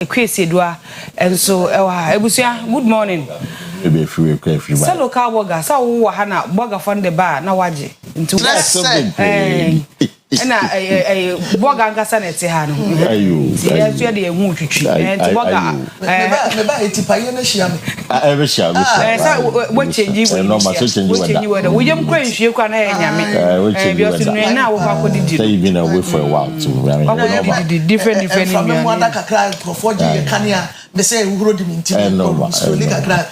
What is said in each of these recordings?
Akua Asieduaa and so ebusia good morning. Maybe if we Say local burger, say wo wa ha na burger from the bar na waje. Nti na burger ngasa na ti ha no. Ayo. Ya so de ehu twitwi. Nti burger me ba etipaye na hia me. Ebe hia me. Say we change we. No ma change we. We jam kwa nhwie kwa na ya nyame. We change we. Bi na wo kwa kodidi. Say you been away for a while too. Different from me mo anda kakra profoji ye kania me say uhuro di minti no so li kakra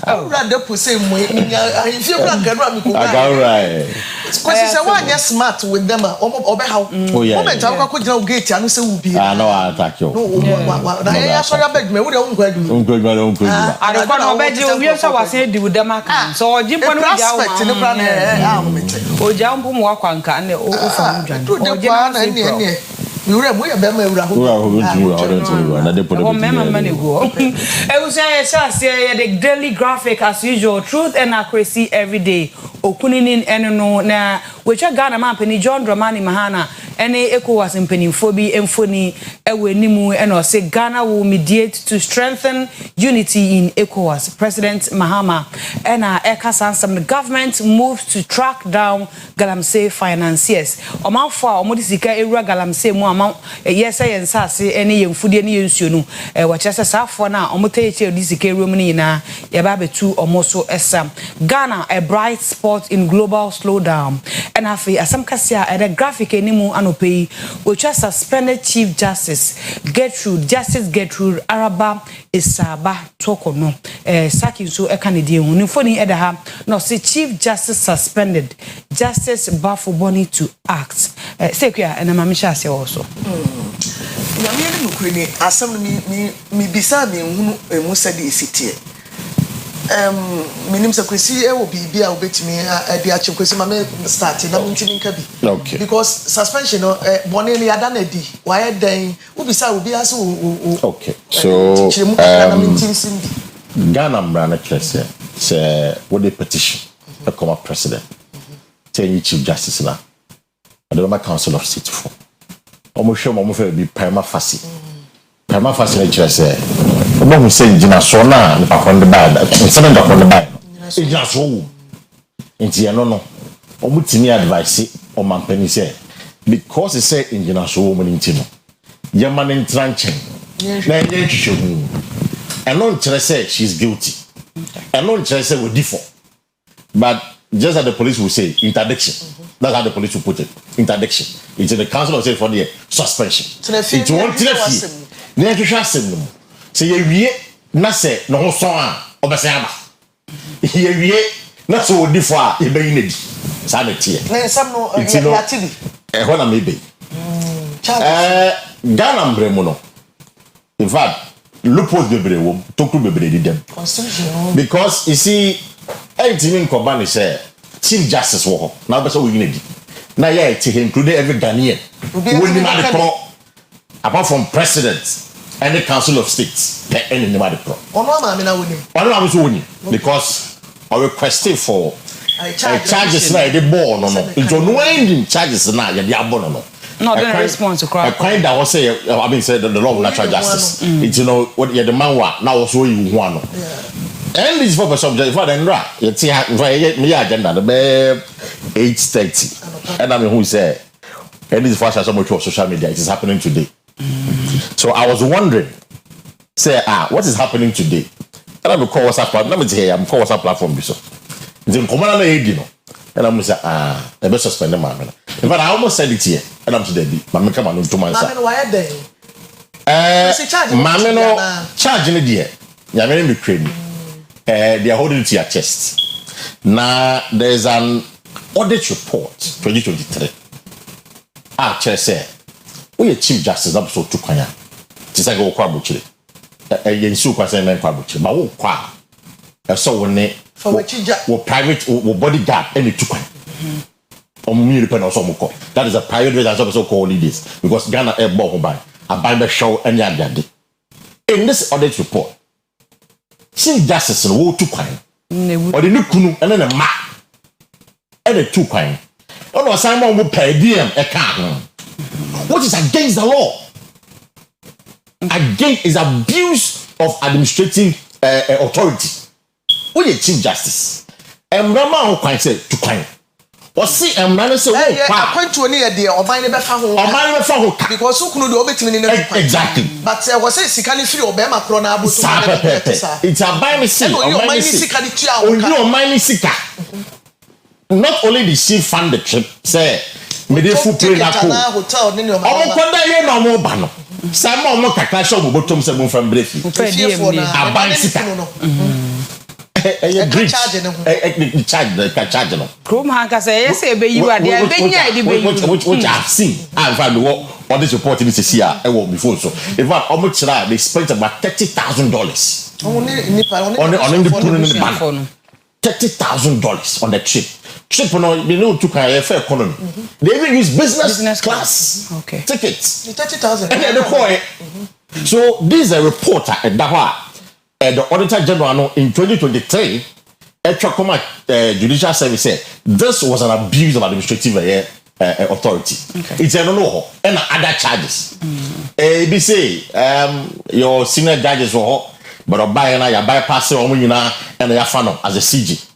oh rather po say mo ahimfie kra nkanu amiku Kwesi say one yes smart with them obe how moment akwa ko gina gate anu say wo bi no attack you na ya so ya beg me wo de wo nkwa adekwa no obeje obi so wase di with them aka so ojimpo no ja wo oja mpo mo akwanka ne o fa mo dwan oje na ne Yure mo ya be ma ewura ho. Na de podo. The daily graphic as usual. Truth and accuracy every day. Okuninin eno na we twa Ghana man pani John Dramani Mahana ene ECOWAS mpanimfo bi emfoni ewe nimu eno say Ghana will mediate to strengthen unity in ECOWAS. President Mahama ena ekasansam the government moves to track down galamsey financiers. Omanfo a omodi sika ewura galamsey mu ama yesa yensase ene yemfudie ne yensuo no wachese safo na omotayeche odi sika ewura mu ni na ye ba betu omoso esam. Ghana a bright spot in global slowdown. And asam kasia at a graphic enimu anopei which has suspended Chief Justice Gertrude Araba Isaba Tokono saki so e Canadian unifoni edaha no say Chief Justice suspended Justice Bafo to act sekua and mamisha ase also na me no kwene asam mi bisa me hunu emu sade esitie minim se Kwesi e wo bibia obetimi e de ache Kwesi ma me start na ntimi nka bi okay because suspension no bone ne yada na di why den wo bisa obi ase okay so Ghana brana klese se what the petition the come president tell Chief Justice na the Council of State for omo hwe mo fe bi prima facie na klese omo hu se ngina so na ni pa konde bad nsen da konde bad ngina so wu nti eno no omo timi advice o mampani se because say ngina so wu mo nti no ye man ntranchen na ye hwehwe hu eno nkyere say she's guilty eno nkyere say we default but just as the police will say interdiction that's how the police will put it interdiction it's in the Council of State for the suspension it won't tell na ye hwehwe asem no se ye wie na se no ho so a obese aba ye wie na so odi fo a ye bayi na di sa na tie na sam no ya tili ho na mebe Ghana mbremu no in fact loopholes bebre wo tokru bebre di dem because you see anything nkoba ni say Chief Justice wo ho na obese wo yi na di na ye tie include every Ghanaian woni ma de pro apart from president and the Council of States and in the pro. Because I requested for charges now the ball no. It's no ending charges now the abon no. No, the response to crime. A kind that was say I mean said the law of natural justice. It's what the man now also you one. And this for subject for then right. You see me agenda the 8:30. And I mean who say and this for so much of social media it is happening today. So I was wondering, say, what is happening today? And I'm call WhatsApp platform. Let me say, I'm call WhatsApp platform. So, then come on, and I'm say, I better suspend the man. In fact, I almost said it here, and I'm today. Mamma come on to my side. Mamma no charging it here. You're very big training. They are holding it to your chest. Now there's an audit report 2023. Chair say. We Chief Justice episode 2 kwanya ti say go kwa buchire yensu kwa say men kwa buchire ma wo kwa so woni wo private wo bodyguard any 2 kwanya omu yiri pe na so mko that is a private residence so called this because Ghana airborne ho ban aban be show any adade in this audit report Chief Justice no wo 2 kwanya o de ne kunu ene ne ma ene 2 kwanya ono Simon wo per diem e ka ho what is against the law again is abuse of administrative authority. Who is Chief Justice? Emrama ho kwan say to kwan. Osi emrama say wo kwa. Akwantu oni e de oban ne befa ho. Oban ne befa ho. Because ukunu de obetimi ne exactly. But was say sika ne firi obema kro na aboto na. It's a buy me see. Oban ne sika ne tua ho. Only oban ne sika. Not only the she fund the trip say me dey full play na ko. Hotel ne no ma. Omo kwanda ye na omo ba no. Sama omo kakra show botom se bon fam brefi. Aban sika. Charge no. Chrome Hanka say, yes, a baby, you are there. Which I've seen. I've found what this report in this year before. So, if I almost they spent about $30,000 on the ban. $30,000 on the trip. Trip no, you know, to carry a fair economy. They even use business class tickets. 30,000. And they call it. So, this is a reporter at Dahua. The Auditor General in 2023, Judicial Service said this was an abuse of administrative authority. It's a no and other charges. ABC, your senior judges were but a buyer and I bypass and a fan as a CG.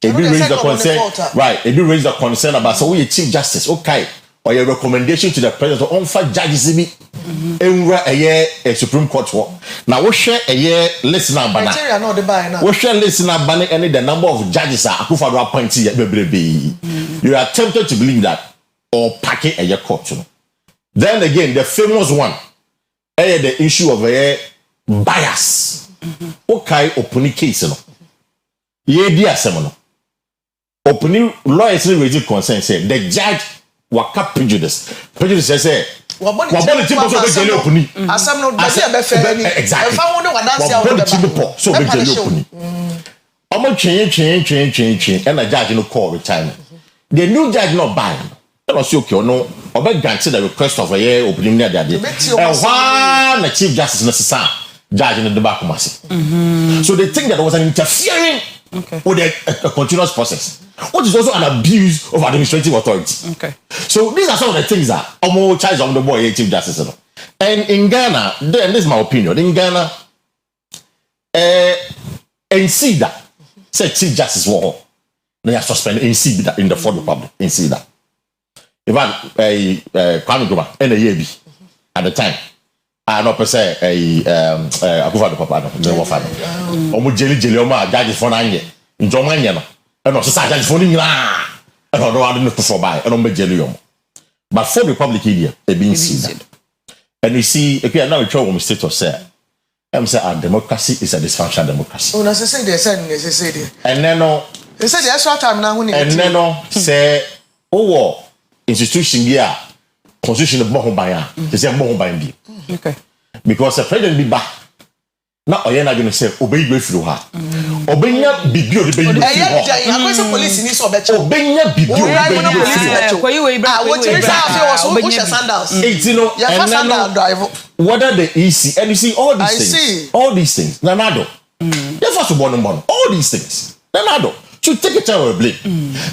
If you raise the concern, right? If you raise the concern about so we Chief Justice, okay, or your recommendation to the President on five judges a Supreme Court war. Now we share a year listener banner. We share listener banner and the number of judges are Akua Asieduaa appointed. You are tempted to believe that or pack it a year court. Then again, the famous one, the issue of a bias. Okay, opening case no. Ye dia semono. Opening lawyers raising concern say the judge waka prejudice. Prejudice say wabone timbo so be jele opuni. Asam no be be fe ni. Exactly. Fa won wadanse a wabone timbo so be jele opuni. Omo train and the judge no call retirement. The new judge not buy. That was okay no. Obe grant the request of a year opening there there. And why the Chief Justice necessary judge in the back So they think that there was an interfering with a continuous process, which is also an abuse of administrative authority. So these are some of the things that almost charge on the boy Chief Justice. And in Ghana, then this is my opinion. In Ghana, in SIDA, say Chief Justice war, they are suspended in SIDA in the Fourth Republic in SIDA. In fact, Kwame Nkrumah and the EAB at the time. I no per se Akua Asieduaa papa no me father omo jeli omo judge for na nye njo manye no e no so judge for ni nyina e no do ade no for buy e no me jeli omo but for republic here e be seen and you see if you now we try state of say our democracy is a dysfunctional democracy una say there and then no they say the extra time na hu ni and then no say owo institution here constitution bo ho ban a they say bo ho ban bi. Because the president be back. Now Oyena going to say obey you through her. Obeynya bidio de be you. I go police ni so be che. Obeynya bidio de be you. Whether the EC and you see all these things. Nanado. Therefore to born all these things. Nanado should take a time of blame.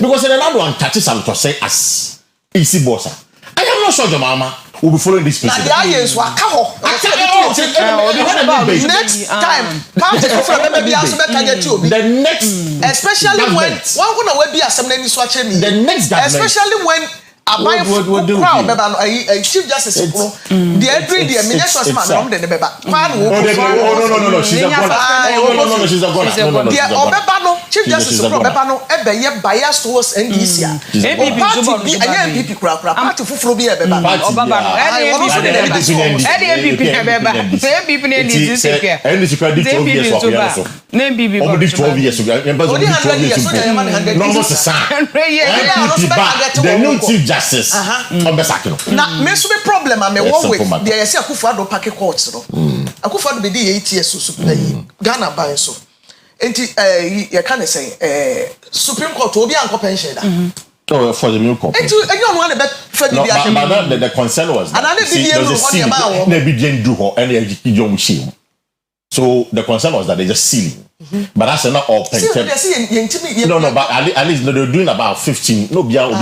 Because Nanado and catches some to say as EC bossa. I am not sure your mama will be following this person. Next time, the next, especially when one gonna be assembly swatching the next government, especially when a Chief Justice the every day minister was man the beba no she's a goner no Chief Justice beba no ebe ye bias towards NDC MPP kura party fufuro bi e beba obaba no MPP na NDC secure NDC credit 12 years of years so na MPP over 12 years no more sa the new Chief Justice na me so be problem am me wo with the yesi Akua Asieduaa pack court no Akua Asieduaa be dey 8 years so Ghana ban so enti you can say Supreme Court obi anko pension da oh for the new court enti enyo no na be fa di but the concern was that they be do ho and so the concern was that they just sealing But that's not all pension. No, but at least they're doing about 15. No, beyond I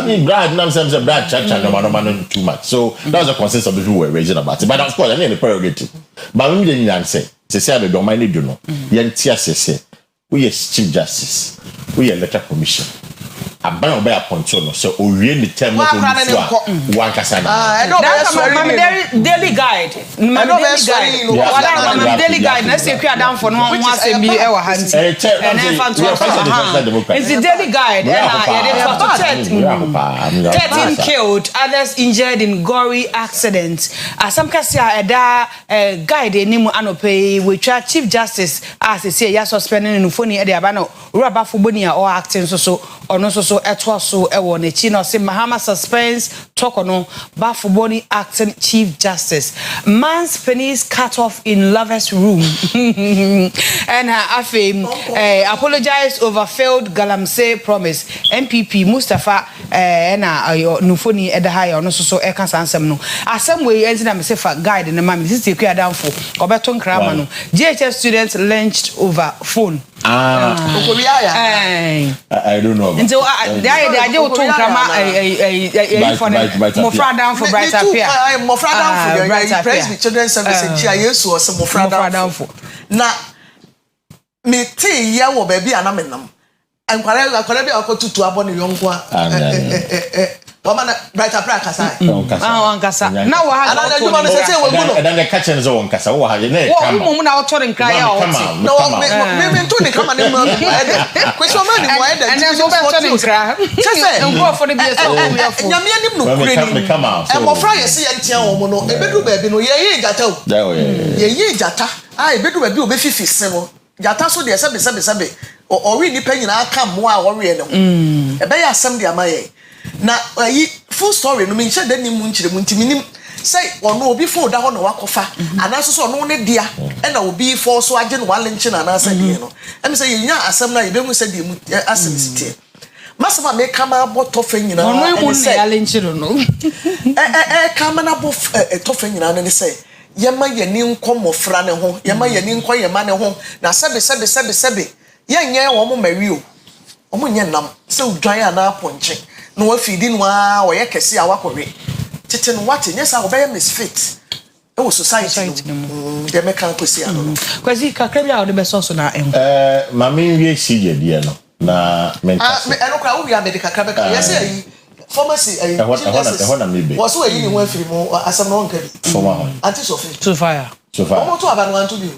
mean, Brad, Brad, no too much. So that was a consensus of the people were raising about it. But of course, I need a prerogative. But we didn't say, they don't mind it, you know. Yentia say, we are Chief Justice, we are Letter Commission. Aban obe appointment so owie ni term no one kasana daily guide daily guide na se kwa dan for no ho asem bi e wa hanti and fan to it's the daily guide and yeah 13 killed, others injured in gory accidents. Some kasia eda guide enimu anope we try Chief Justice as say ya suspending no phone e dey aba no rubber for boni or acting so ono so etwa so e wo nechi no say Mahama suspense talk ono bafu boni acting Chief Justice. Man's penis cut off in lover's room. And Afim apologized over failed Galamsey promise. MPP Mustafa na nufoni edahaya ono so e kan sansem no asem we enzina me say fa guide na mama this is down for obeton krama no GHS students lynched over phone. I don't know. Until they do to krama mofra down for bright appear. Mofra down for your praise children's service and chia yesu or some mofra down for. Na me tea ya wo baby anamenam. And kwale bi akotutu aboni yonkwa wamana brighter pra kasa kasa na wo ha na you man say we go no and the kitchen is on kasa wo ha na come wo mu na otorin kra ya o no me to ni kama ni mo Kwesi o ma ni mo eda and then so be otorin kra say ngo for the be so we afo nyame anim no kure ni e mo fra yesi ye ntia wo mo no ebedu ba bi no ye jata o ye jata ebedu ba bi o be fifi se no jata so de sebe ori ni pa nyina aka mo a ori e no e be ya asem de amaye na yi full story no me nche de ni mu nchire mu ntimi nim say ono obi fo da ho na wakofa anaso so ono ne dia e na obi fo so age no wale nchi na anasa die no em say yinya asem na yebe hu say de mu asem sitie masama me kama boto fa nyina ono e mu ne yale nchire no kama na bo to fa nyina ne say yema ye ni nkomofra ne ho yema ye ni nko yema ne ho na sebe yenye wo mo mario o mo nye nam se udwan ana ponche no afidi no a wo ye kese a wakore tete no wate nye sa obeye misfit e wo society de me kan Kwesi ano Kwesi kakra bia wo de be so na mami wie si ye die no na menka eno kra wo wi america kakra be ka ye say yi pharmacy ehona maybe wo so yi ni ho afiri mo asam no nka bi former anti sofi to fire mo to aba no anto bi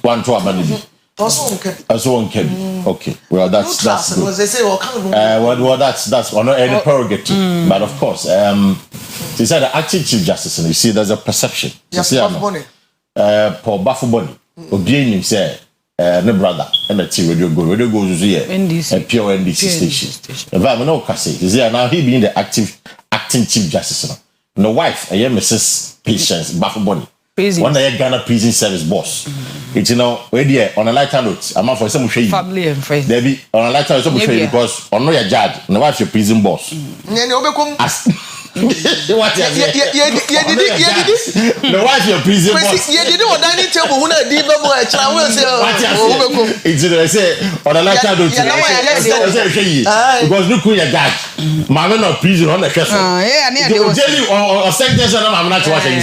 one to aba bi also on Kebbi. Okay. Well, that's good. Well, that's on any prerogative. But of course, they said the acting Chief Justice, and you see, there's a perception. Yes, Paul Bafuboni, Obianim say, no brother, and the radio goes here, a pure NDC station. If I know Kwesi, is there now he being the acting Chief Justice. No wife, I am Mrs. Patience Bafuboni. One day Ghana Prison Service boss. It's where there on a lighter note, I'm for some family and friends. There be on a lighter note because on no your judge, no wife your prison boss. What the wife your prison boss. You didn't want dining table when I did no more. It's say on a lighter note. Because look who your judge. Man no prison on the chest. Yeah, or sentence I'm not watching.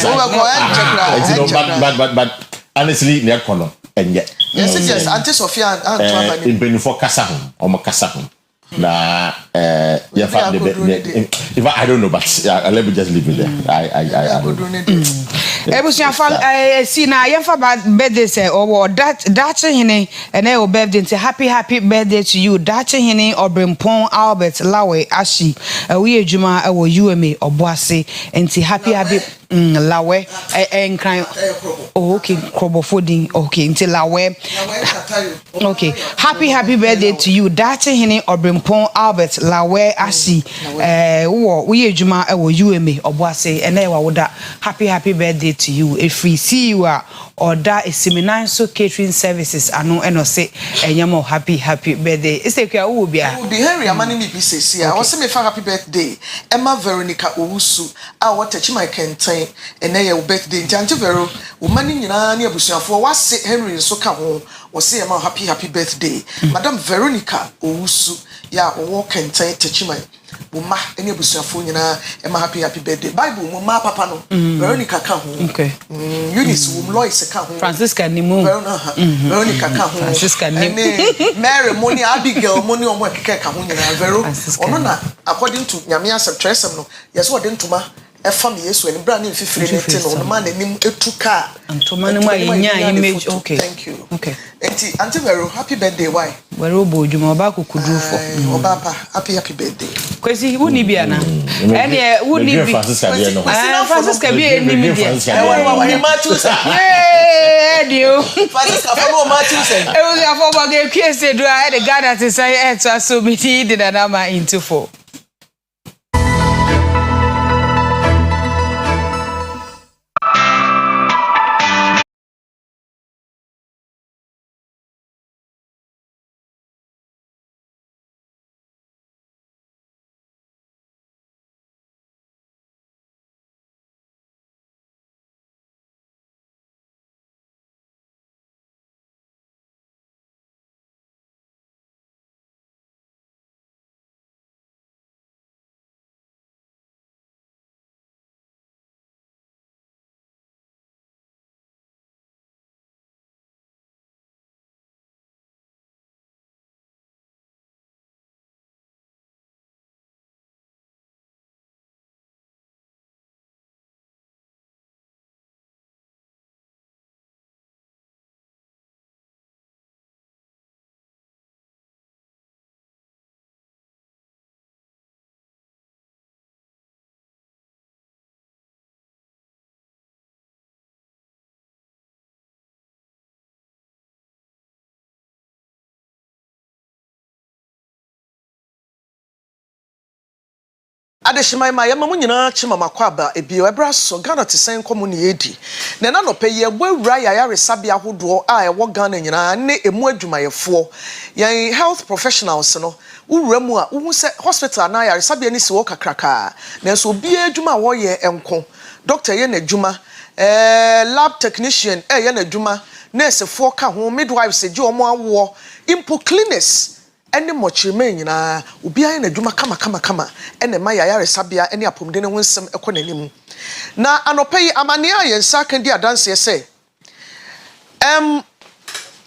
But honestly, near corner and yet. Yes, Auntie Sophia and in Benufo Casahum or Macasahum. Nah, if I don't know, but let me just leave it there. I see now, Yamfa birthday say, or that's hine, and I will birthday say happy birthday to you. That's hine or Brimpon Albert Lawe Ashi, we Juma, or UMA or Boise, and say happy Lawe and crime. Okay, Crobofoding, okay, until Lawe. Okay, happy birthday to you. That's hine or Brimpon Albert Lawe Ashi, we Juma, or UMA or Boise, and I would that happy birthday to you. If we see you are oda esiminan so catering services ano eno se enyamo happy birthday isekua wo bia the Henry amani mi bi sesi a wose me fa happy birthday Emma Veronica Owusu a watachi my kenten ene ye birthday nti vero wo mani nyina ne abusuafo wase Henry so ka ho wose Emma happy birthday Madam Veronica Owusu ya wo kenten tachi my wo ma ene abusuafo nyina Emma happy birthday Bible mo ma papa no Veronica ka ho okay Eunice wo Lois ka ho Francisca Nimu Veronica ka ho Francisca Nimu Mary Moni Abigail Moni omo keke ka ho nyina vero ono na according to nyame asem tresem no yeso ode ntoma efa me yesu eni bra na mfifire ne te no ma na nim etuka ntoma ne ma yenya image okay thank you okay enti auntie vero happy birthday why wero bojuma oba kokudufo oba pa happy birthday Kwesi wuni bia na ene wuni bi Francisca bi eni mi dia wa Matthew say dio Francisca for Matthew say e was afọ Akua Asieduaa the God that is say to so be did na ma into for Adeshimai ma yema munyina chima makwaba ebio ebra so Ghana te sen komu ne edi na na no pe ye bwawura ya resabia hodo a ewo Ghana nyina ne emu adwumayefo yan health professionals no wura mu a wo se hospital na ya resabia ni si wo kakraka na so obi adwuma wo ye enko doctor ye na adwuma lab technician ye na adwuma nurse fo ka ho midwives je omo awo impo clinics ene mochireme nyina obi aye na dwuma kama ene ma yare sabia ene apomde ne wonsem ekonanim na anopai amane aye nsa kan di adanse say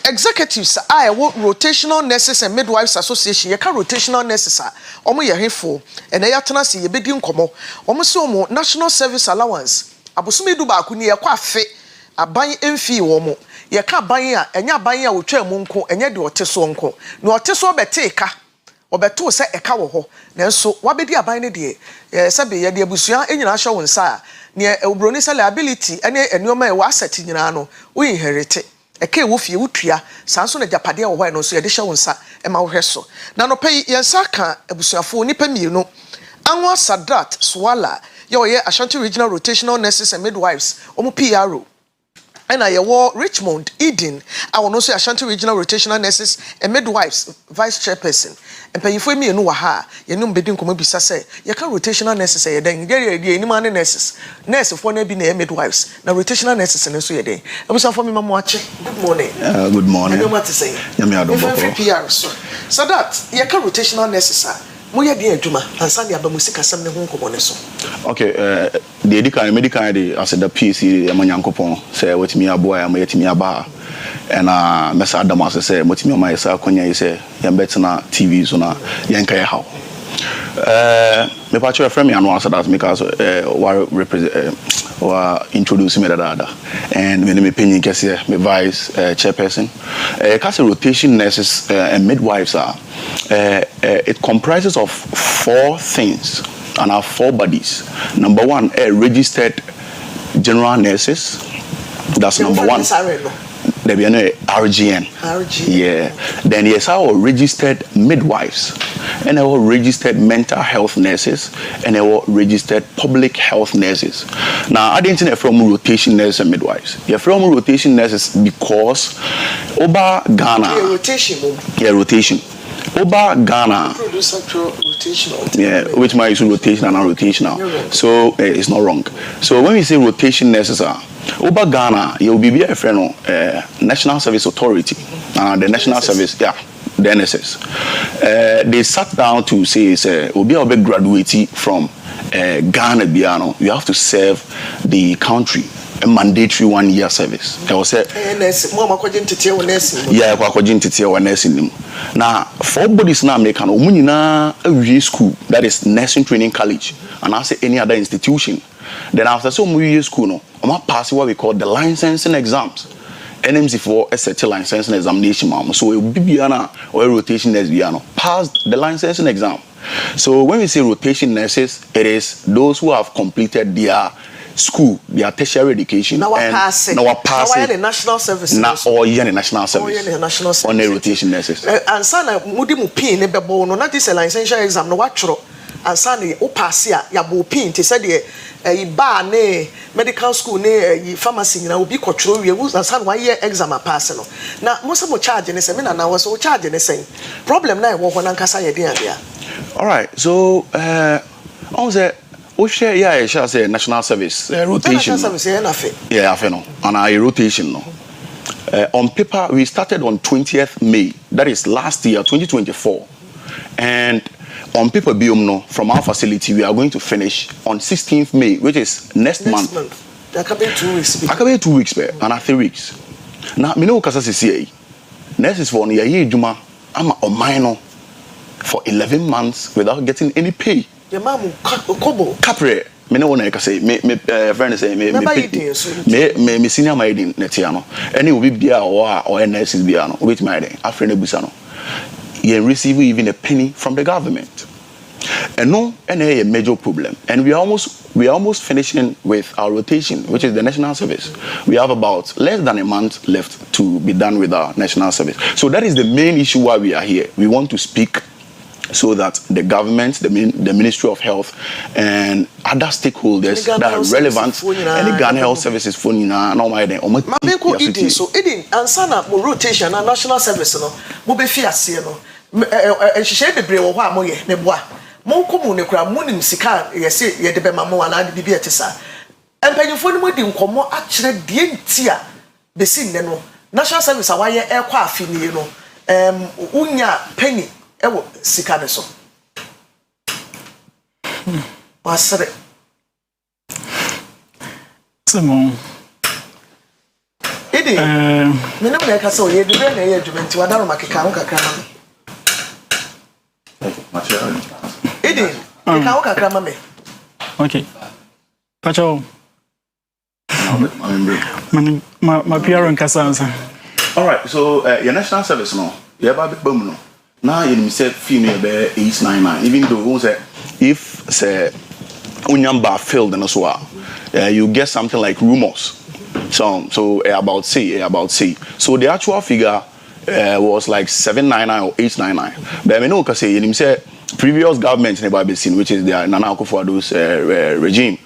executives I rotational nurses and midwives association ye ka rotational nurses omo ye hefo ene yatena se ye bedi nkomo omo se omo national service allowance abosome du ba ku ne ye kwa afe aban emfi wo mo ye ka ban a enya ban a wotwa mu nko enye de oteso nko na oteso beteka obeto se eka wo ho nanso wabedi aban ne de sebe ye de abusua enyina hye wo nsa ne obroni se liability ene enioma e wa asset nyina no wo inherit eka wo fie wotua sanso na japade wo hɔ no so ye de hye wo nsa e ma wo hweso na no pay ye nsa ka abusuafo nipa mienu Akua Asieduaa Swala ye Ashanti Regional Rotational Nurses and Midwives omo PRO and I war Richmond Eden. I will also Ashanti Regional Rotational Nurses and Midwives Vice Chairperson. And pay for me and Waha, you know, bidding come bisa say, you can rotational nurses say, then get any man nurses, nurse of one be near midwives, now rotational nurses and so your day. I was for me, Mamma watching. Good morning. Good morning. I know what to say. PR, so that you can rotational nurses. Moya di adwuma ansa ne aba musika sam ne ho nkomo so okay the medical dey as the PC amanyankopon say wetimi aboa am yetimi aba na mesa adam as say wetimi ma yesa konya yi say yam betena TV so na yenka ye haw me pa chwe frame anu answer that because wa introduce me that and me penny kese me vice chairperson case rotation nurses and midwives are it comprises of 4 things and have 4 bodies. Number 1, registered general nurses. That's number 1. There be no RGN. Yeah. Then yes, our registered midwives, and our registered mental health nurses, and our registered public health nurses. Now, I didn't know from rotation nurses and midwives. Yeah, from rotation nurses because Oba Ghana. Yeah, rotation. Yeah, rotation. Oba Ghana. Yeah, which might use rotation and non-rotational. So it's not wrong. So when we say rotation nurses are Oba Ghana, you will be a friend of National Service Authority, the National Service, yeah, the NSS. They sat down to say, will be a big graduate from Ghana, Biano. You have to serve the country a mandatory 1 year service. I was say, yeah, now, for bodies now, make an Omunina school, that is nursing training college, and I say any other institution. Then after so many school, no, I'm passing what we call the licensing exams. NMC for SHL licensing examination, so it will be Biana or a rotation nurse Biano passed the licensing exam. So when we say rotation nurses, it is those who have completed their school, their tertiary education, now and passing. Now passing the national service. Now or the national service. On the rotation nurses. And sana mudi mupin nebe bono. Not this a licensure exam. No watchro. And sana o passia ya bupin. Te said ye bar ne medical school ne pharmacy na ubi control we and sana 1 year exam a passing. Now most of mo charge ne se me na was so charge ne saying problem na wo na nkasa ye dia dia. All right. So on the share, yeah, I shall say national service rotation. National service, yeah, I feel on a rotation. No. On paper, we started on 20th May. That is last year, 2024. And on paper, no, from our facility, we are going to finish on 16th May, which is next month. There can be 2 weeks. I can be 2 weeks, and 3 weeks. Now, me know Kasa CCA. Next is for a year, Juma. I'm a minor for 11 months without getting any pay. Your mom kobo Capre, me no one can say me friend say me senior my din netiano. Any will be bia or NS biano with my day. A friend busano. You receive even a penny from the government. And no, a major problem. And we are almost finishing with our rotation, which is the national service. We have about less than a month left to be done with our national service. So that is the main issue why we are here. We want to speak so that the government, the Ministry of Health, and other stakeholders that are relevant, and the Ghana Health Services for Nina, no my day. So it ansana mo rotation and national service no mo be fiase no ehye bebre wo ho amoye ne boa mo komu ne kura mo nim sika yesi ye de be mamo ana de bibia tesa empanyfo no mo di nkomo a kire de ntia be sin ne no national service awaye e kwa afini no unya penny ewo sika ne so pasre Simon Idi me no me ka so ye de na ye adwumenti wadaro makeka ho kakra ma Idi ka ho kakra ma me Okay Pacho my PR and Kasansa. All right, so your national service no you have a big boom no now you say female be 899 even though say if say unyamba failed and so you get something like rumors so about say so the actual figure was like 799 or 899 but I know because say you say previous government never been seen which is the Nana Akufo-Addo's regime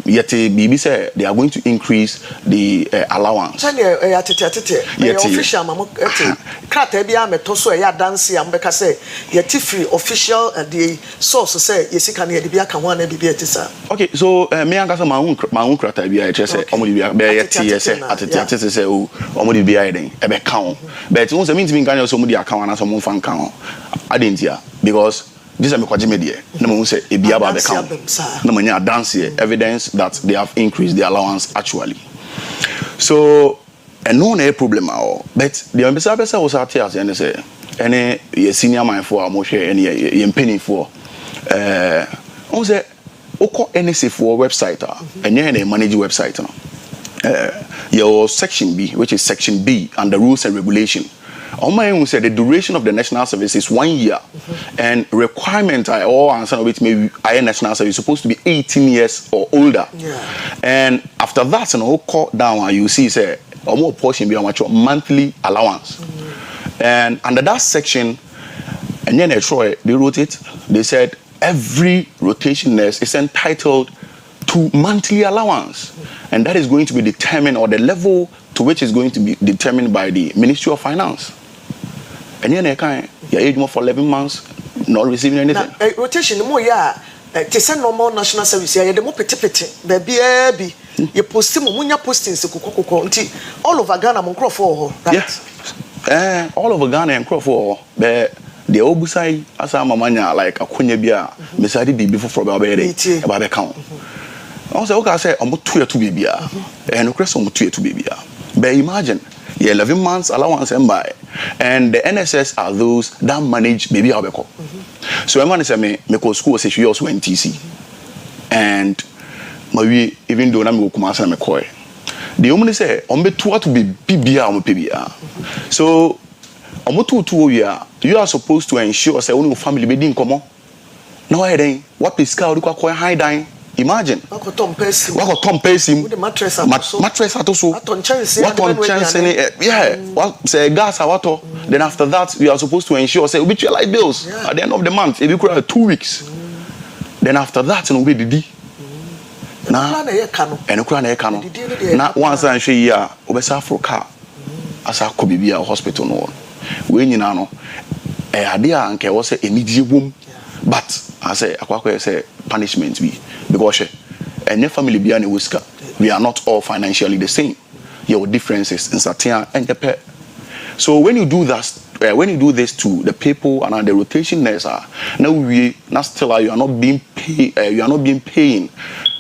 yet BB said they are going to increase the allowance. Official krata bia meto so ya dance am beka say yet free official the source say yesika na bia ka ho na bibia tisa. Okay, so me ankasa ma hun krata bia e say omodi bia be yet say atete say o omodi bia den e be ka ho but won say me ntimi nkan so omodi aka ho na so mo fa nkan ho adentia because this is me kwaje media na mo say e bia ba be ka ho na manya dance evidence that they have increased the allowance actually. So and no problem at all. But the ambassador was out here and say any senior man for our share any penny for on say oko NSA for website and you manage website your section B, which is section B under rules and regulation. On my own said the duration of the national service is 1 year and requirement I all answer which maybe national service is supposed to be 18 years or older. And after that, you know, cut down you see say or more portion be on monthly allowance. And under that section, and then they wrote it, they said every rotation nurse is entitled to monthly allowance. And that is going to be determined, or the level to which is going to be determined by the Ministry of Finance. And then you age more for 11 months, not receiving anything. Rotation, the more, to send normal national service, the more petty, baby, you post him, when you're posting, all over Ghana, Moncro, yeah. All over Ghana and Crawford, the Obusai, as I'm a mania like a Kunyabia, Messadi before for Babede, account. Also, okay, I say, I'm 2 to be and a crest on 2 to be. But imagine, 11 months allowance and buy, and the NSS are those that manage baby Abeko. So, I'm going to say, me school says she also went TC, and maybe even though I'm going to come and McCoy. The only say, I'm be 2 to be PBR or PBR. So, I'm 2 you are supposed to ensure say only family be in common. No, I don't. What is called high dying? Imagine. What got Tom Pacing? Mattress at also. What on chance? Yeah. What say gas water? Then after that, we are supposed to ensure say we like bills at the end of the month. If you could have 2 weeks, then after that, and we did. Now, and Ukraine cano. Not once I say yeah, Obesa for car as a could be a hospital no. When you know, a idea and was a immediate boom, but I say Akua say punishment be because and your family be any whisker. We are not all financially the same. Your differences in Satia and the pet. So when you do that, when you do this to the people and the rotation nurse, now we not still you are not being paid. You are not being paying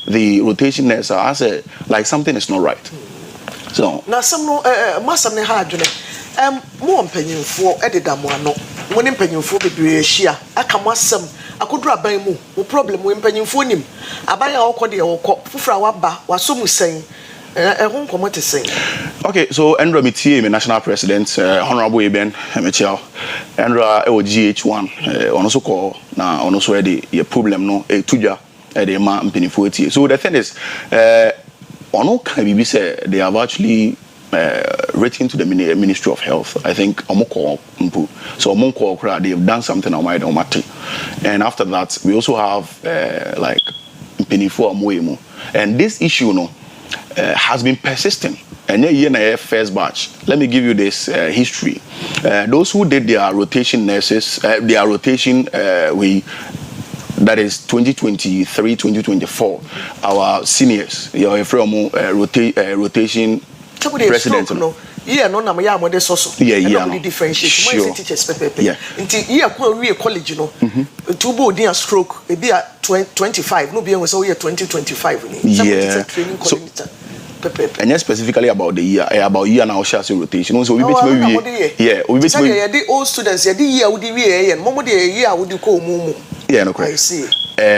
the rotation nurse. I say like something is not right. So now some no master ne hard more penny for edidamo when penny for be share akamasem akodura ban mu wo problem we penny for nim abaya okode okọ fufra waba wasomu sen ehun komot sen. Okay, so Andrew Mitie, national president, Honorable Eben Michel, Andrew GH1 on also call now on also the problem no tuja the man penny. So the thing is on can be say they have actually written to the Ministry of Health. I think so they have done something on my domati. And after that, we also have like Penifo Amoemo. And this issue has been persistent. And here first batch. Let me give you this history. Those who did their rotation nurses, their rotation that is 2023, 2024. Our seniors, rotation president. Yeah, no, na ya model soso. Yeah. Differentiate. My teachers pepe. Yeah. Until here, we college, two board near stroke. It be at 25. No, be we say 2025. Yeah. So, and specifically about the year now, share rotation. So we the old students. The year would be and Momo the year would you call Mumu. Yeah, no, I see.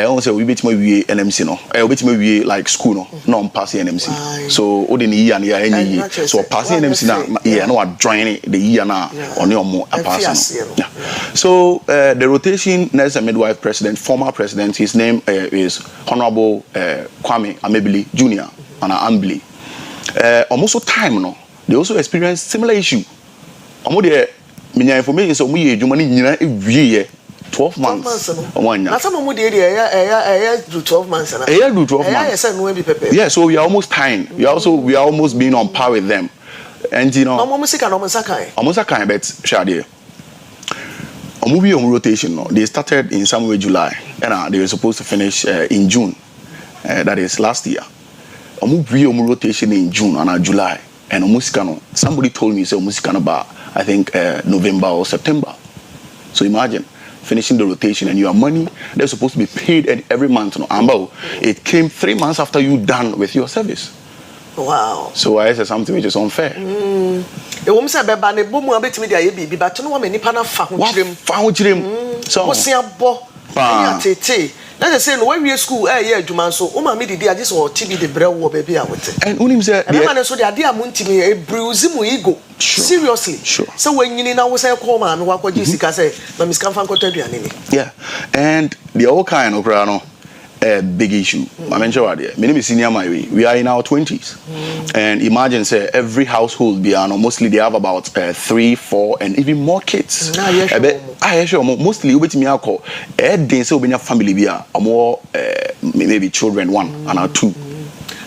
Also, we bet me NMC no. Bet me like school no. I'm passing NMC. So, all the year and year. So passing NMC now. Yeah, no, I join the year now. On your more passing. Yeah. So the rotation nurse and midwife president, former president, his name is Honorable Kwame Amebili Jr. and Ambili. Almost time no. They also experienced similar issue. Almost the information so we do money every year. 12 months. Now some of the do 12 months. Do 12 months. Yeah, so we are almost time. We are almost being on par with them. And you know, almost a kind, but Shadi. A movie on rotation. No, they started in somewhere July, and they were supposed to finish in June. That is last year. A movie on rotation in June and July, and somebody told me so about I think November or September. So imagine. Finishing the rotation and your money they're supposed to be paid every month. No, it came 3 months after you done with your service. Wow. So I said something which is unfair. The woman said, "Baba, ne bomu abeti me dey bibi, but no woman nipa na fa ho chirem." So wo se abo. Ya tete. Na dey say no when we school yeah adwuma so o ma me didi age so TB de brɛ wo baby a wote. And unim say the man so dey ade a muntimi e bruise mu ego. Seriously. Sure. So when you now say call man wa kwaji sika say na miskan fan kwata aduane ni. Yeah. And the all kind of no a big issue. I mentioned earlier. My name is Senior My Way. We are in our 20s, and imagine say every household mostly they have about 3, 4, and even more kids. Mostly we me alcohol. They say we family more maybe children 1 and 2.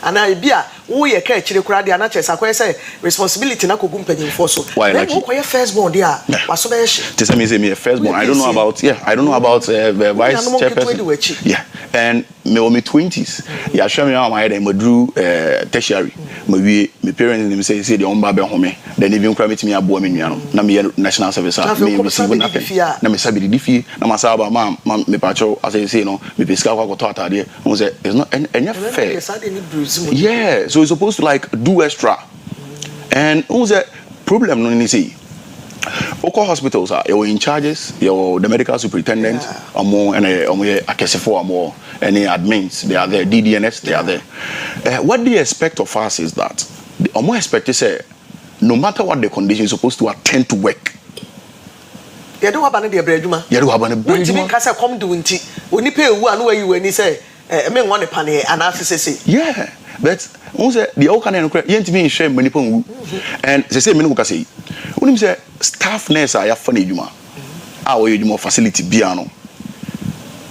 And I be who ye care chile kura dia na chesa kwa say responsibility na kogu mpanyimfo so then who kwa firstborn dia waso be hye tell me say me firstborn I don't know about vice chairperson and me o me 20s ya hwe me am my head madru tertiary me parents them say the on ba be home then even cry me abo me nua no na me national service me receive nothing na me sabi di fie na masaba ma me pacho as I say no me pesika kwa koto atade who say it's not any fair. Yeah, so you're supposed to like do extra. And who's the problem? No, you see, local hospitals are you're in charges, you're the medical superintendent, or more, and a KSFO or more, any admins, they are there, DDNS, they are there. What they expect of us is that, or more expect to say, no matter what the condition, you're supposed to attend to work. You don't have any breaduma. You don't have any breaduma. Because I come to Winty, when you pay one way you when you say, I mean, one penny, and I say, yeah. But say the all can yent me share many pon and they say me no say when say staff nurse are funny juma our you facility biano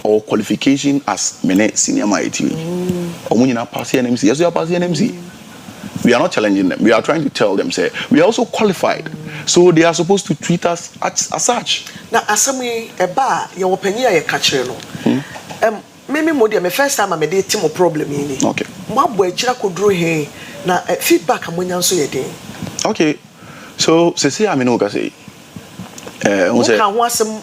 or qualification as mene senior mighty or when you pass NMC yes you are pass NMC we are not challenging them we are trying to tell them say we are also qualified so they are supposed to treat us as such now asami eba your opinion ye ka kire no me first time I made a team problem in okay Mabwe chira kodro he na feedback amonya nso ye den okay so say I mean no ka say say kan wasem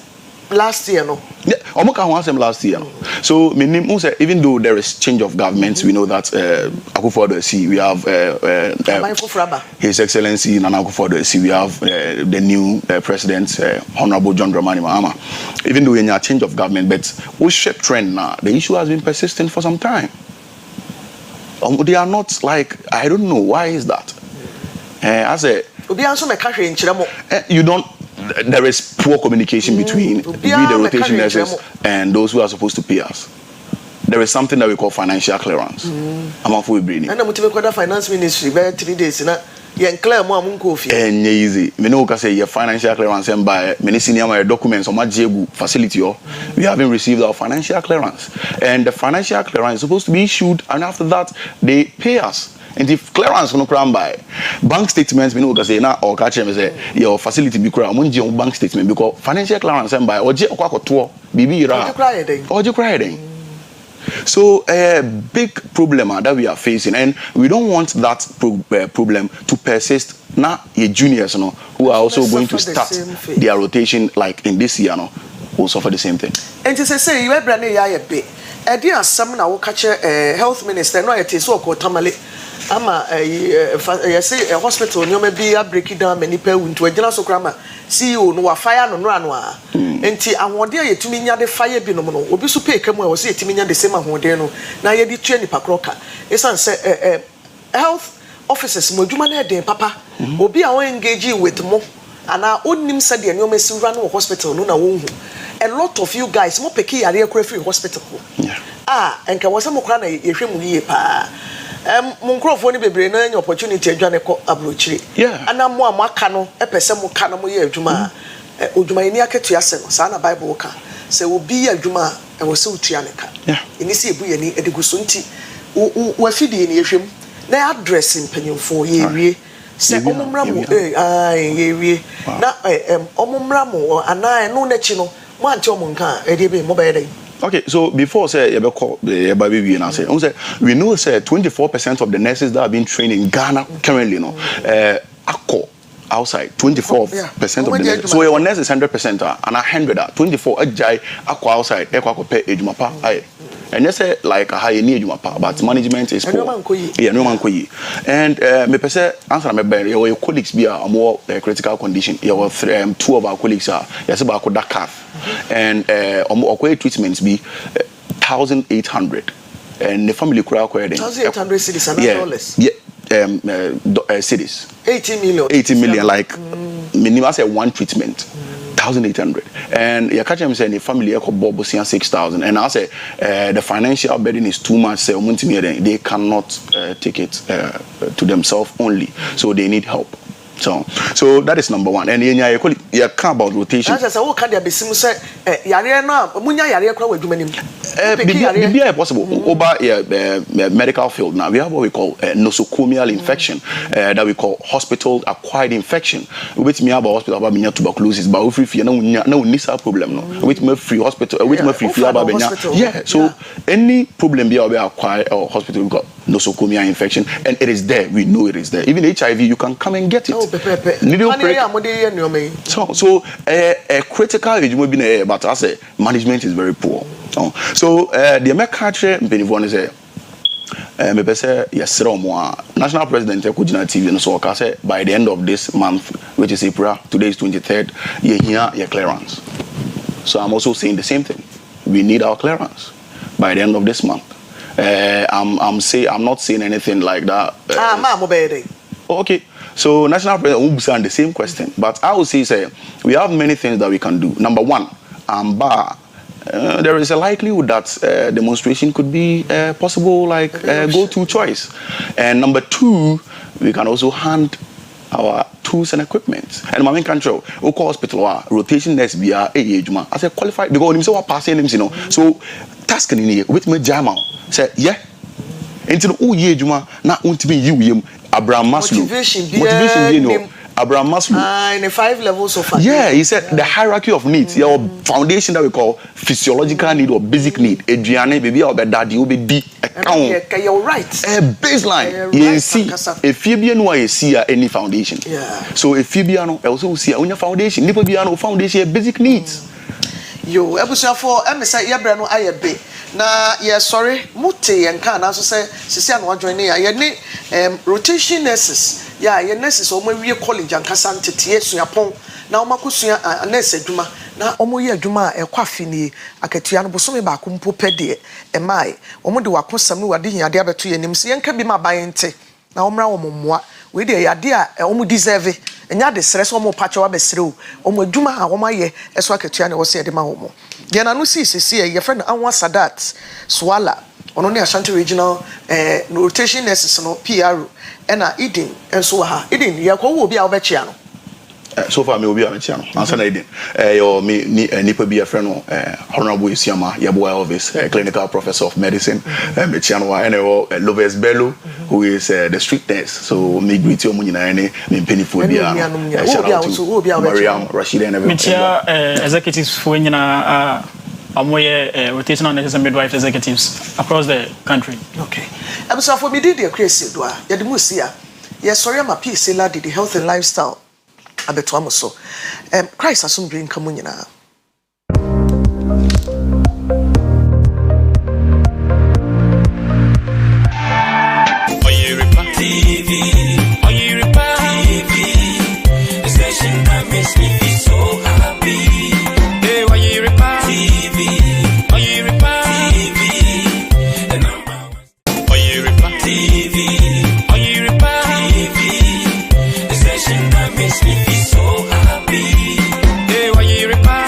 last year no yeah omoka wasem last year so meaning say even though there is change of government we know that Akua Asieduaa we have His Excellency Nana Akua Asieduaa we have the new president Honorable John Dramani Mahama even though we have change of government but we shape trend now the issue has been persistent for some time. They are not like I don't know why is that. I say you don't. There is poor communication between the rotation nurses and those who are supposed to pay us. There is something that we call financial clearance. I'm off with Brini. And I'm the finance ministry. By 3 days, and easy. Me no say your financial clearance and by many senior documents on my facility. We haven't received our financial clearance, and the financial clearance is supposed to be issued, and after that they pay us. And if clearance no cram by bank statements, me no say na or catch me say your facility be clear. Monji on bank statement because financial clearance and by oje okwakoto bibi ra. Oje cry then. So a big problem that we are facing, and we don't want that problem to persist. Now, your juniors, who are also going to start their rotation like in this year, will suffer the same thing. And to say you have brand a bit. A dear some now catch a health minister, no, it is so called Tamale. Ama say a hospital no may be a breaking down many people into a general socrama CEO no fire no ranwa enti awode ye tumi nya de fire bi no no obi so pay kamu e wo se tumi nya de same ahode no na ye di tue ni pakroka esan say health officers mo dwuma na den papa obi a won engage with mo ana onnim se de no mesi wura no hospital no na wonhu a lot of you guys mo peki yare ekura free hospital enka wo se mo kra na ye hwemu yiye pa Munkrofo ni bebre na any opportunity adwane ko abrochire ana mo amaka no epese mo ka no mo ye adwuma odwuma ni aketu ase no sa na bible ka se obi ye adwuma e wo se otua ne ka eni se ebu ye ni ediguso nti wo afidi ni ehwem na address mpanyimfo ye wie se omumra mo ye wie na omumra mo ana no na chi no mo ante omunka e de be mo be dey. Okay, so before say we know say 24% of the nurses that have been trained in Ghana currently, Akua outside 24% of the nurses. So your nurse is 100% and 100 24 Akua outside Akua pay ejumapa and you say like a high need ejumapa but management is poor. Yeah, no man koyi. And me pese answer me be your colleagues be a more critical condition. Your 2 of our colleagues are yes about Dakar. And Okoye treatments be 1,800 and the family crowd 1,800 cities and dollars. Cities 80 million. 80 million like minimum say one treatment 1,800. And you catch him saying the family echo bob 6,000. And I say the financial burden is too much. Say they cannot take it to themselves only. So they need help. So that is number one. And you care about rotation. As I said, what can there be sim say yare na munya yare kwa wadwuma be possible over medical field. Now we have what we call nosocomial infection that we call hospital acquired infection. With me about hospital about tuberculosis, but we free no nisa problem no. With me free hospital with me free about yeah. So any problem be acquired or hospital we got nosocomial infection, and it is there. We know it is there. Even HIV, you can come and get it. So a critical age will be but I say management is very poor. So the American benefit is me say yes national president Kujina TV and so I say by the end of this month, which is April, today is 23rd, you hear your clearance. So I'm also saying the same thing. We need our clearance by the end of this month. I'm not saying anything like that. Okay. So national president will be the same question, but I would say we have many things that we can do. Number one, there is a likelihood that demonstration could be possible, like go-to choice. And number two, we can also hand our tools and equipment. And my main control, Oka Hospital, rotation next be a juma. I said qualified because him say what passing him, you know. So task in here with me jama. Say yeah. Until juma na untibi you Abraham Maslow. Motivation being Abraham Maslow. In the 5 levels of yeah, he said the hierarchy of needs. Your foundation that we call physiological need or basic need. Adriane, baby, or daddy, will be D. You're right. A baseline. You see, if you be no, you see any foundation. Yeah. So if you be no, also see on your foundation. Nipo be no foundation, basic needs. Yo, ebusia for emisa yebra no ayebe. Na yeah sorry muti enka na so say sisi an join ya ye ni rotation nurses ya ye nurses o ma wie college ankasa ntete suapon na o makosua nurse adwuma na o mo ye adwuma ekwa fini akatua no bosome ba ko mpo pede e mai o mo de wakosam no wade hiade abeto ye nim se yenka bi ma bayente na o mra wo mommoa we de yade a o mo deserve enya de stress o mo pacho abesere o mo adwuma a o ma ye eso akatua ne wo se de ma wo mo ye na no sisi ye friend Anwa Sadat Swala ono ne Ashanti regional rotation nurses no PR na Eden enso ha Eden ye ko wo bi a wo be chia no so far me will be a channel. Answer Eden. Your me nipa be a friend Honorable Isiama Yaboa Office, clinical professor of medicine. Me channel and Loves Bello, who is the street nurse. So me greet you munina any me penny for be shout out to Mariam Rashida and everything. Executives for amoye rotational nurses and midwife executives across the country. Okay. So for me did the Akua Asieduaa ya de musia. Yes, sorry am a piece did the health and lifestyle. Abeto amoso Christ asumbre nka mu nyina Oyerepa TV Oyerepa TV the station that makes me feel so happy. Hey Oyerepa TV Oyerepa TV the number one Oyerepa TV Oyerepa TV the station that makes me feel so happy. Hey, Oyerepa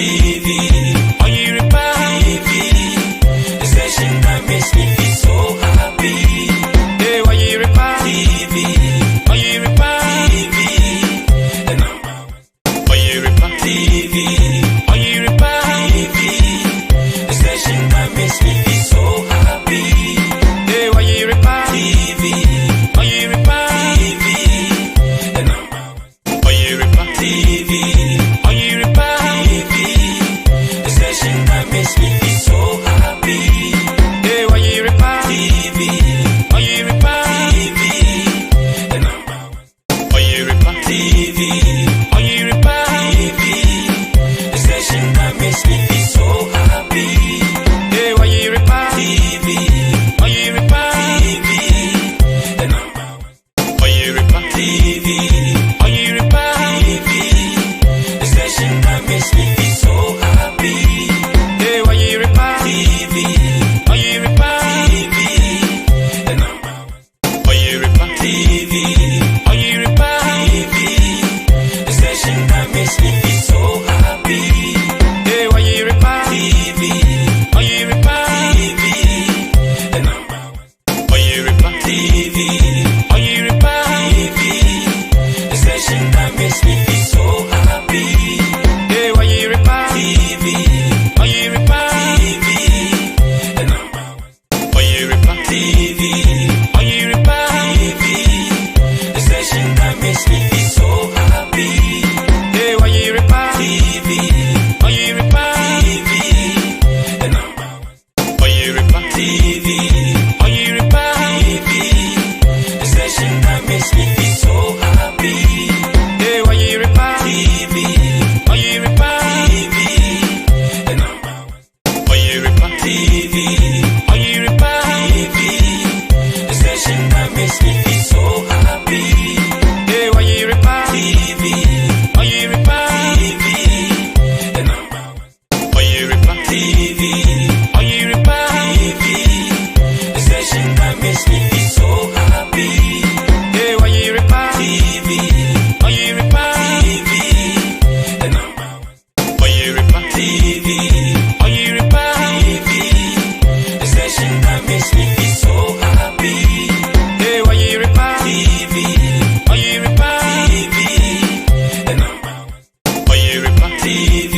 TV, Oyerepa TV, the station that makes me feel so happy. Hey, Oyerepa TV, Oyerepa TV, the number one. Oyerepa TV, Oyerepa TV, the station that makes me feel so happy. Hey, Oyerepa TV, Oyerepa TV, the number one. Oyerepa TV, Oyerepa TV, the station that makes me feel so happy. Hey, Oyerepa TV, Oyerepa TV, the number one. Oyerepa TV, Oyerepa TV, the station that makes me feel so happy. Hey, Oyerepa TV, Oyerepa TV, the number one. Oyerepa TV, Oyerepa TV, the station that makes me feel so happy. Hey, Oyerepa TV, Oyerepa TV, the number one. Oyerepa TV, Oyerepa TV, the station that makes me feel so happy. Hey, Oyerepa TV, Oyerepa TV, the number one. Oyerepa TV, Oyerepa TV, the station that makes me feel so happy. Hey, Oyerepa TV, Oyerepa TV, the number one. Oyerepa TV, Oyerepa TV, the station that makes me feel so happy. Hey, Oyerepa TV, Oyerepa TV, the number one. Oyerepa TV, Oyerepa TV, the station that makes me feel so happy. Hey, Oyerepa TV, Oyerepa TV, the number one. Oyerepa TV, Oyerepa TV, the station that makes me feel so happy. Hey, Oyerepa TV, Oyerepa TV, the number one. Oyerepa TV,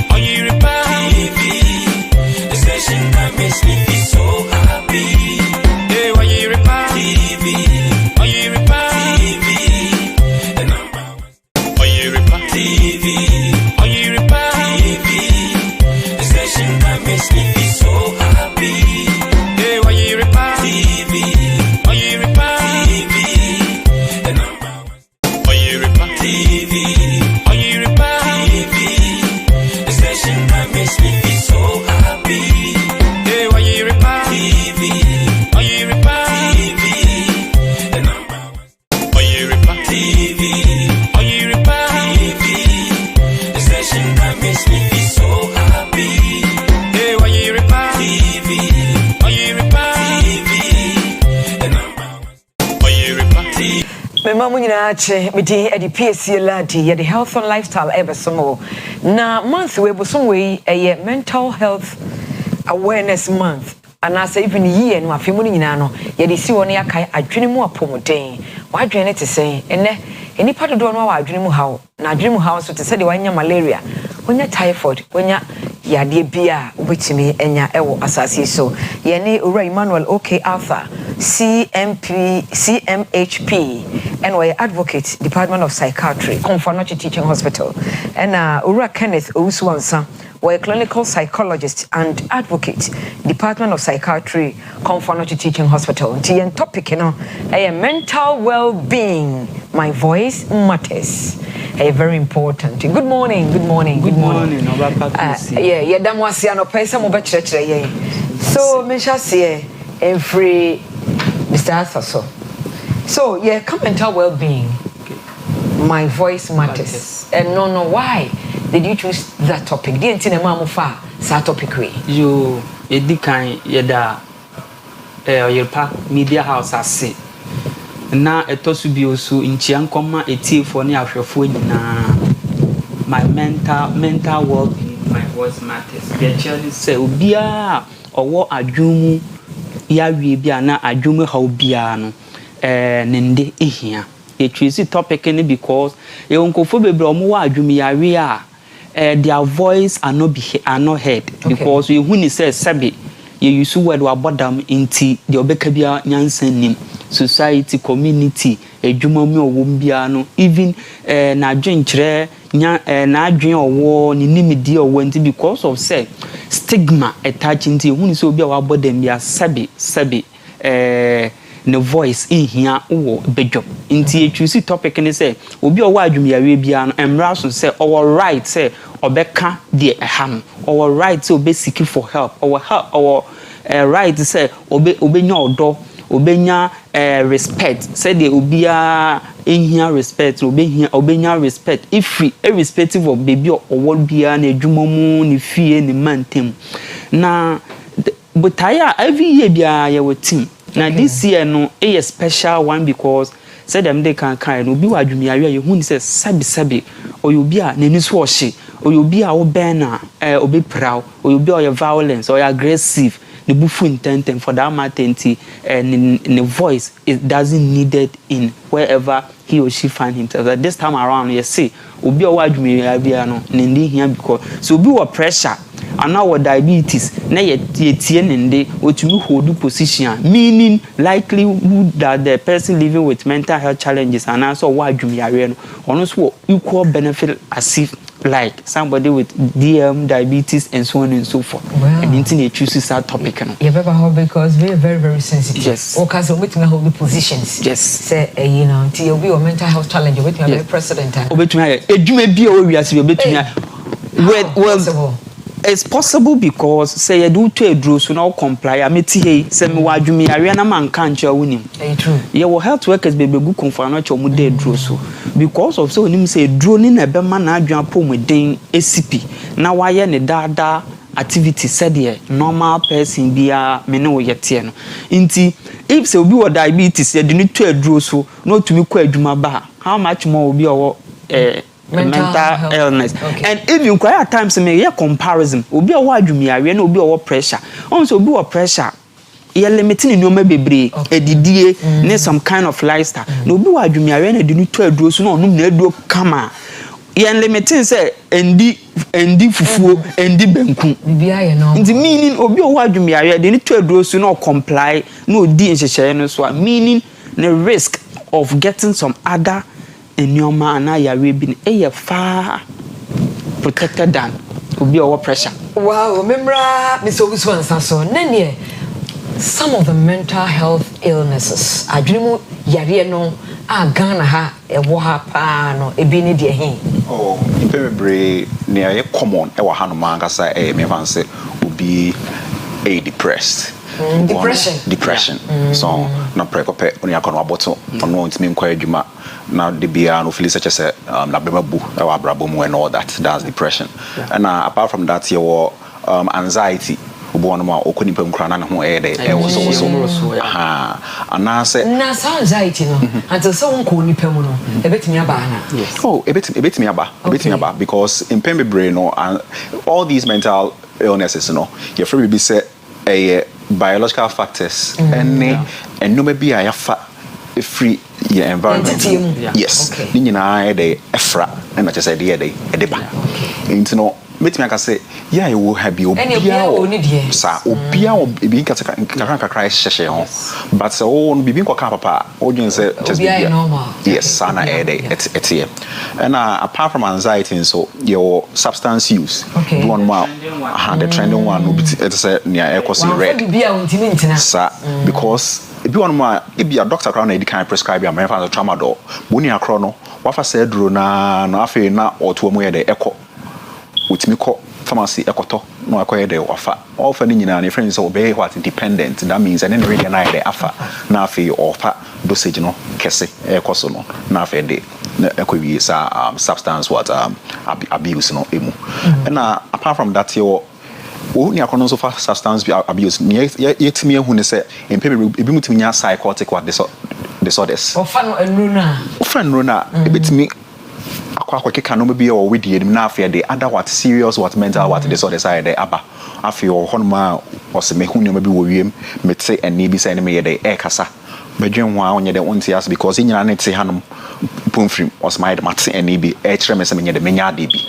Oyerepa TV, the station that makes me feel so happy. Hey, Oyerepa TV, Oyerepa TV, the number one. Oyerepa TV, Oyerepa TV, the station that makes me feel so happy. Hey, Oyerepa TV, Oyerepa TV, the number one. Oyerepa TV, Oyerepa TV, the station that makes me feel so happy. Hey, Oyerepa TV, Oyerepa TV, the number one. Oyerepa TV, Oyerepa TV, the station that makes me feel so happy. Hey, Oyerepa TV, Oyerepa TV, the number one. Oyerepa TV, Oyerepa TV, the station that makes me feel so happy. Hey, Oyerepa TV, Oyerepa TV, the number one. Oyerepa TV, Oyerepa TV, the station that makes me feel so happy. Hey, Oyerepa TV, Oyerepa TV, the number one. Oyerepa TV. Mema munyina che medi edi PSC ladi ye the health and lifestyle ebesomo na month we bosom we mental health awareness month and as even year no afemu nyina no ye de si won yakai adwene mu apomoden wadwene ne te sen ene enipa dodo no wa adwene mu hawo na adwene mu hawo so te se de wanya malaria wonya typhoid wonya yade bia obetimi enya ewo asase so ye ne owura Emmanuel OK Arthur CMHP and we advocate Department of Psychiatry Comfort Teaching Hospital and owura Kenneth Owusuwansa we clinical psychologist and advocate Department of Psychiatry Comfort Teaching Hospital the topic mental well-being. My voice matters. Very important. Good morning. Good morning. Yeah, damwasi no pesa mo bechire ye. So me sha say every Mr. Arthur so yeah, mental well-being. My voice matters. And no why did you choose that topic? The entire mamu fa sa topic we. You edikan yeda Oyerepa media house ase. Na etosu bi osu nchiankoma etifo ne ahwefo nyina my mental well-being my voice matters. The child say obia owo adwumu ya wie bia na adwumu ha obia no nende ehia. You choose topic any because you unkofo bebre omo wa adwumu ya wie a their voice are not heard because you who say sabi you use word wa bodam inti the obeka bia nyansan nim society community edwuma mu owo bia no even na adwenkyere na adwen owo ni nimidi owo nti because of say stigma attached nti who say obi a wa bodam bia sabi no voice in here wo bejob nti choose topic ni say obi o wa adwum yawe bia no emra so say our right say obeka de eham our right say obe seek for help our right say obenya odo obenya respect say de obia ehia respect obenya respect if irrespective of baby or bia na adwuma mu ni fie ni mantem na but every year bia ya we team. Now this year no a special one because said them they can no be wa adwumi awe you hu ni say sabi or you be a nani so ohye or you be a obena obi proud or you be or violence or aggressive the bufu intent for that matter and the voice it doesn't needed in wherever he or she find himself. That this time around you see obi o wa adwumi awe no ndi hia because so obi wa pressure and now diabetes na ye tie nende otumi hold position meaning likelihood that the person living with mental health challenges and also wa adwumi awe no ono so equal benefit as if like somebody with DM diabetes and so on and so forth. And internet chooses that topic no yeah because we are very very sensitive. Yes, or cause we to hold the positions. Yes, say you know until you be a mental health challenge we to be president obetumi edwuma bia o wiase obetumi well it's possible because say you do to adro so now comply ameti hey say me wa adwumi awe na man kan cha wonim true ye wo health workers be begu konfa no cha mu de adro so because of so onim say adro ni na be ma na adwan pomuden ACP na wa ye ne dada activity said here normal person bia me ne wo yete no nti if say obi wo diabetes ye de ni to adro so no tumi kwa adwuma ba how much more obi owo mental illness. And even quite at times me comparison obi owo adwumi awe na obi owo pressure so obi owo pressure ye limiting no ma bebre edidie ne some kind of lifestyle na obi owo adwumi awe na de ni to aduro so na onum na aduro kama ye limiting say endi fufuo endi banku bibia ye no the meaning obi owo adwumi awe de ni to aduro so na comply na odi nhyehyeye no so meaning the risk of getting some other in your man na ya rebi e far protected than obi owo pressure. Wow, remember Mr. Ogusu so nene some of the mental health illnesses adwemu yare no a Ghana ha e wo ha pa no e bi ne de he oh impebre ne aye common e wa ha no man kasa e me fan say obi a depressed depression so na prekope oni akọ no aboto ono ntimi nkwa adwuma na de bia no feel such as na bemabu e wa brabo mu and all that's depression and apart from that your anxiety obo no okoni pam kra na ho e de e wo so anase na anxiety no until so won ko ni pam no e betimi aba na oh e betimi aba because in pembe brain no all these mental illnesses no your free be say biological factors and no maybe I have free your environment. Yes, ni nyina dey efra and not just idea dey edeba. Into no make me can say yeah you will have you sa obia obi kakra hyehyɛ ho but so on bibi nkɔ ka papa odwin say just be yes sana ete and apart from anxiety so your substance use one more the trending one no be it say near equals red sa because if you want more if be a doctor crown na can prescribe am for tramadol boni akro no wafa say duro na afi na oto mu ye de ekɔ utimi kɔ pharmacy ekoto no akoye de wafa offer ni nyina ne friends so be what independent that means and really na de afa na afi offer dosage no kese ekoso no na afi de ekowi sa substance what abuse no emu and apart from that your ni akono so for substance abuse yetimi ehu ne say empebe ebi mutimi nya psychotic what disorders offer no enruna ebetimi akwa keka no be o we die na afia de other what serious what mental what disorder side de aba afia o honma o se me hu ne bi wo wiem mete eni bi say ne me de e kasa bedwen ho a onye de wonte as because nyina ne te hanom pomfrim o se my de mate eni bi e kire me se me de menya ade bi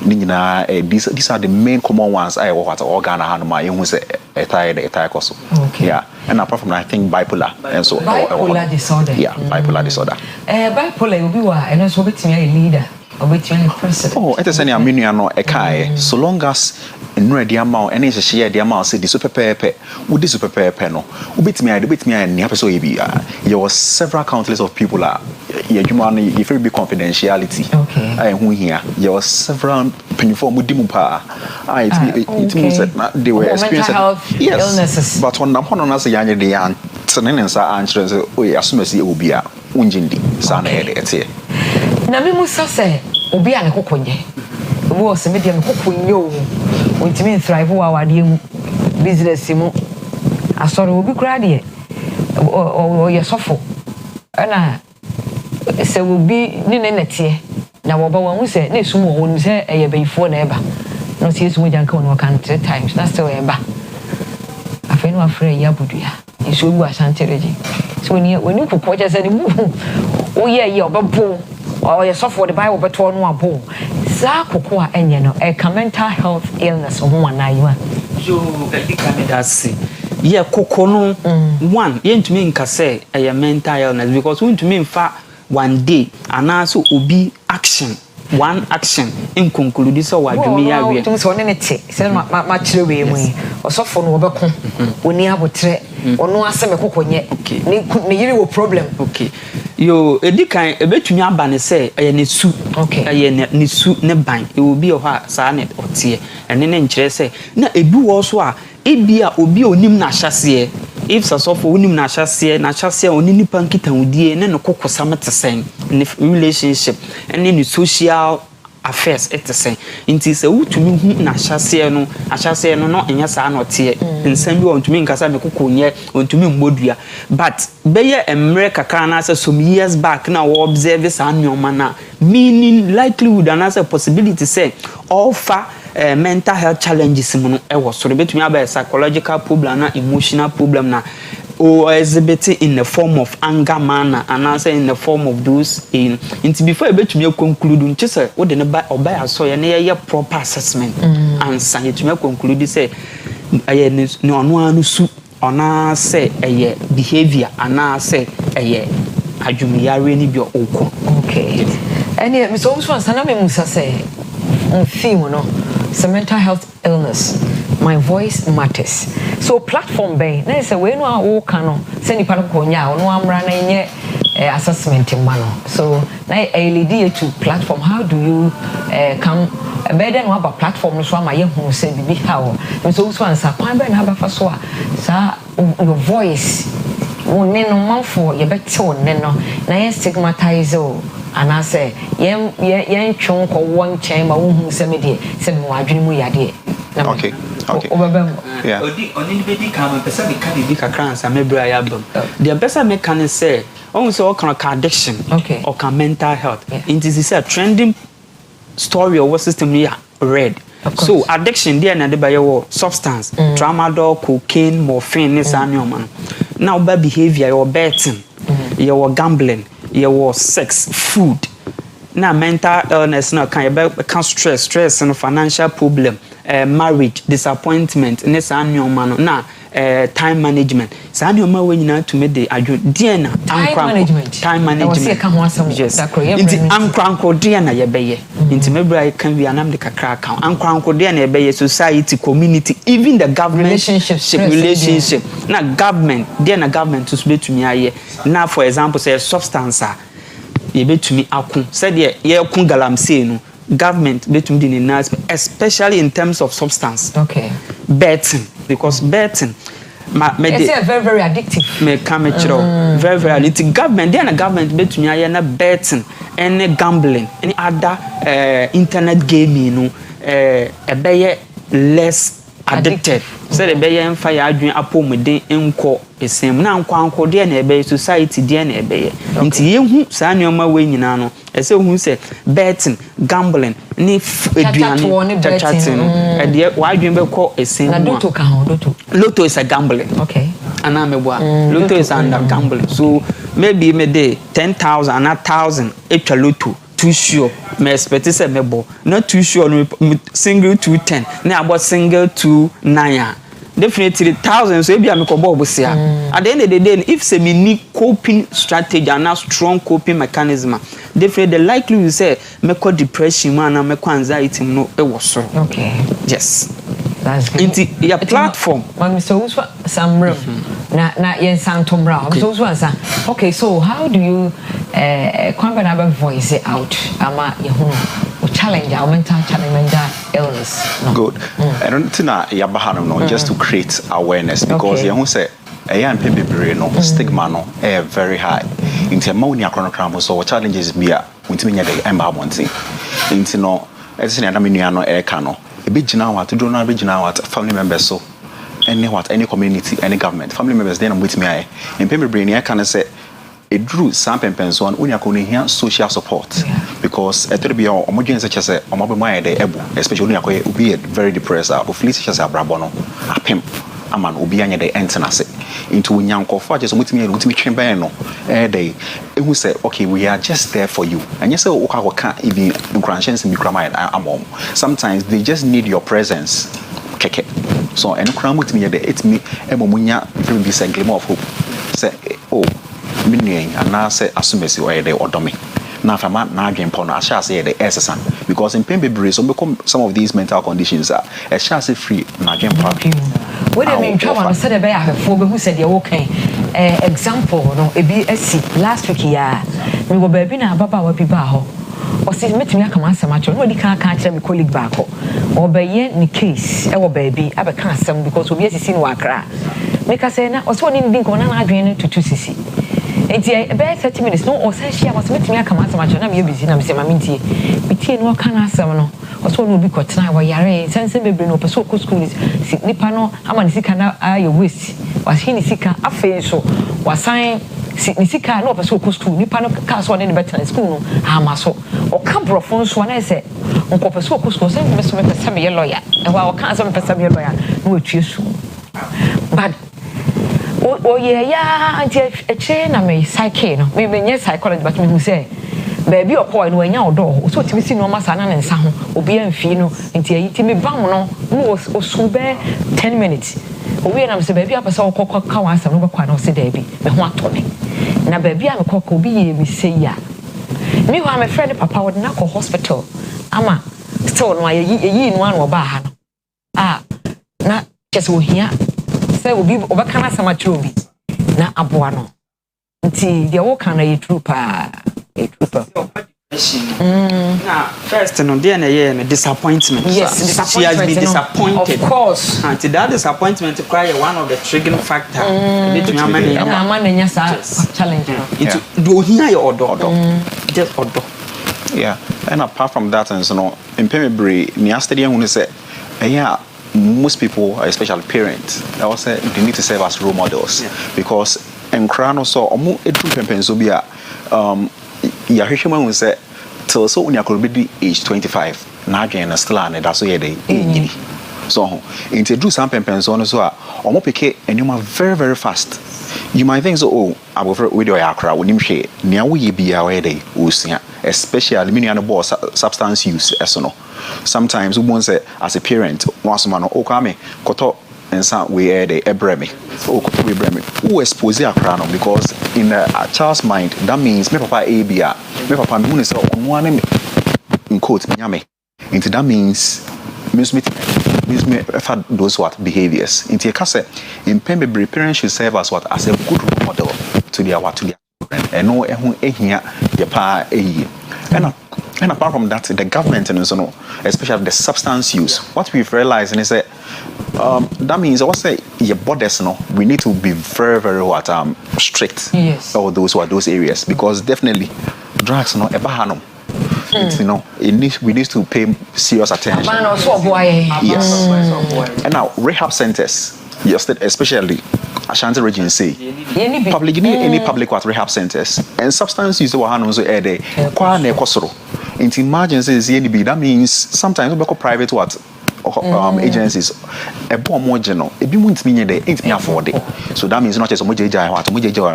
ni nyina these are the main common ones I what organ hanom a ehun se e tie koso yeah and apart from that, I think bipolar and so bipolar disorder bipolar disorder bipolar will be why and so betimi a leader or betimi a president oh it is any aminu no e kai so long as no dia ma any hye dia ma say the super pepe wo di super pepe no wo betimi a ni apeso ye bi there was several countless of people are ye dwuma no if it be confidentiality I hu here there was several uniform mudimu pa it means that they were experiencing illnesses but on nam hono na say yanye de yan tenen sa anchre say o asumasi e obi a unjindi sa na e de ete na me musa say obi a ne kokonye obi o se me de me kokonye o ontimi thrive wa wade mu business mu asore obi kura de o ye sofo na se obi ni ne nete na wo ba wan se na esum wo ni se eye bayifo na eba no se esum janka no kan 3 times na still eba afenu afre ya budua isu obu asantereji so ni kokko je se ni mu o ye obabo o ye sofo the bible beto no abo za kokko a enye no e mental health illness ho wana yiwa yo edikame ye kokko no one ye ntumi nka se e mental illness because we ntumi nfa one day and so obi action one action in conclude so wadwumi ya we tum so ne te se ma kire we mu osofo no obeko oni abotre ono aseme kokonye ne yiri wo problem okay yo edikan ebetumi aba ne se eye ne su eye ne su ne ban e obi o ha sa ne otie ene ne nkire se na ebi wo so a ebia obi onim na hyase if sasofo onim na hyase oni nipa nkitawudie ne no kokosa metesen ne relationship ene ne social affairs etesen nti se wutumi hu na hyase no no enya sa na otie nsam bi ontumi nkasa me kokonye ontumi mmodua but beye emre kakra na say some years back na we observe sa nyoma na meaning likelihood and as a possibility say offer mental health challenges mu no e wo so betumi aba psychological problem na emotional problem na or exhibit in the form of anger manner and also in the form of those in before betumi conclude nche say wo de ne ba oba aso ye na ye proper assessment and say betumi conclude say aye ne ono anu su ona say aye behavior ana say aye adwumiyare ni bi okọ okay any me so so sana me musa say on theme no mental health illness my voice matters so platform bay na say we no a wo kan no say ni pa ko nya no amra na nye assessment mano so na lead to platform how do you come better no about platform so am ye hu say bibi how so so answer kwan be na aba fa so a sa your voice won ne no manfo ye bete won ne no na ye stigmatize o ana say yen twon ko won chen ma wo hu se me de se me wadwene mu yade okay yeah oni bedi kan pesa be kan bi kakra ansa me bra ya bam the pesa me kan say on say o kan addiction or kan mental health it is a trending story or system here read so addiction there na de ba your substance tramadol cocaine morphine this anyoma now bad behavior your betting your gambling your sex food na mental illness na can stress and financial problem marriage disappointment ne sa anyoma no na time management sa anyoma we nyina to me de adwo die na time management yes inti ankranko die na ye beye inti mebra kan wi anam de kakra kan ankranko die na ye beye society community even the government relationship na government die na government to be to me aye na for example say substance ye betumi akun said ye kun galamsey no government betumi di nice especially in terms of substance betting because betting it's very addictive me come very addictive government there na government betumi aye na betting any gambling any other internet gaming no ebeye less addicted say the be yen fa ya adwen apomuden enko esem na nkwanko de na ebe society de na ebe nti yehu saa nneoma we nyina no ese hu se betting gambling ni eduane chatting e wa adwen be ko esem na doto ka ho doto lotto is a gambling okay ana meboa lotto is under gambling so maybe me dey 10,000 and 1,000 etwa lotto too sure me expect say mebo not too sure no single 210 na about single 29 definitely 1,000 so e bia me ko bo bosia at the end of the day if say me need coping strategy and a strong coping mechanism definitely the likely say me ko depression man and me ko anxiety no e wo so okay yes that's good into your platform man so uswa samram na yen santomra so uswa okay so how do you convert voice it out ama yehuno challenge our mental illness no. Good. I don't think ya bahano no just to create awareness because you say and people no stigma no very high into money akronokram so challenges bia untimi nya dey emba monti into no ese na me nua no no e be gina wat do no be gina wat family members so any community any government family members then with me I in people brain I can say it drew some penso on unya ko here social support because e to be omodwen se chese omobe mo ayede ebu especially unya ko be very depressed or feel chese abrabo no apem aman obi anya dey entenase into unyankofo aje so mutimi twen ben no dey ehu say okay we are just there for you and you say ukaka even encouragement be krama amom sometimes they just need your presence keke so en kra mutimi dey etimi emomunya be say glimmer of hope say oh minuen ana say asumesi oyede odomi na fama na adwen po no asha say the essesan because in pembebre so become some of these mental conditions are a chance free na adwen po what do you mean trauma no said be ahefo be who said you okay example no e bi asi last week ya me go ba bi na baba wa bi ba ho o si metimi aka ma asem acho no di kan kire me colleague ba ko o be ye ni case e wo ba bi abeka asem because obi asisi no akra make say na o so ni ndi ko na adwen no tutu sisi enti about 30 minutes no o say share was metimi aka ma asem acho na me busy na me say ma mentie bitie no ka na asem no o so no bi ko tena wa yare sense bebre no person ko school si nipa no ama ni sika na aye waste was he ni sika afen so wasan ni sika na person ko school nipa no ka so ne better school no ama so o ka brofo so na say nko person ko school say me so me pesa me lawyer e wa o ka so me pesa me lawyer no atue su but o ye ya anti eche na me psyche no me nye psychology but me who say baby okọ no anya odo so timi si no masa na nsa ho obi amfi no nti ayi timi bam no no osu be 10 minutes obi na me say baby apesa okọ ka wa asa no be kwa na o se da bi me ho ato me na baby am kọ obi ye mi say ya me ho am friend papa wo na ko hospital ama still no ayi no an oba ha no na just wo hia say obi obaka na sama chiro bi na aboa no nti de wo kan na ye trooper Now, first, no, there disappointment. Yes, so, she has been disappointed. Of course. And that disappointment requires one of the triggering factors. Challenge. Do hear your order. Just order. Yeah, and apart from that, and so no, in Pembury, near stadium, when say, yeah, most people, especially parents, they also they need to serve as role models because in Krano so omu edu Pempensobia ya hwehwema hu say till so unya could be age 25 na adwen na still and that so ye dey enyini so into some Pempenso no so a omo peke enuma very very fast. You might think so, oh, I will with your akra, when you share, near we be away day, especially many other boss substance use, as no. Sometimes we won't say, as a parent, once man, oh, come, koto, and some we air the ebremi, oh, koto, we bremi, who expose a crown because in a child's mind, that means me papa ABR, me papa moon say, on one in quote, me, into that means, Miss those what behaviors into a case in Pembury parents should serve as what as a good role model to their children and no here and apart from that the government and so no especially the substance use what we've realized is that that means I say your borders no we need to be very very strict yes or those areas because definitely drugs no ebahanum It's, you know, we need to pay serious attention. Man, also boy. Yes. And now rehab centers, yes, especially Ashanti region say public, you need any public what rehab centers and substance use wa hanon so ede kwa na ekosoro. Into emergencies that means sometimes we go private what agencies a bomb more general a be won't mean they ain't me afford it. So that means not just a moja what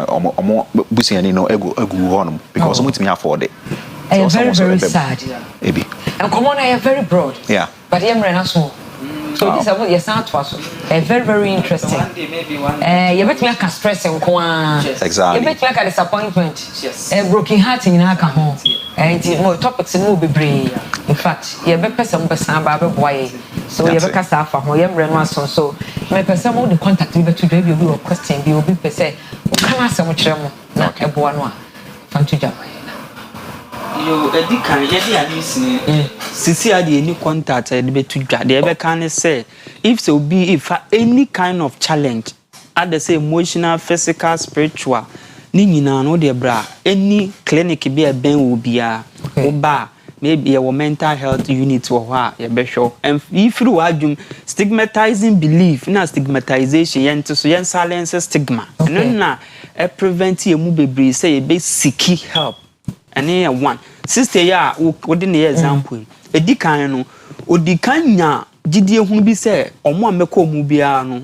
or more bussy and no ego on because won't me afford it. I am very, very sad. Maybe. And come on, I am very broad. Yeah. But I am Renaso. So this is what you sound to us. Very, very interesting. You bet me I can stress and exactly. You bet me I can disappointment. Yes. Broken heart in our home. And more topics in movie brain. In fact, you bet person person Baba boy. So you bet staff for him Renaso. So my person will the contact you to do your question. You will be per se. Can I say much more? Not a boy. Fancy yo edi kan ye di adisi sisi ade any contact e be to dwa de be kan say if so be if any kind of challenge at the say emotional physical spiritual ni nyina no de bra any clinic be e ben wo bia oba maybe your mental health unit wo ha ye be sure and if you adwum stigmatizing belief na stigmatization yen to so yen silence stigma no na e prevent ye mu bebre say ye be seek help. And here one sister ya within the example edikan no odikan nya gidie hu bi say omo ameko mu bia no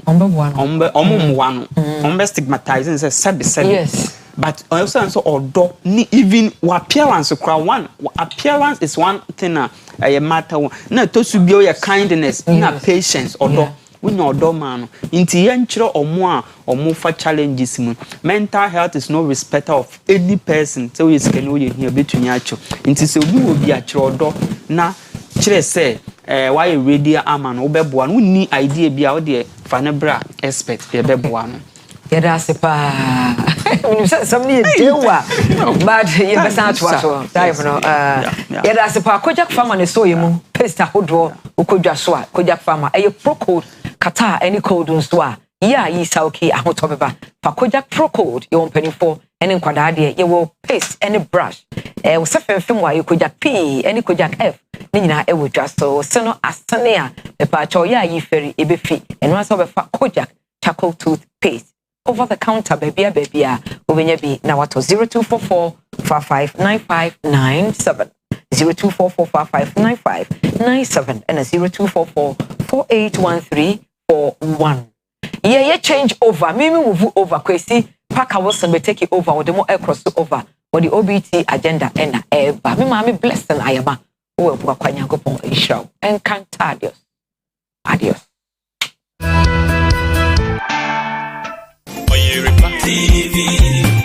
ombe stigmatizing say sabi yes but also so odo ni even appearance one appearance is one thing a matter na to su bio your kindness na patience odo when your door man inti yenchiro omo fa challenges mu mental health is no respecter of any person so we can know here between acho inti se obi obi achiro odo na kire say why ready ama no beboa no ni idea bia o de fa ne bra expect be beboa no yada sepa when somebody dewa but you be sound to us time no yada sepa kojak farmer ne so yemu pesta hodro ukodwa so a kojak farmer e pro code kata any code nso a ya yi sa okay ahoto beba fa kojak pro code you opening for any kwada de you will paste any brush we se fem wa you kojak p any kojak f ni nyina e wo dwa so se no asane a e pa cho ya yi feri e be fi eno asa be fa kojak charcoal toothpaste over the counter baby obenya bi na wato 0244 559597 0244 559597 and 0244 481341 yeah change over mimi move over Kwesi Parker Wilson be take it over with the more across over for the OBT agenda and eba me mama blessing ayama wo ebuka kwa Nyankopon ehira encanta adios Oyerepa TV,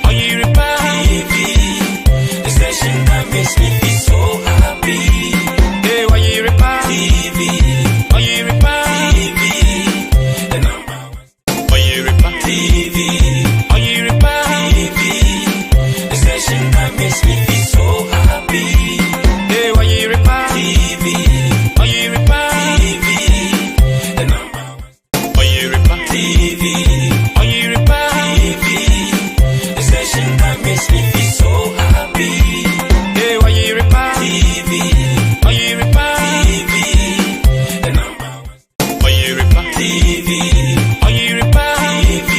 Oyerepa TV, the station that makes me feel so happy. Hey, Oyerepa TV, Oyerepa TV, the number one. Oyerepa TV, Oyerepa TV, the station that makes me feel so happy. Hey, Oyerepa TV, Oyerepa TV, the number one. Oyerepa TV. That makes me feel so happy. Hey, Oyerepa TV, Oyerepa TV, the number one. Oyerepa TV, Oyerepa TV,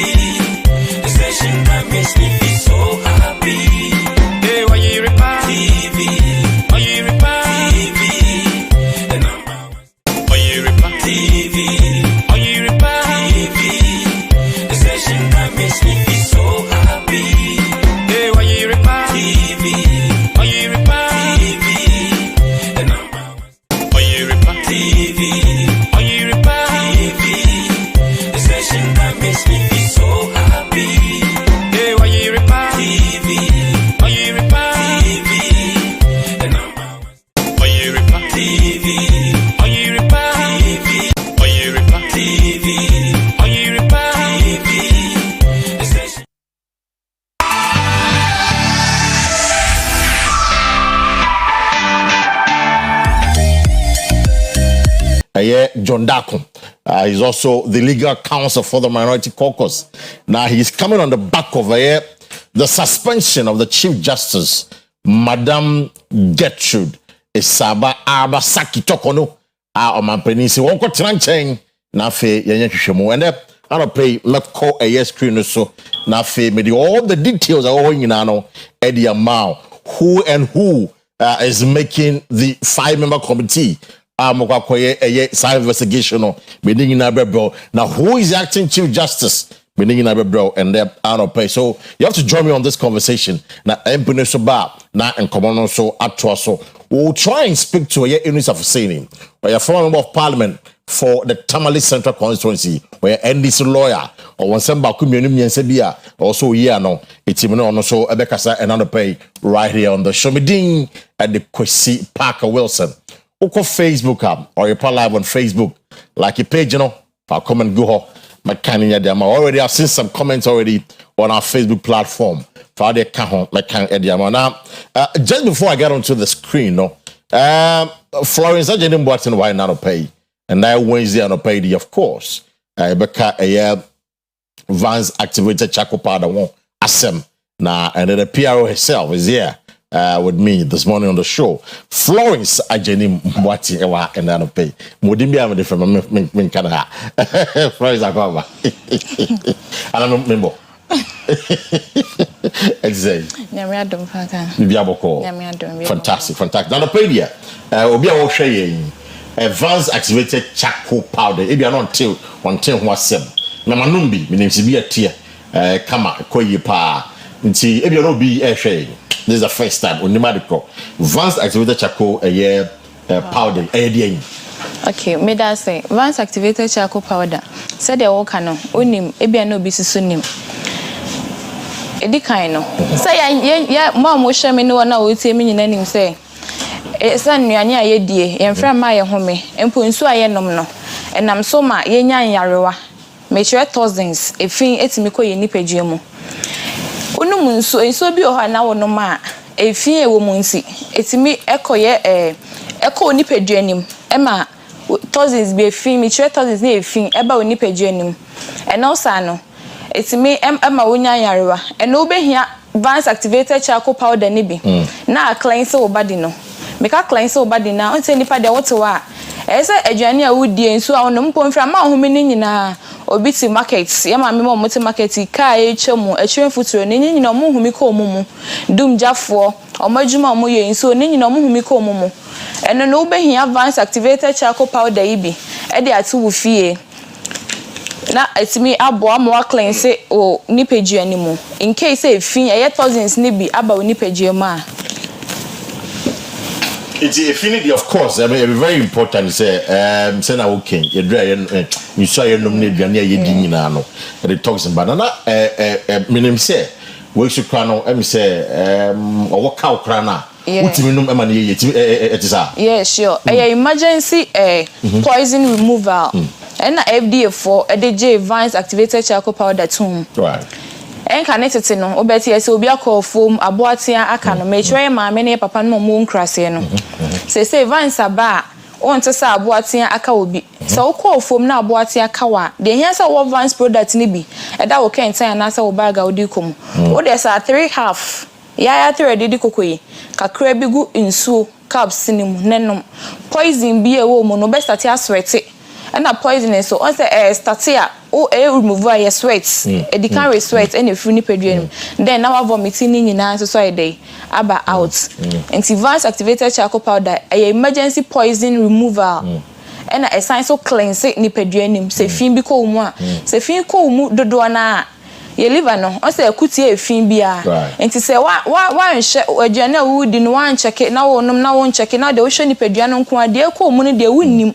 the station that makes me feel so happy. Hey, Oyerepa TV, Oyerepa TV, the number one. Oyerepa TV, Oyerepa TV, the station that makes me feel so happy. Oyerepa TV, Oyerepa TV, the number one. Oyerepa TV, Oyerepa TV, the station that makes me feel so happy. Hey, Oyerepa TV, Oyerepa TV, the number one. Oyerepa TV, Oyerepa TV, Oyerepa TV, Oyerepa TV, the station. John Dakum is also the legal counsel for the Minority Caucus. Now he's coming on the back of the suspension of the Chief Justice, Madam Gertrude esaba aba saki tokono omampani si won ko tranchen na fe yenye hwehwemu and I don't pay call a screen so na fe me all the details are all nyina no e the amount who and who is making the 5-member committee mokwakoye side investigation no me nyina bebro now who is the acting chief justice me nyina bebro and I don't pay so you have to join me on this conversation na empune so ba na enkomo so atwa so we'll try and speak to a Eunice of saying or a former member of parliament for the Tamale Central constituency where NDC lawyer or one samba kumyenu sebia also here no it's even on so ebekasa another pay right here on the show me ding at the Kwesi Parker Wilson Oko Facebook or you live on Facebook like a page you know I'll come and go my canning already I've seen some comments already on our Facebook platform for the now just before I get onto the screen no Florence I didn't watch in why not pay and that Wednesday on pay of course because Vance activated Chaco powder won't asem now and then the PRO herself is here with me this morning on the show. Florence Ajeni Mwati Ewa and I pay. Mudimbi am different min kana. Florence Akwa. I don't remember. Exactly. Nyamiadum paka. Bibiaboko. Nyamiadum. Fantastic. Now the pay here. Obi a wo hwe advanced activated charcoal powder. Ebi an until wasem. Na manumbi menim si bi atie kama koyi pa. Nti ebi no bi hwe. This is the first time on Nimadiko. Vance activated charcoal powder. Okay, me that say Vance activated charcoal powder. Said the work no onim ebi no bi siso nim. Edi kan no. Say ya mom wo hwe me no na wo tie me nyina nim say san nuane a yedie yemfra ma ye home empo nsu a ye nom no enam so ma ye nya yarewa me chere thousands efin etimi ko ye nipadua mu onum nsu bi o ha na wo no ma efin ewo mu nsi etimi ekoye eko nipadua nim ema thousands be efin me chere thousands na efin eba onipadua nim eno sa no etimi ema wonya yarewa eno obehia Vance activated charcoal powder ni bi na cleanse wo body no meka cleanse wo body na on say nipa de wote wa ese aduane a wudie nso a ono mpo mfra ma home ni nyina obi ti market ya ma me mo ti market ka echemu echwen futuro ni nyina mo humi ko omumu dum jafo omadwuma mo ye nso ni nyina mo humi ko omumu eno no behia Vance activated charcoal powder ibi e de atu wo fie na etimi abo amwa cleanse o nipadua ni mu in case efin eye thousands ni bi aba o nipadua mu a it's affinity of course I mean very important say na okay you dry you saw your nominate aduane a yedi nyina no the toxin banana minim say we should crano say o ka okra na utimi num ema na ye etisa yeah sure emergency poison removal and FDA for EDJ Vance activated charcoal powder too. Right. En connected no obeti ese obi akọ foam aboatia aka no mechwe ma me ne papa no mo nkrase no. Say Vance aba on to sa aboatia aka obi. So ukọ foam na aboatia aka wa. De here say what Vance product ni bi. E da wo kan tan na say wo baga odi kom. Wo de sa 3/2. Ya 3 de kokoyi. Kakra bi gu nsuo caps ni mu nenom. Poison bi e wo mu no be start aswete. And a poison so on say statia o remove your sweat e can sweat and if ni pedua then now vomiting ni nyina so e dey aba out anti Vance activated charcoal powder emergency poison removal and a sign so cleanse ni pedua nim se fin bi ko mu a se fin ko mu dodo na ye liver no on say akutie efin bia anti say wa nhye aduane a wudi no wan check na wo nom na won check na de wo hwe ni pedua no nko ade ko mu no de wunnim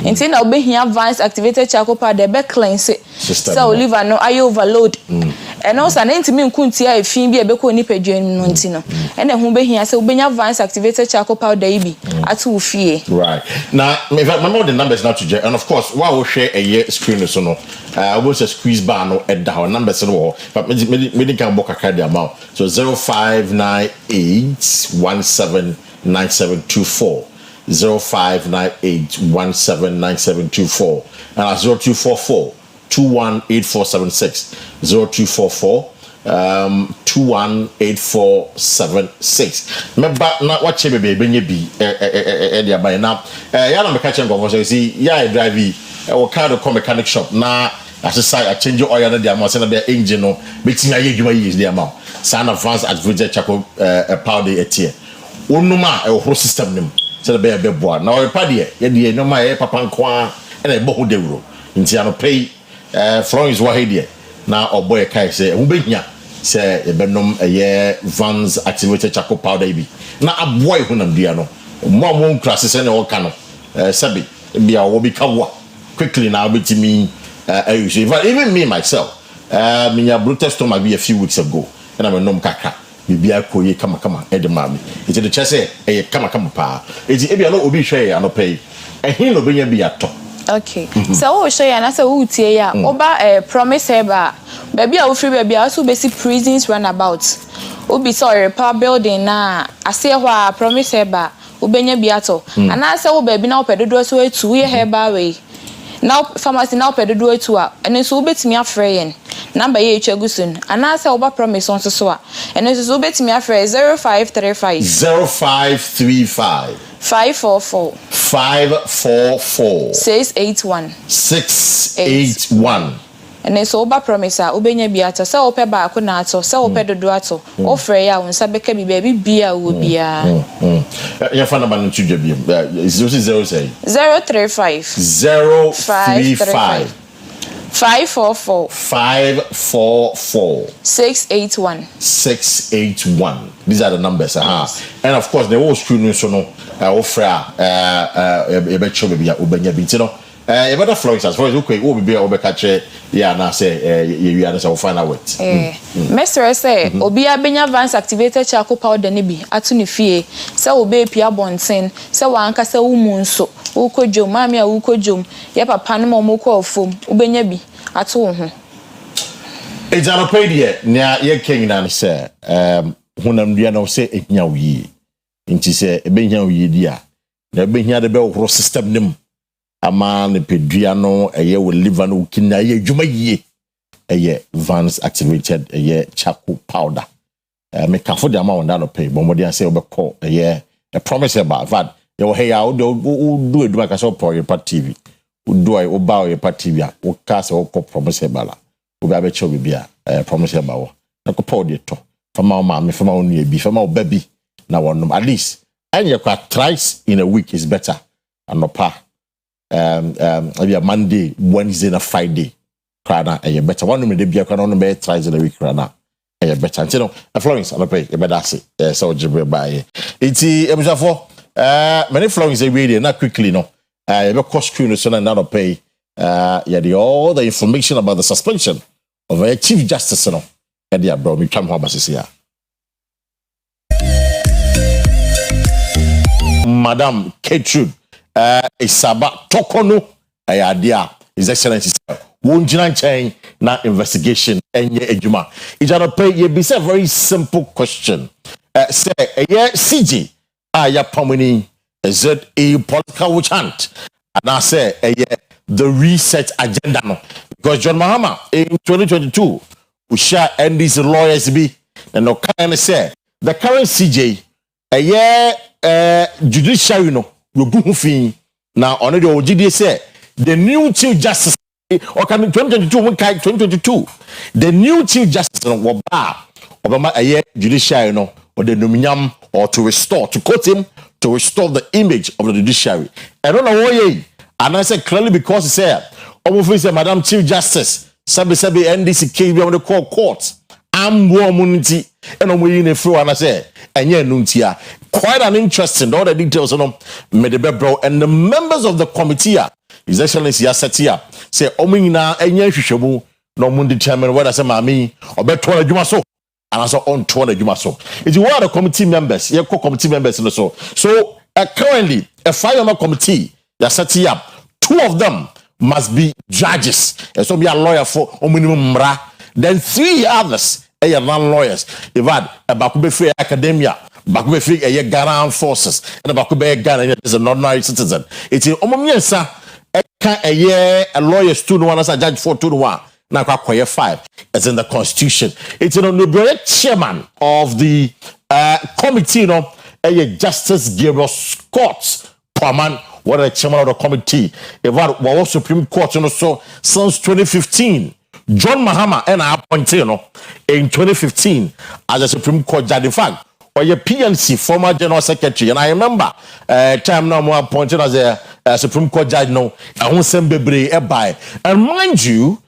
anti na obehia Vance activated charcoal powder be cleanse so liver no aye overload and also na ntimi nkuntia efin bia be ko ni pedua no nti no and ho behia say obenya Vance activated charcoal powder ibi atu fie right now if I remember the numbers now to and of course why we share a year screen so no I was a squeeze bar no at the numbers no but me can book a card amount so 0598179724 0598179724 and 0244 218476 0244 218476. Remember na what chebe be nye bi dia by na ya na me ka chen go see ya drive e wo car to mechanic shop na asesa a change oil na dia mo say na the engine no betimi aye dwuma yi dia ma san advance advance chako powder etie onuma e ho system nim say be boa na Oyerepa de ye de no ma ye papa nko na e bo ho dewuro nti ano pay Florence wa he de na oboy kai say wo behia say e benom ye Vans activated chako powder bi na aboy hunam dia no mo nkra se na wo ka no sabi bia wo bi kawa quickly now betimi even me myself minya brutal stomach be a few weeks ago and I'm a nom kaka bibia koye kama edemami it the chese kama pa it e bia no obi hwe ya no pay ehin no benya bia to. Okay. So we show you na say we tie ya oba promise eba baby a we free baby also be see prisons runabout obi so Oyerepa building na ase hwa promise eba ubenya bia to ana say wo baby na opedodo so etu ye heba we now pharmacy now pedodo etu a ene so obetimi afre yen number ye echagusun ana say oba promise on so a ene so obetimi afre 0535 544 681 ene so oba promise a obenya bia to say ope ba ko na ato say ope dodo ato ofre ya wonsa beka bi baby bia wo bia ya fa number no tudwa bi 035 544 681. These are the numbers. And of course, the whole students so no offer e be chobe bia obenya bi ti no e better Florence as far as okay wo bia obeka che ya na say you are say find out Mr. say obi abenya Vans activated charcoal powder ne bi atu ne fie say obe pia bonten say wanka say wumu nso ukodjom mami a ukodjom ye papa no mo ko ofom ubenya bi atu wo ho ejano pedie na ye kengina ne say hunam dua na say ehia wi nti say ebehia wi dia na ebehia de be wo system nim ama ne pedua no eye wo liver no kina ye dwuma yie eye Vans activated eye charcoal powder me kafo de ama wonda no pay bomodi say obekọ eye a promise about that you hey ya do eduma ka so Oyerepa TV do I oba Oyerepa TV a wo ka se wo promise bala wo ba be che obi bia promise ba wo na ko powder to fama ma me fama onu ebi fama obabi na wonum at least anya kwa thrice in a week is better anopa maybe a Monday, Wednesday, and a Friday. Krana, and better. One minute, be a canon be thrice in a week, Krana, and better. And you know, Florence, I'm a pay, you better say, so Jibril by it's many Florence a radio, not quickly, no. You cost screen, so another pay, all the information about the suspension of a Chief Justice, no. And yeah, bro, we come home as here. Madam Gertrude. Isaba tokono ayadia His Excellency wonjina nchen na investigation enye ejuma ijana pay ye be a very simple question say CJ ya pamini is it a political witch hunt and I say the reset agenda no because John Mahama in 2022 we share and these lawyers be and no kind say the current CJ judiciary no now on the OGD say the new Chief Justice or can 2022 the new Chief Justice was Obama a year judiciary no or the nominum or to restore to quote him to restore the image of the judiciary. I don't know why and I said clearly because he said almost Madam Chief Justice Sabi NDC case be on the court I'm womanity and I'm waiting a floor and I say and yeah nuntia quite an interesting all the details on Medebebro and the members of the committee His Excellency Asetia say omina enye hwehwemu no mun determine whether say mami obeto adwuma so and also on to adwuma so it what the committee members ye committee members no so currently a 5-member committee Asetia 2 of them must be judges and so be a lawyer for minimum mra then 3 others non-lawyers Ivad Bakube free academia Bakube free Garant forces and Bakube Ghana is an ordinary citizen. It's a omomiensa a lawyer student one as a judge for 2 to 1 Now, Kwaye 5 is in the constitution. It's an honorary chairman of the committee, you know, Justice Gabriel Scott Paman, what a chairman of the committee. About Supreme Court, you know, so since 2015. John Mahama and I appointed, you know, in 2015 as a Supreme Court judge. In fact, or your PNC, former General Secretary, and I remember time now more appointed as a Supreme Court judge. No, I won't send baby by. And mind you,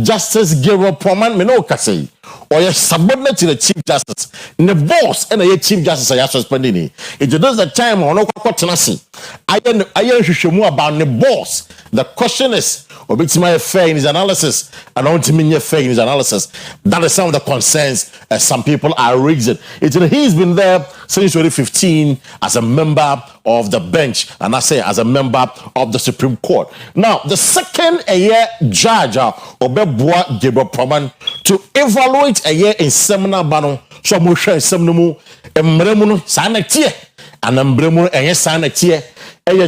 Justice Gabriel Poman, me no say, or your subordinate to the Chief Justice, the boss and the Chief Justice are suspending. It does the time on no quotanasi. I am more about the boss. The question is, obiti my fair in his analysis, and on to me fair in his analysis. That is some of the concerns some people are raising. He's been there since 2015 as a member of the bench, and I say as a member of the Supreme Court. Now, the second judge, Obebua Gabriel Proman, to evaluate a year in seminar bano, so mo share seminamu, emremuno sanetie, and emremuno sanetie,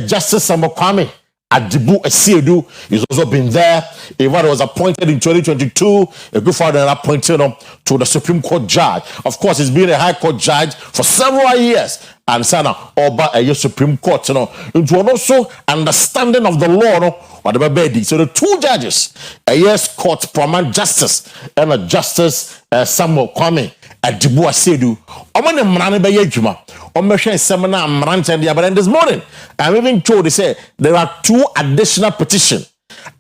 Justice Kwame Akua Asieduaa has also been there. Eva was appointed in 2022. A good father appointed him to the Supreme Court judge. Of course, he's been a High Court judge for several years. And Sana Oba a Supreme Court, you know, into also understanding of the law, no, or the baby. So the two judges, a yes court Proman Justice and a Justice Samuel Kwame Akua Asieduaa. Omane mrane be yejuma. Omeshe seminar mrante dia. But then this morning, I'm even told they say there are two additional petitions.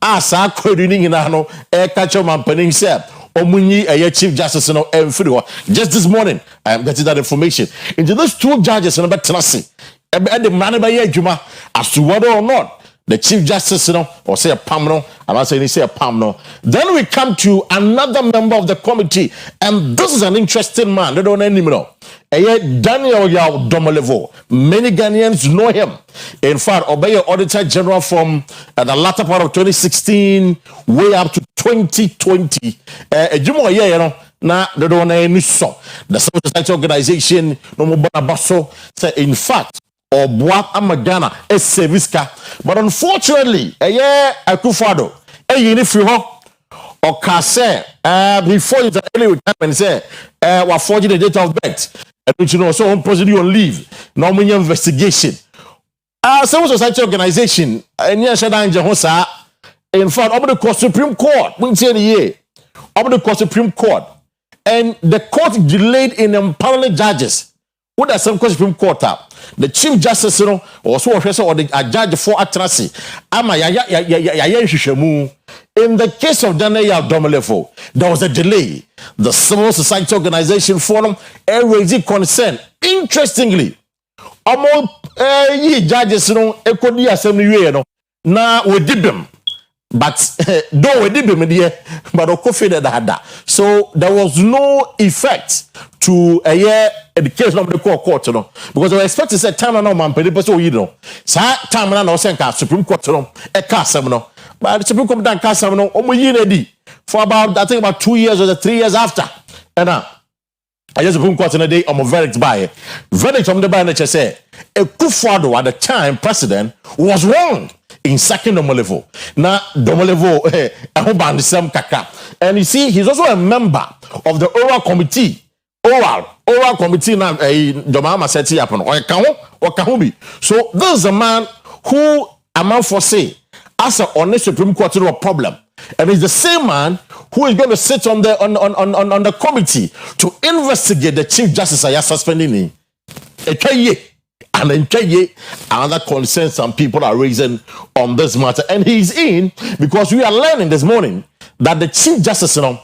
As I could in Hano, catch man penning said. Omunyi a Chief Justice no just this morning I am getting that information. Into those two judges in about Tennessee. And the man by Juma as to whether or not the Chief Justice, you know, or say a Pamno, and I say he say a Pamno. Then we come to another member of the committee, and this is an interesting man. They don't know. Daniel Yao Domolevo. Many Ghanaians know him. In fact, Obey Auditor General from the latter part of 2016 way up to 2020. Jumo you know, na they don't know any so. The Civil Society Organization no more basso say in fact or Boab Amagana is Seviska. But unfortunately, Akufado, or Kase, before you early retirement, say, we're forging the date of birth. And you know, so on procedure on leave, no more investigation. Civil Society Organization, and yes, in fact, over the Supreme Court, we say the year, over the Supreme Court, and the court delayed in empowering judges. What are some Supreme Court up? The Chief Justice, you know, also or the judge for atrocity. In the case of Daniel Domolevo, there was a delay. The Civil Society Organization Forum raised concern. Interestingly, among judges, you know, Ekodi Assembly, you know, now we did them. But though we did them but that. So there was no effect to a year education of the court, you know, because I expect to say time and no man, you know, time and no Supreme Court, you know, a castle, but the Supreme Court done castle, no, for about I think about 2 years or 3 years after, and I just Supreme Court in a day on a verdict by verdict from the banner say a Kufado at the time president was wrong in sacking Domolevo. Now Domolevo the same kaka. And you see, he's also a member of the oral committee. Oral committee now Domama said happen or Kahubi. So this is a man who a man foresee as a honest Supreme Court a problem. And it's the same man who is going to sit on the committee to investigate the Chief Justice I suspending him. And then another concern some people are raising on this matter. And he's in because we are learning this morning that the Chief Justice, you know,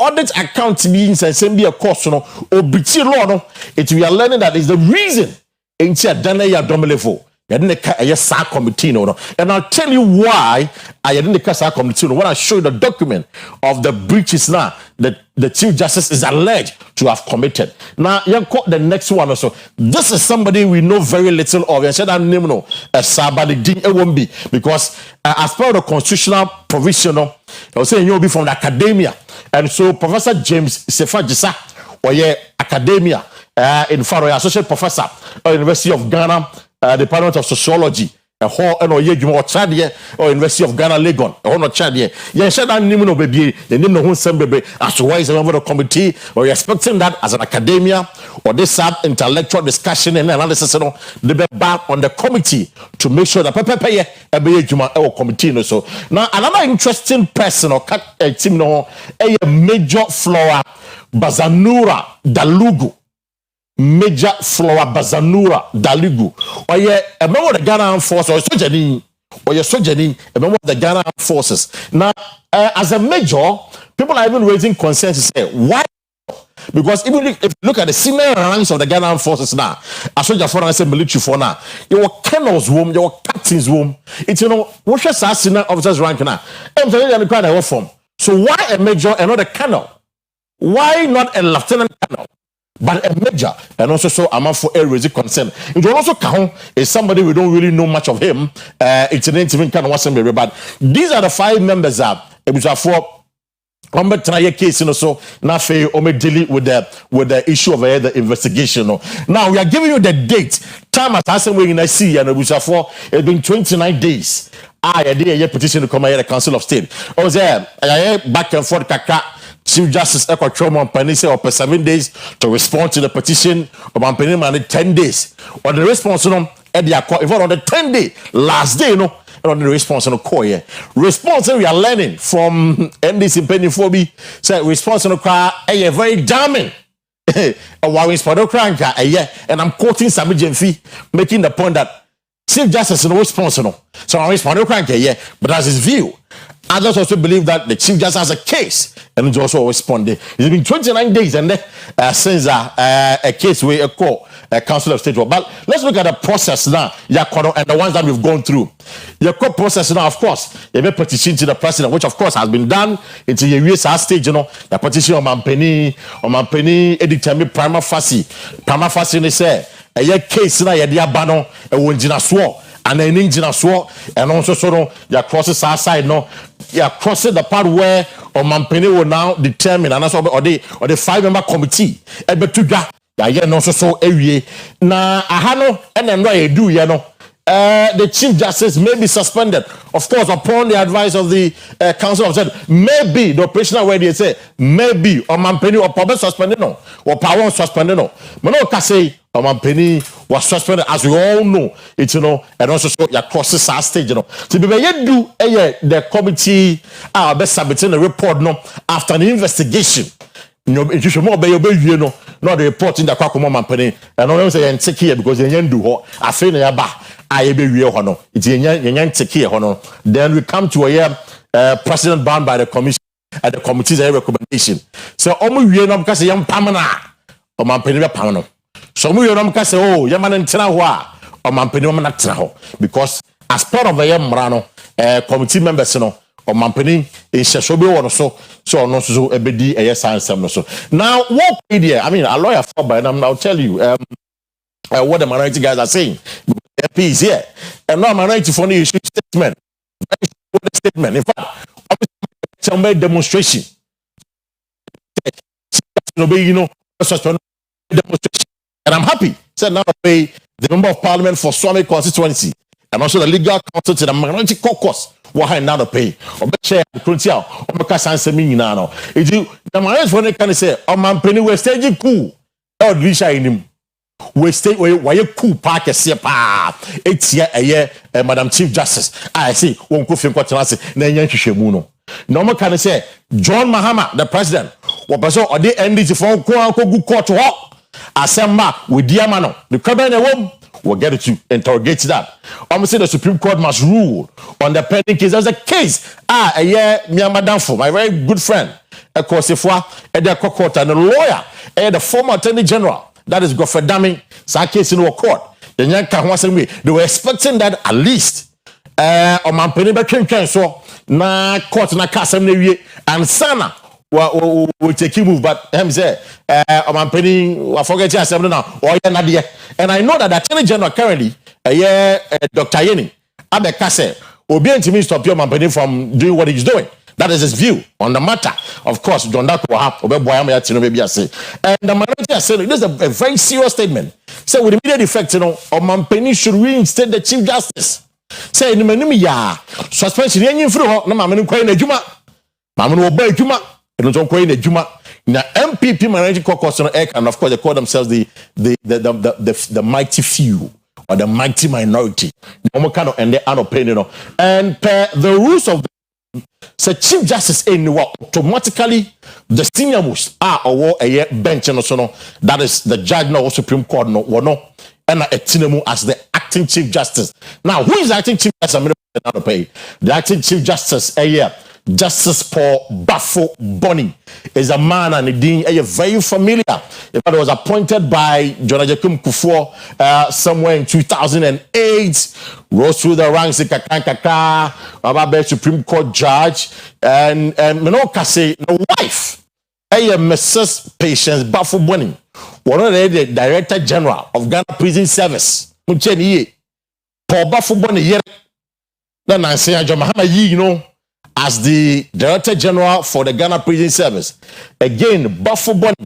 audit account means and send me a course, you know, or BT law, no, we are learning that is the reason in Daniel Domolevo. I didn't a committee, no, and I'll tell you why I didn't a committee. When I show you the document of the breaches now that the Chief Justice is alleged to have committed. Now, you caught the next one also. This is somebody we know very little of. I said that name no, it won't be because as part of the constitutional provision, I was saying you'll be from the academia, and so Professor James Sefajisa or academia in Faro, associate professor at the University of Ghana. Department of Sociology, a hall and or ye or Chadie or University of Ghana Legon or no Chadie. Yes, I don't know baby, the name of whom baby as to why is a member of the committee or you're expecting that as an academia or this intellectual discussion and analysis and they be back on the committee to make sure that pay a committee. So now another interesting person or team no a major Flora Bazanura Dalugu. Major Flora Bazanura Dalugu. Or yeah, a member of the Ghana Armed Forces or Sojani or your Sojani, a member of the Ghana Armed Forces. Now, as a major, people are even raising concerns to say why. Because even if you look at the senior ranks of the Ghana Armed Forces now, as soldier for and military for now, your colonel's room, your captain's room, it's what's your senior officer's rank now? I'm telling you, the form. So why a major and not a colonel? Why not a lieutenant colonel? But a major, and also so I'm for a raising concern. And also count is somebody we don't really know much of him. It's an intimate kind of assembly, but these are the 5 members that it was for. Case, so now dealing with the issue of the investigation. Now we are giving you the date. Time as I said we in see and it's been 29 days. I did a petition to come here the Council of State. I was there back and forth kaka. Chief Justice Eko Choma Mpani said for 7 days to respond to the petition of Mpani man 10 days. On the response on the 10 day last day on the response on the call here. Response we are learning from NDC Penny Phobi say response on the car very damning. A warrant for the cranker and I'm quoting Sami Jemfi making the point that Chief Justice no response no. So I respond to the cranker but that's his view. Others also believe that the Chief Justice has a case and it's also responding. It's been 29 days and since a case where a court, a Council of State. But let's look at the process now, and the ones that we've gone through. The court process now, of course, you have a petition to the president, which of course has been done into the US stage, the petition on Mampeni, determined prima facie, they say, a case now, you have a winjina swore. And then engine swore, and also so you crosses our side no, you crossing the part where Mampeni will now determine and also or the 5-member committee. But to that, no so area. Now I and then what you do, the Chief Justice may be suspended, of course, upon the advice of the Council of State. Maybe the operational way they say, maybe or Mampeni or probably suspended no, or power suspended no. Mano can say Mampeni was suspended, as we all know. It's and also so you crosses our stage, To be able do the committee best submitting the report after an investigation. It should more be not the report in the Kwakuma Mampeni. And I say and take here because they do ho. I feel I be real hono. It's take here hono. Then we come to a president bound by the commission and the committee's recommendation. So we no because young pamana or Mampeni pamano. So we don't because yaman and Tinawa or Mampeni not Tinaho. Because as part of the Yamrano committee members or Mampeni in Shashobi or so no so a BD a yes answer so. Now what idea? I mean a lawyer for by them I'll tell you what the minority guys are saying. MP is here. And now minority for the issue statement. Statement. In fact, some demonstration. Demonstration. And I'm happy. So now I pay the member of parliament for Swami constituency and also the legal counsel to the minority caucus. What I now pay? Or chair the Kuntia or Macassan Semi now. If you the minority for the can say, oh man, penny we're staging cool. Oh, Risha in him. We stay where you cool park a sepa. It's a year, Madam Chief Justice. I see, won't go film what I say, Nanyan Shimuno. Normal can say, John Mahama, the president, or person or the NDC for good court to walk. Assemble with Diamano, the cabinet home. We'll get to interrogate that. Obviously, the Supreme Court must rule on the pending case. There's a case. A year, Madam for my very good friend, a Kosifwa, and the court and the lawyer, and the former Attorney General. That is Godfrey Daming, some case in our court. They were expecting that at least on my penny so na court na castle and sana will take you move, but him say on my penny I forget your assembly now or Nadia. And I know that the Attorney General currently Dr. Yeni Abekase will be to me stop your man from doing what he's doing. That is his view on the matter. Of course, John Dako will have maybe I say. And the minority has said this is a very serious statement. So with immediate effect, Mampeni should reinstate the Chief Justice. Say ni manim ya suspension yenyin free ho na maame no kwai na adwuma. Maame no oba adwuma, eno so kwai na adwuma. Na MPP managing caucus no and of course they call themselves the mighty few or the mighty minority. No kind of and they are opinion. And per the rules of the Chief Justice anyway, automatically the senior most or a bench and so no, that is the judge no Supreme Court no and a tinemu as the acting Chief Justice. Now who is the acting Chief Justice? The acting Chief Justice Justice Paul Bafo Bonny is a man and a dean very familiar. In fact, was appointed by John Ajakum Kufuor somewhere in 2008. Rose through the ranks in Kaka, Ababe Supreme Court judge, and Menokase, the wife, Mrs. Patience Bafo Bonny, one of the Director General of Ghana Prison Service. Paul Bafo Bonny, then I say, John Mahama, as the Director General for the Ghana Prison Service. Again, Bafo Bonny,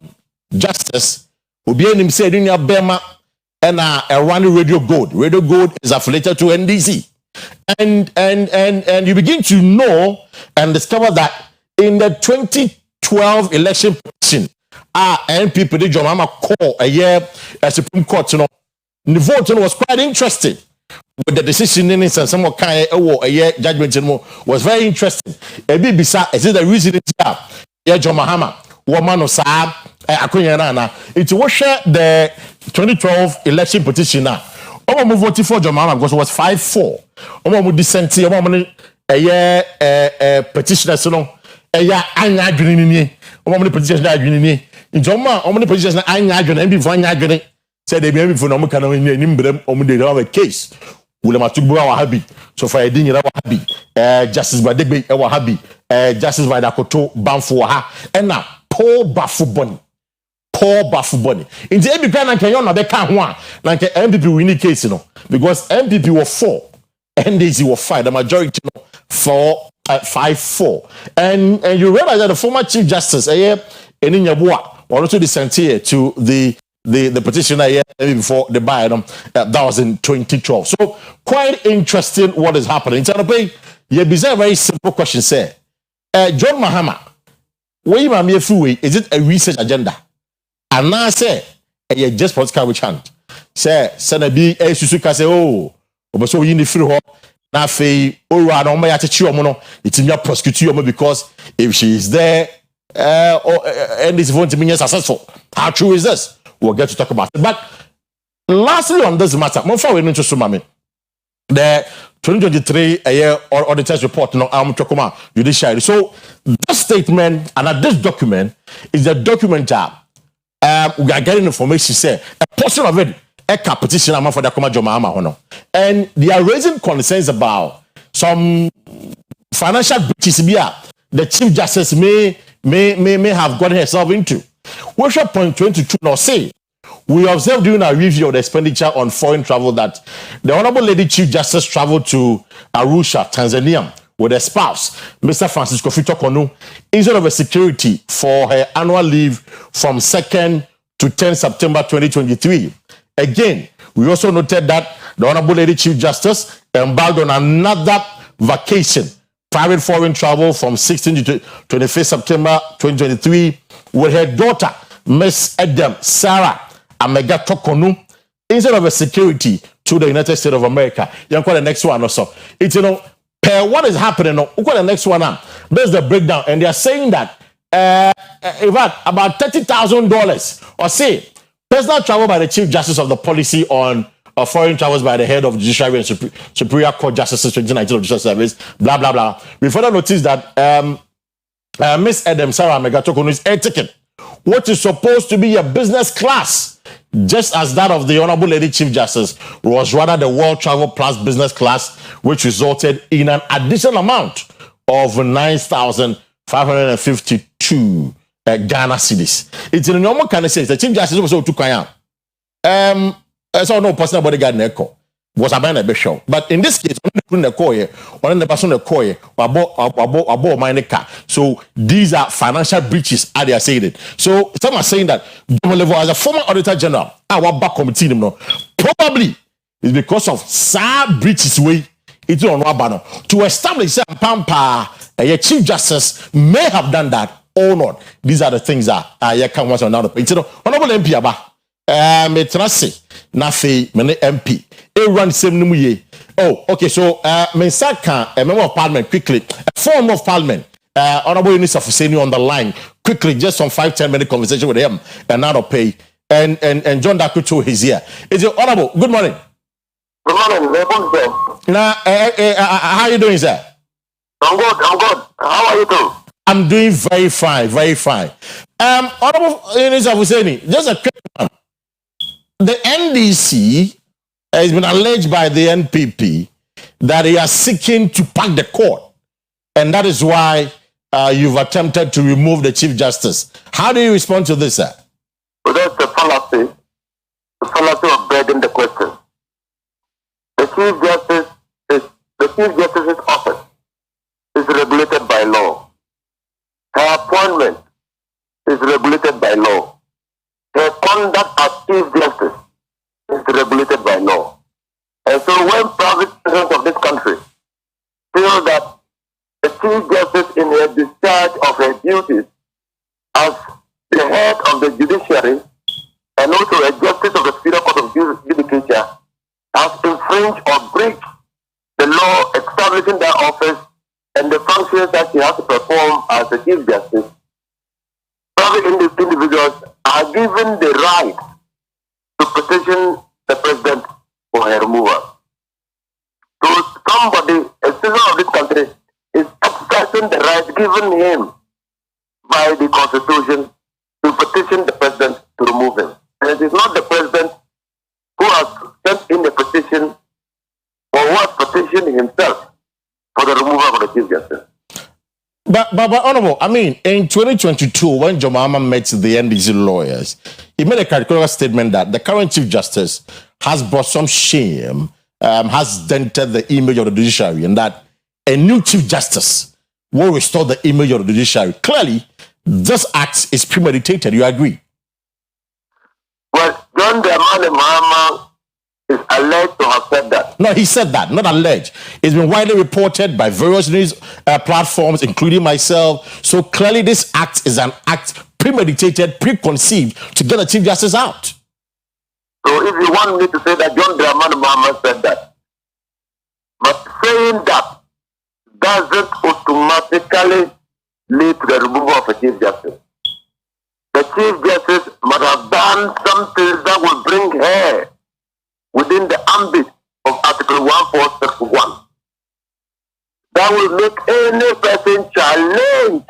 Justice, will be in him said in your Bema and running Radio Gold. Radio Gold is affiliated to NDC. And you begin to know and discover that in the 2012 election petition, NPP did John Mama call a year as Supreme Court, the vote was quite interesting. But the decision in it and some kind of a year judgment was very interesting. A bit bizarre. Is it the reason it's John Mahama, woman of Saab, Akua It was the 2012 election petition now. Omo voted for John Mahama because it was 5-4. Omo dissent. A year petitioner so a year anya adwini omo petitioner adwini ni. Njoma omo petitioner anya adwini mbi for anya adwini. Said they be for no mo kana ni mbrem omo dey have a case. Ulema Tugbuwa wa habi, so for Edin wa habi, Justice Badegbe wa habi, Justice Vadakoto Banfu wa ha, and now Paul Bafo Bonny. In the MPP na Kenya na beka ho a, na MPP winning case no, because MPP were 4, NDC were 5, the majority no 5-4, and you realize that the former Chief Justice Eninyabua also dissented to the petitioner here before the buy that was in 2012. So quite interesting what is happening. You be a very simple question, sir. John Mahama, is it a research agenda? And now say just political witch hunt. Say Senabi Susuka say so you need free na fe ora na omo ya techi omo no itinya prosecute omo because if she is there and this won't be successful. How true is this? We'll get to talk about it. But lastly on this matter, the 2023 auditors report judiciary. So this statement and this document is the document we are getting information say a portion of it a petition for the Akuma Jomahama and they are raising concerns about some financial breaches the Chief Justice may have gotten herself into. Workshop point 22 now say we observed during our review of the expenditure on foreign travel that the Honorable Lady Chief Justice traveled to Arusha, Tanzania, with her spouse, Mr. Francisco Fito Konu, instead of a security for her annual leave from 2nd to 10 September 2023. Again, we also noted that the Honorable Lady Chief Justice embarked on another vacation, private foreign travel from 16 to 25 September 2023 with her daughter, Miss Edem Sarah Amega Tokonu, instead of a security to the United States of America. You the next one also. It's per what is happening now. The next one now. There's the breakdown, and they are saying that about $30,000 or say personal travel by the Chief Justice of the policy on foreign travels by the head of Judiciary and Superior Court Justices 2019 of Judicial Service, blah blah blah. We further noticed that Miss Edem Sarah Megatokonu is air ticket, what is supposed to be a business class, just as that of the Honorable Lady Chief Justice was rather the World Travel Plus business class, which resulted in an additional amount of 9,552 Ghana cedis. It's in a normal kind of sense. The Chief Justice also took I saw no personal bodyguard in echo. Was a man a show. But in this case, on the coy, on the person the coy, abo my car. So these are financial breaches, as they are saying it. So some are saying that as a former Auditor General, our back committee, probably is because of sad breaches way it's on Wabano to establish that Pampa, a Chief Justice may have done that or not. These are the things that I can watch on another page. Honorable MP Aba, Metrasi, Nafi, Mene MP, run same ye. Oh, okay, so Mensaka, a member of parliament, quickly, a form of parliament. Honorable Eunice Afuseni on the line, quickly, just some 5-10 minute conversation with him, and now pay. And John Dakucho is here. Is it honorable? Good morning. Good morning. Now, how are you doing, sir? I'm good. How are you too? I'm doing very fine, very fine. Honorable Eunice Afuseni, just a quick one. The NDC has been alleged by the NPP that they are seeking to pack the court, and that is why you've attempted to remove the Chief Justice. How do you respond to this, sir? So that's the fallacy of begging the question. The Chief Justice's office is regulated by law. Her appointment is regulated by law. Her conduct as Chief Justice is regulated by law. And so when private citizens of this country feel that the Chief Justice in her discharge of her duties as the head of the judiciary and also a justice of the Superior Court of Judicature has infringed or breached the law establishing that office and the functions that she has to perform as the Chief Justice, private individuals are given the right to petition the President for her removal. So somebody, a citizen of this country, is exercising the right given him by the Constitution to petition the President to remove him. And it is not the President who has sent in the petition or who has petitioned himself for the removal of the Chief Justice. But Honorable, I mean, in 2022, when Jomama met the NDC lawyers, he made a categorical statement that the current Chief Justice has brought some shame, has dented the image of the judiciary, and that a new Chief Justice will restore the image of the judiciary. Clearly, this act is premeditated. You agree? Well, John Dramani Mahama is alleged to have said that. No, he said that, not alleged. It's been widely reported by various news platforms, including myself. So clearly, this act is an act premeditated, preconceived to get the Chief Justice out. So if you want me to say that John Dramani Mahama said that, but saying that doesn't automatically lead to the removal of a Chief Justice. The Chief Justice must have done something that will bring her within the ambit of Article 146(1). That will make any person challenge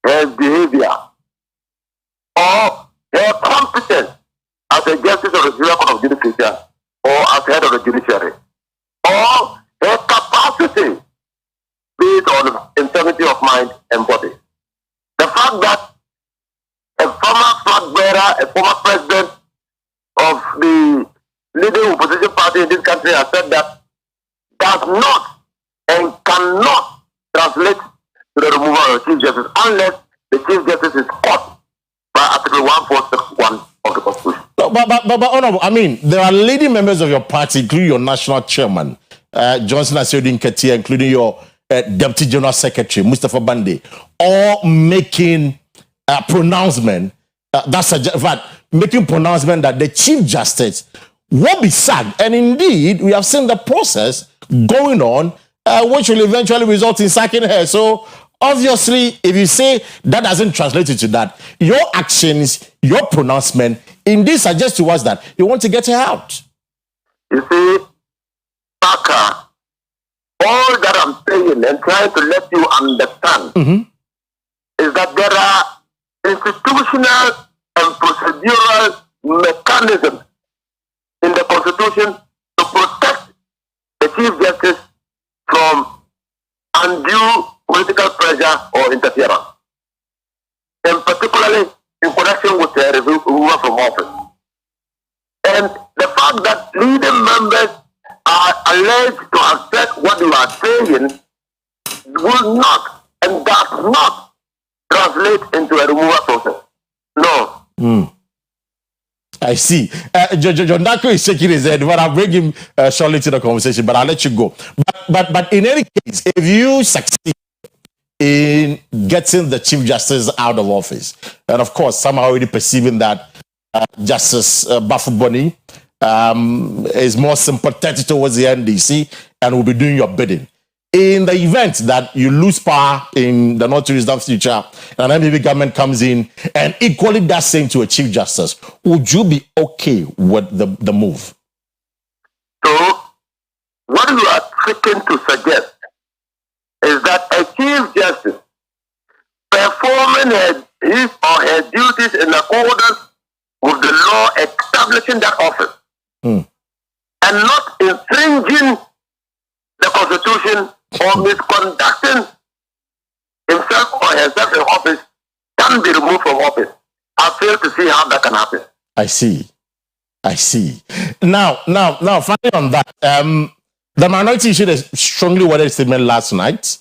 her behavior or her competence as a justice of the Superior Court of Judicature or as head of the judiciary, or her capacity based on integrity of mind and body. The fact that a former flag bearer, a former president of the leading opposition party in this country has said that does not and cannot translate to the removal of the Chief Justice unless the Chief Justice is caught by Article 146(1) of the Constitution. No, but Honorable, I mean, there are leading members of your party, including your national chairman, Johnson Asiodu, including your Deputy General Secretary, Mustafa Bande, all making a pronouncement making pronouncement that the Chief Justice will be sacked. And indeed, we have seen the process going on, which will eventually result in sacking her. So obviously, if you say that doesn't translate into that, your actions, your pronouncement, indeed suggests to us that you want to get her out. You see, Parker, all that I'm saying and trying to let you understand is that there are institutional and procedural mechanisms in the Constitution to protect the Chief Justice from undue political pressure or interference, and particularly in connection with the removal from office. And the fact that leading members are alleged to have said what you are saying will not and does not translate into a removal process. No. I see. John Dako is shaking his head, but I'll bring him shortly to the conversation, but I'll let you go. But in any case, if you succeed in getting the Chief Justice out of office, and of course, some are already perceiving that Justice Bafuboni is more sympathetic towards the NDC and will be doing your bidding. In the event that you lose power in the not too distant future and then maybe government comes in and equally does same to a Chief Justice, would you be okay with the move? So, what you are seeking to suggest is that a Chief Justice performing his or her duties in accordance with the law establishing that office and not infringing the Constitution or misconducting himself or herself in office can be removed from office. I fail to see how that can happen. I see. Now, finally on that, the minority issued a strongly worded statement last night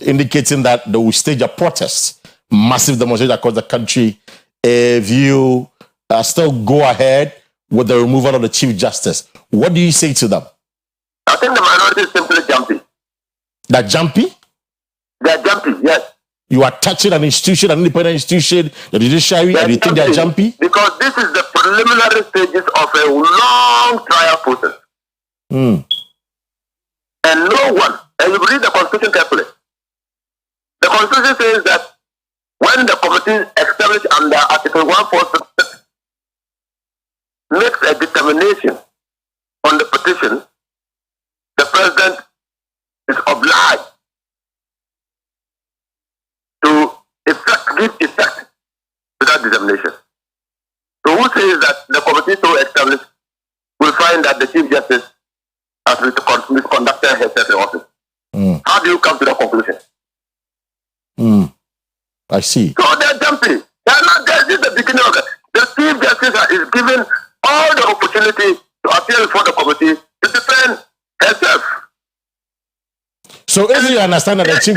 indicating that they will stage a protest, massive demonstration across the country if you still go ahead with the removal of the Chief Justice. What do you say to them? I think the minority is simply jumpy. That jumpy? They're jumpy, yes. You are touching an institution, an independent institution, the judiciary, and you think they're jumpy? Because this is the preliminary stages of a long trial process. And no one, and you read the Constitution carefully, the Constitution says that when the committee established under Article 146 makes a determination on the petition, the president is obliged to give effect to that determination. So who says that the committee so established will find that the Chief Justice has misconducted herself in office? How do you come to that conclusion? I see. So they're jumpy. They're not there. This is the beginning of it. The Chief Justice is given all the opportunity to appear before the committee to defend herself. So if you understand that the Chief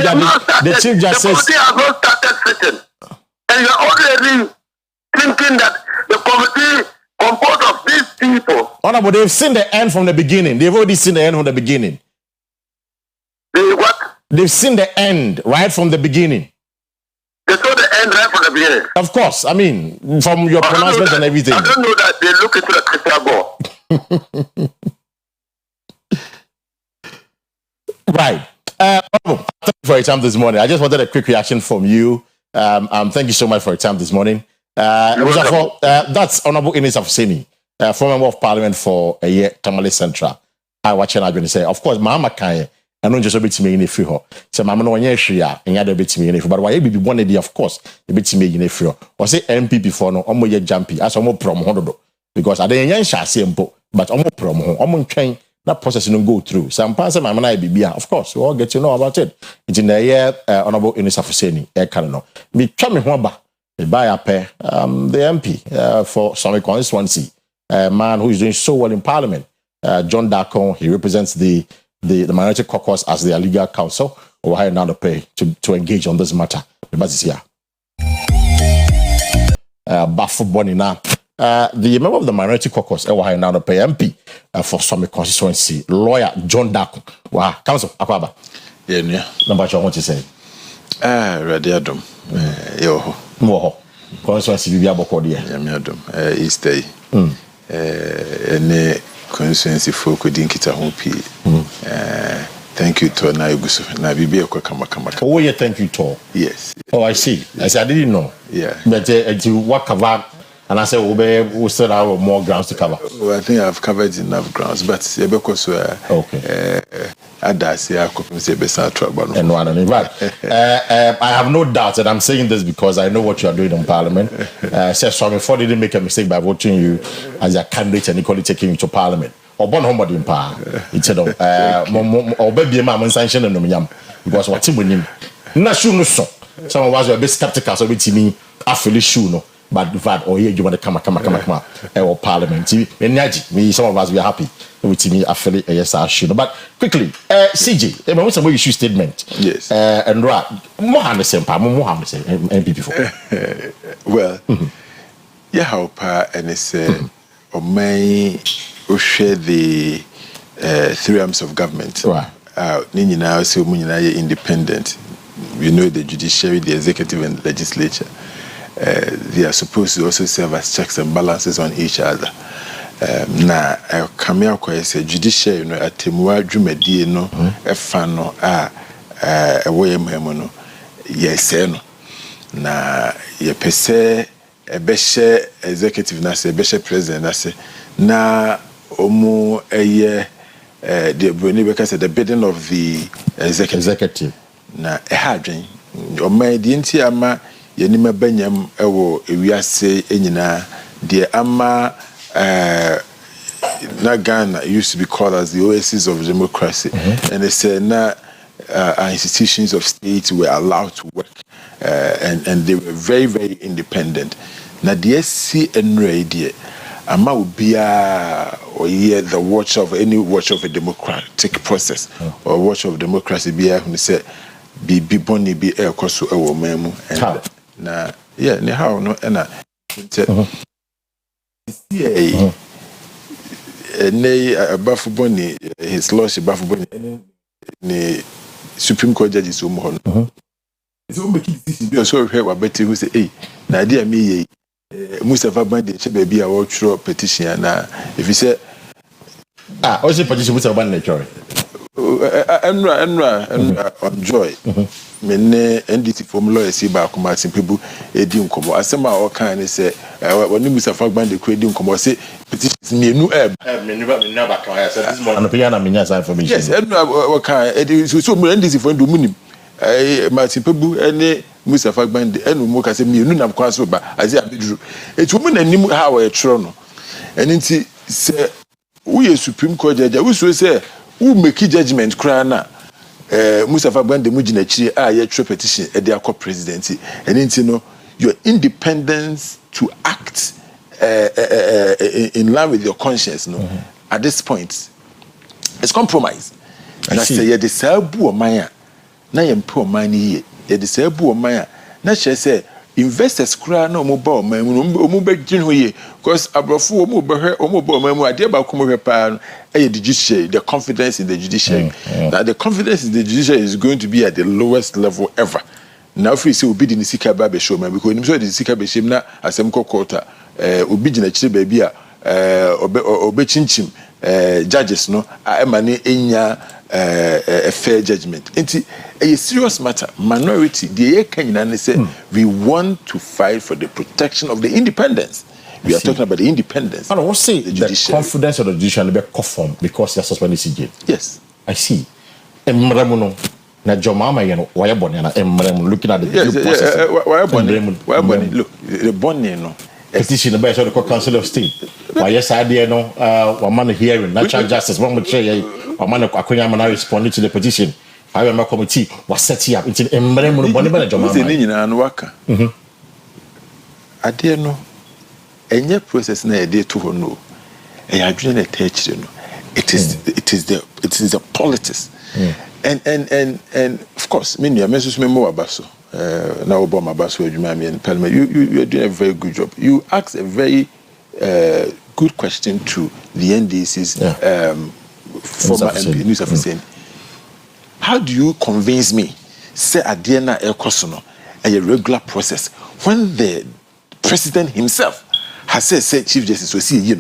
Justice... The committee has not started sitting. And you're already thinking that the committee composed of these people... Honorable, they've seen the end from the beginning. They've already seen the end from the beginning. What? They've seen the end right from the beginning. They saw the end right from the beginning. Of course. I mean, from your pronouncement and everything. I don't know that they look into the crystal ball. Right. Thank you for your time this morning. I just wanted a quick reaction from you. Thank you so much for your time this morning. That's Honorable Ines Afuseni, former member of Parliament for a year, Tamale Central. I watch and I'm going to say, of course, Mama Kanye. I don't just bit me in a free ho. So Mamma no one share and other bit me in a free. But why be one day, of course, the bit me in a free. Or say MP before no, I'm more jumpy as I'm more promo because I didn't say but I'm more promo, I'm on train. That process don't go through. Some parts of my man be of course, we all get to know about it. It's in the year Honorable Ines Afuseni, Canada. Me try me wamba, buy a pair, the MP for some constituency, a man who is doing so well in Parliament. John Dako, he represents the minority caucus as their legal counsel. We're hiring now to pay to engage on this matter. The bus is here. Bafuboni now. The member of the minority caucus, we're hiring now to pay MP for some constituency. Lawyer John Dako. Wow, counsel, Akwaba. Yeah. Number two, what you say? Ready Adam. Yo. More. Constituency, we have a call here. Yeah, Adam. Easter. Ne constituency for couldn't get a home P. Thank you to Naigusu. Nabibi Kama. Oh, yeah, thank you to. Yes. Oh, I see. I said I didn't know. Yeah. But you work cover, and I said we'll still have more grounds to cover. Well, I think I've covered enough grounds, but because okay. And one and right. I have no doubt that I'm saying this because I know what you are doing in Parliament. Swami Ford didn't make a mistake by voting you as a candidate and equally taking you to Parliament. Or born home in power. It's or baby mamma sanction and no because what's in him. Not sure no so. Some of us were a bit skeptical, so we me after sure no. But that or here you want to come or Parliament. Me some of us we are happy with me affiliate yes I should. But quickly, CJ, what's the issue statement? Yes. And right, more have the same MP before. Well, Yeah, how pa and it's or may share the three arms of government. Right. Nina so independent. We know the judiciary, the executive, and legislature. They are supposed to also serve as checks and balances on each other. Na come here say judiciary no atemua dwumadi no efa no ewoye memo no yes no na ye pese ebehye executive na se ebehye president na se na omu the broni because the bidding of the executive na ehadwen oman di nti ama yenima banyam ewo ewiase enyina de ama na Ghana used to be called as the oasis of democracy, and they said our institutions of state were allowed to work, and they were very, very independent. Now the SC and radio, ama ubia or hear the watch of any watch of a democratic process or watch of democracy be when say be boni be air koso ewo memu and na yeah ne how no na Bafuboni, his lordship Bafuboni, the Supreme Court judges who mohon. So make it so here Betty who say, hey, na dear me, Mustafa Bandi, baby, I will throw petition. Now, if you say, also petition Mustafa Bandi, on joy. Mene NDT from lawyers ba kuma sin people edi nkomo asema o kan ni say woni Mustafa Bandi ko edi nkomo say petitions menu menu ba kan ya say this morning no pia na menya sa information yes o kan edi so NDT for ndu munim Martin Pebu ene Mustafa Bandi enu mo ka say menu na kwa so ba azi abeduru etu mu na nim ha wo etro no eni nti say we Supreme Court judge we so say who make judgment cry na Mustafa Bandi mujina chiri ye petition e dey president and into no your independence to act in line with your conscience no at this point it's compromise. And I say ye the sabu omanya na ye mpo omani ye the sabu omanya na say investors kura na omo ba omo be gin ho ye because abrofo omo be hwe omo ba omo ade ba komo hwe pa the judiciary, the confidence in the judiciary. Now the confidence in the judiciary is going to be at the lowest level ever. Now if we say obi di nisika ba be show man because nim so di nisika be shim na asem kokota obi gina chire baby a obe chinchim judges no emane enya a fair judgment. It's a serious matter. Minority, the Kenyan say we want to fight for the protection of the independence. We are talking about the independence. I don't say the confidence of the judiciary be conform because they are suspended CJ. Yes, I see. Emremuno na Jomama yeno why born na emremuno looking at the process. Why born? Look, the born no. Petition by the Council of State. Why yes idea no one man hearing natural justice one would say one man Akua man responding to the petition. I remember committee was set up into emremuno born by Jomama. Ni na waka. Idea no. Any process na e dey to ho no e adwene na techire no it is the politics and of course me nua meso me mo abaso na obo ma abaso adwuma me in parliament you are doing a very good job. You asked a very good question to the NDC's former MP News of saying how do you convince me say adie na e koso no a regular process when the president himself has said Chief Justice was see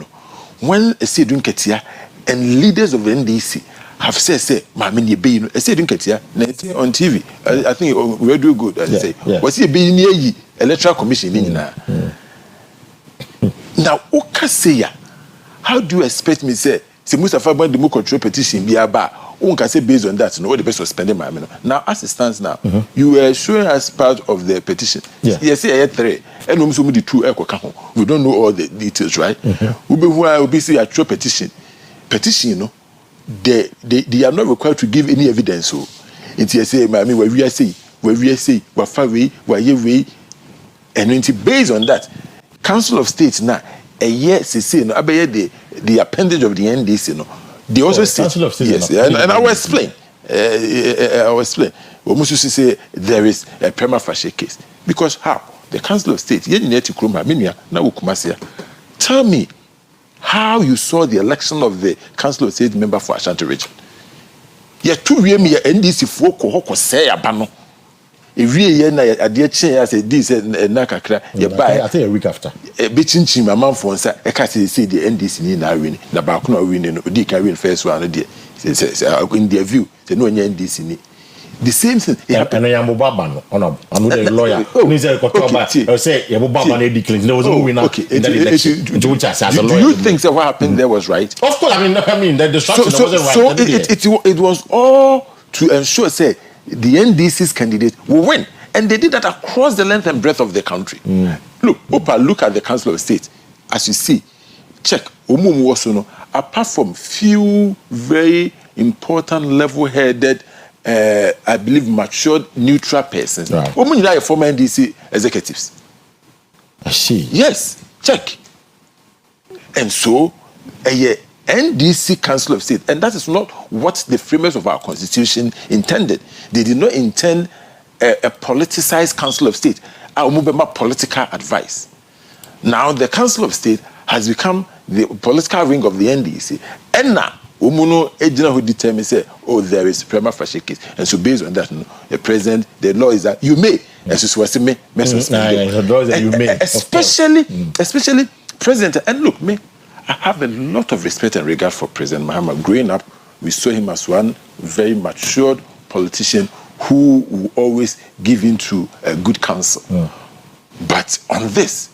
when a Sedun Ketia and leaders of the NDC have said Mamini be a Sedun Ketia on TV. I think we're doing good. I say was he being near ye electoral commission in now Okaseya. How do you expect me say Mustafa Bandi mo control petition be aba can say based on that no the best suspending my now as it stands now you were showing as part of the petition yes I 3 and we the 2 we don't know all the details right we be say a true petition you know they are not required to give any evidence so it say my where we say what far way and based on that Council of State now a year say no the appendage of the NDC no they also say yes and I will explain we must say there is a prima facie case because how the Council of State, tell me how you saw the election of the Council of State member for Ashanti region. Yeah, 2 years me NDC for ko say abano. Every na ade chen ya say this na kakra ye buy. I think a week after. Be chinchin my man for say e ka say the NDC ni na win. Na ba ko na win no di ka win first one no dey. Say in their view, say no NDC ni. The same thing. And Yamubaba, no, I'm not a lawyer. Say Yamubaba declared there was no winner. Okay, do you think that what happened there was right? Of course, I mean the structure wasn't right. So it was all to ensure, say, the NDC's candidate will win, and they did that across the length and breadth of the country. Look at the Council of State, as you see. Check. Apart from few very important, level-headed. I believe matured, neutral persons. Right. Former NDC executives. I see. Yes, check. And so, NDC Council of State, and that is not what the framers of our constitution intended. They did not intend a politicized Council of State. Political advice. Now, the Council of State has become the political wing of the NDC. And now, Umuno ejina who determines say, oh, there is prima facie case, and so based on that, the president, the law is that you may, especially president. And look, I have a lot of respect and regard for President Mahama. Growing up, we saw him as one very matured politician who will always give in to good counsel. But on this,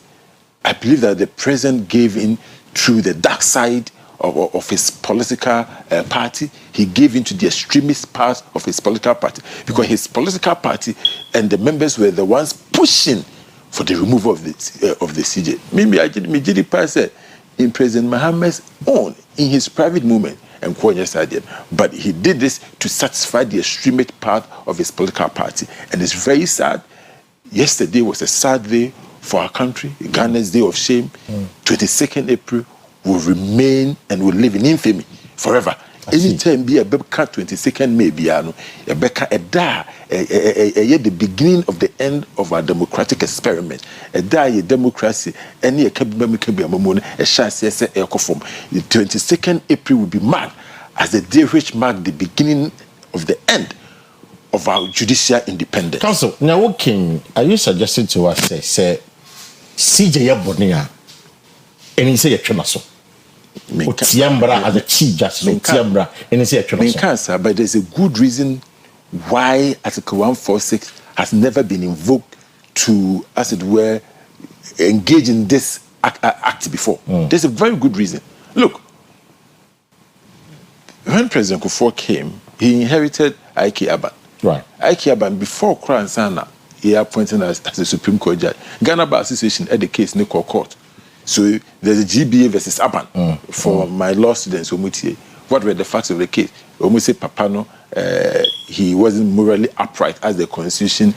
I believe that the president gave in through the dark side of his political party. He gave into the extremist part of his political party because his political party and the members were the ones pushing for the removal of the CJ. Maybe I did me pass in President Mahama's own in his private movement and but he did this to satisfy the extremist part of his political party, and it's very sad. Yesterday was a sad day for our country, Ghana's day of shame. 22nd April will remain and will live in infamy forever. Anytime be a Bebka 22nd May be a Beka the beginning of the end of our democratic experiment. A democracy, any a the 22nd April will be marked as the day which marked the beginning of the end of our judicial independence. Council, now working, are you suggesting to us say CJ Bonia and he say a tremaso? Tiambra as a chief justice, Tiambra, and he say a tremaso. But there's a good reason why Article 146 has never been invoked to, as it were, engage in this act before. There's a very good reason. Look, when President Kufuor came, he inherited Ike Aban. Right. Ike Aban, before Kran Sana, he appointed as the Supreme Court judge. Ghana Bar Association had the case in the court. So there's a GBA versus Aban for my law students. What were the facts of the case? Omuse Papano, he wasn't morally upright as the Constitution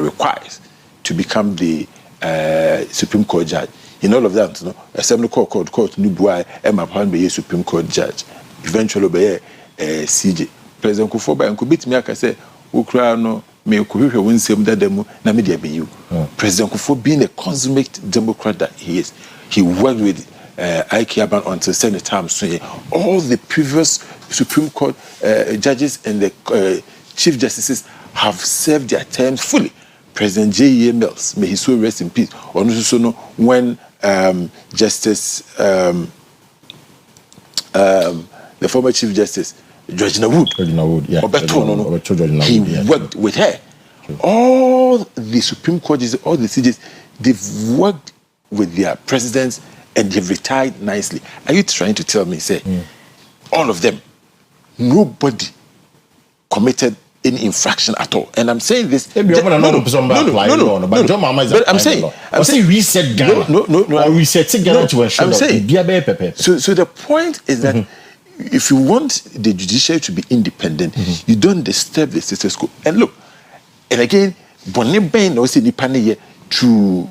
requires to become the Supreme Court judge. In all of that, Assembly Court, Nubuai, Emma Pan be Supreme Court judge. Eventually, be CJ. President Kufuor and Kubit Miaka say, Ukrano, me Kuhiri won't say that demo, Namidia be you. President Kufuor, being a consummate Democrat that he is, he worked with Ike Aban until Senate time. So all the previous Supreme Court judges and the Chief Justices have served their terms fully. President J.E.A. Mills, may he so rest in peace. Also know when Justice, the former Chief Justice, Georgina Wood, he worked with her. All the Supreme Court judges, all the CJs, they've worked with their presidents and they've retired nicely. Are you trying to tell me, say, all of them, nobody committed any infraction at all? And I'm saying this. But I'm saying reset Ghana. Or reset Ghana to ensure that. So the point is that if you want the judiciary to be independent, you don't disturb the status quo. And look, and again, to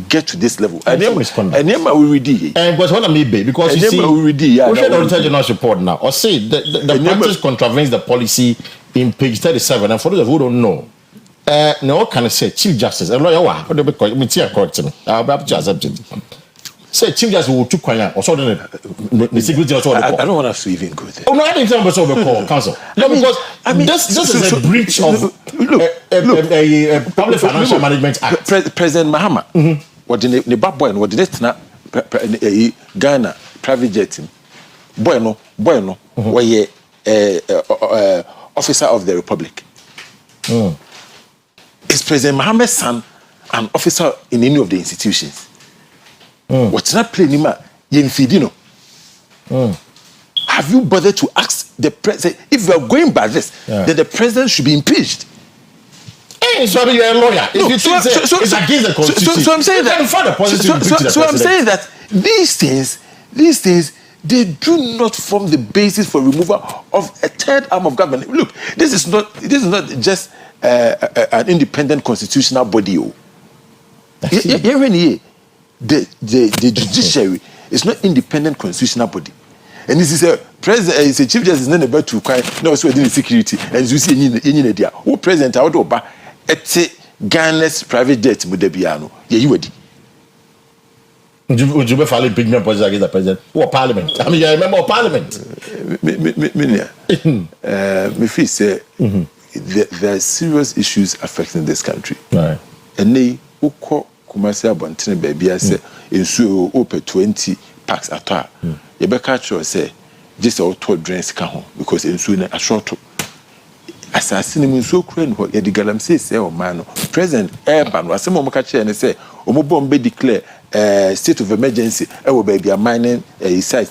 get to this level. And then we read but what I mean, because you see, we should Auditor General's report now, or say the practice contravenes the policy in page 37. And for those who don't know, No, can I say Chief Justice? A lawyer, what do we call it? Correct me. I'll be able to accept it. Say Chief Justice will took quiet or so the security also. I don't want us to even go there. Oh, no, I didn't tell us over call council. No, because this is a breach of Public Financial Management Act. President Mahama, what the bad boy, what the Ghana private jet Bueno, where ye officer of the Republic. Is President Mahama's son an officer in any of the institutions? What's not playing him? Have you bothered to ask the president if we are going by this? Then the president should be impeached. Hey, sorry, you're a lawyer. If you think it's against the constitution, so I'm saying that. So I'm saying that these things, they do not form the basis for removal of a third arm of government. Look, this is not just an independent constitutional body. The judiciary is not independent constitutional body, and this is a president. It's a chief justice. Not about to cry. No, also within security. And you see, in India, who president out of it's Ghana's private jet. Mudebiano. You would you be filing big against the president? What parliament? I mean, you're a member of parliament. Me feel say there are serious issues affecting this country. Right. And they Kumasi Abantine baby I say insu open 20 packs at all. You be catch you say just auto drains can home because insu na a short assassin insu kren ho ye digalam say o man president Urban was some catch and say omo bombe declare state of emergency e wo baby a mining site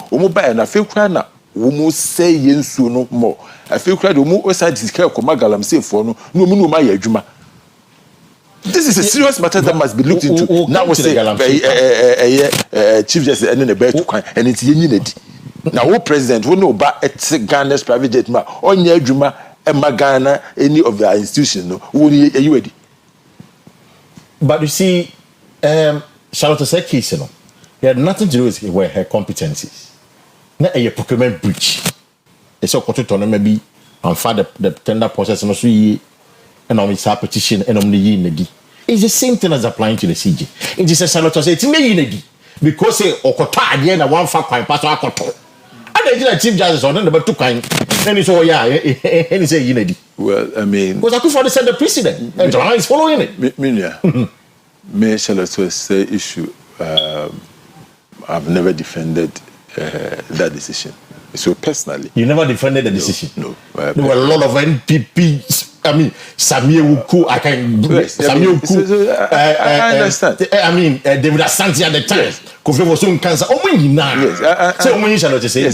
omo buy na fe kra na omo say yensu no more I feel cry omo oside declare ko magalam say for no omo ma ya adwuma. This is a serious matter that must be looked into. Now we say Chief Justice and then the bear to crime and it's yin. Now who president who know about Ghana's private jet ma on your Juma and Magana any of the institutions no who are you ready? But you see, Charlotte said case, you know, he had nothing to do with her competencies. Not a procurement breach. It's all content maybe on the tender process and also and on its petition and on the yinegi. It's the same thing as applying to the CJ. It is a Charlotte say it's me yinegi because say okota again a one fact pass akoto. And the chief justice on number 2 kind. Then it's all and he say yinegi. Well, I mean, because I could for the precedent and John is following it. Me Charlotte say issue. I've never defended that decision. So personally, you never defended the decision. No, there were a lot of NPPs. I mean, Samuel Uku. I understand. I mean, David Asante at the time. Kofi was on cancer. Oh, when you now. Yes,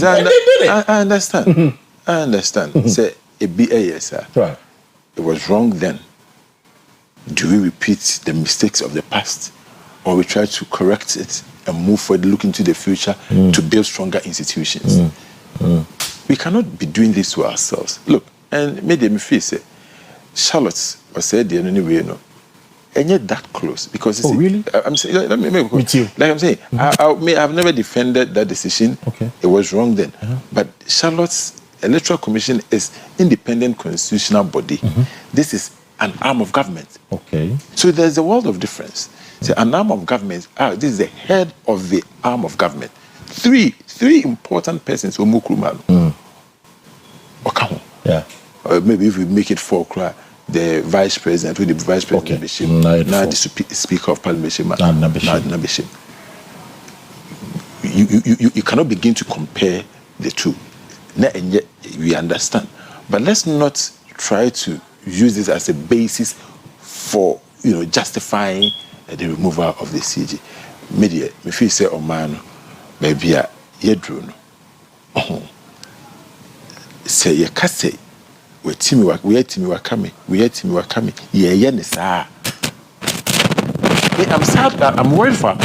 I understand. I understand. Say a BAS. Right. It was wrong then. Do we repeat the mistakes of the past, or we try to correct it and move forward, look into the future to build stronger institutions? We cannot be doing this to ourselves. Look, and made me feel say Charlotte was said the anyway, no, and yet that close because really? I'm saying, let me with you. Like I'm saying, I've never defended that decision. Okay, it was wrong then, but Charlotte's Electoral Commission is independent constitutional body. This is an arm of government. Okay, so there's a world of difference. So an arm of government. This is the head of the arm of government. Three important persons who Mukrumalo. Yeah. Maybe if we make it 4, the vice president, with the vice president, now the speaker of parliament, you cannot begin to compare the two. And yet we understand, but let's not try to use this as a basis for justifying the removal of the CG. Media, if you say, oh man, maybe a yedrun. Say ye kase we timi were coming. Yeah, sir. I'm sad that I'm worried for.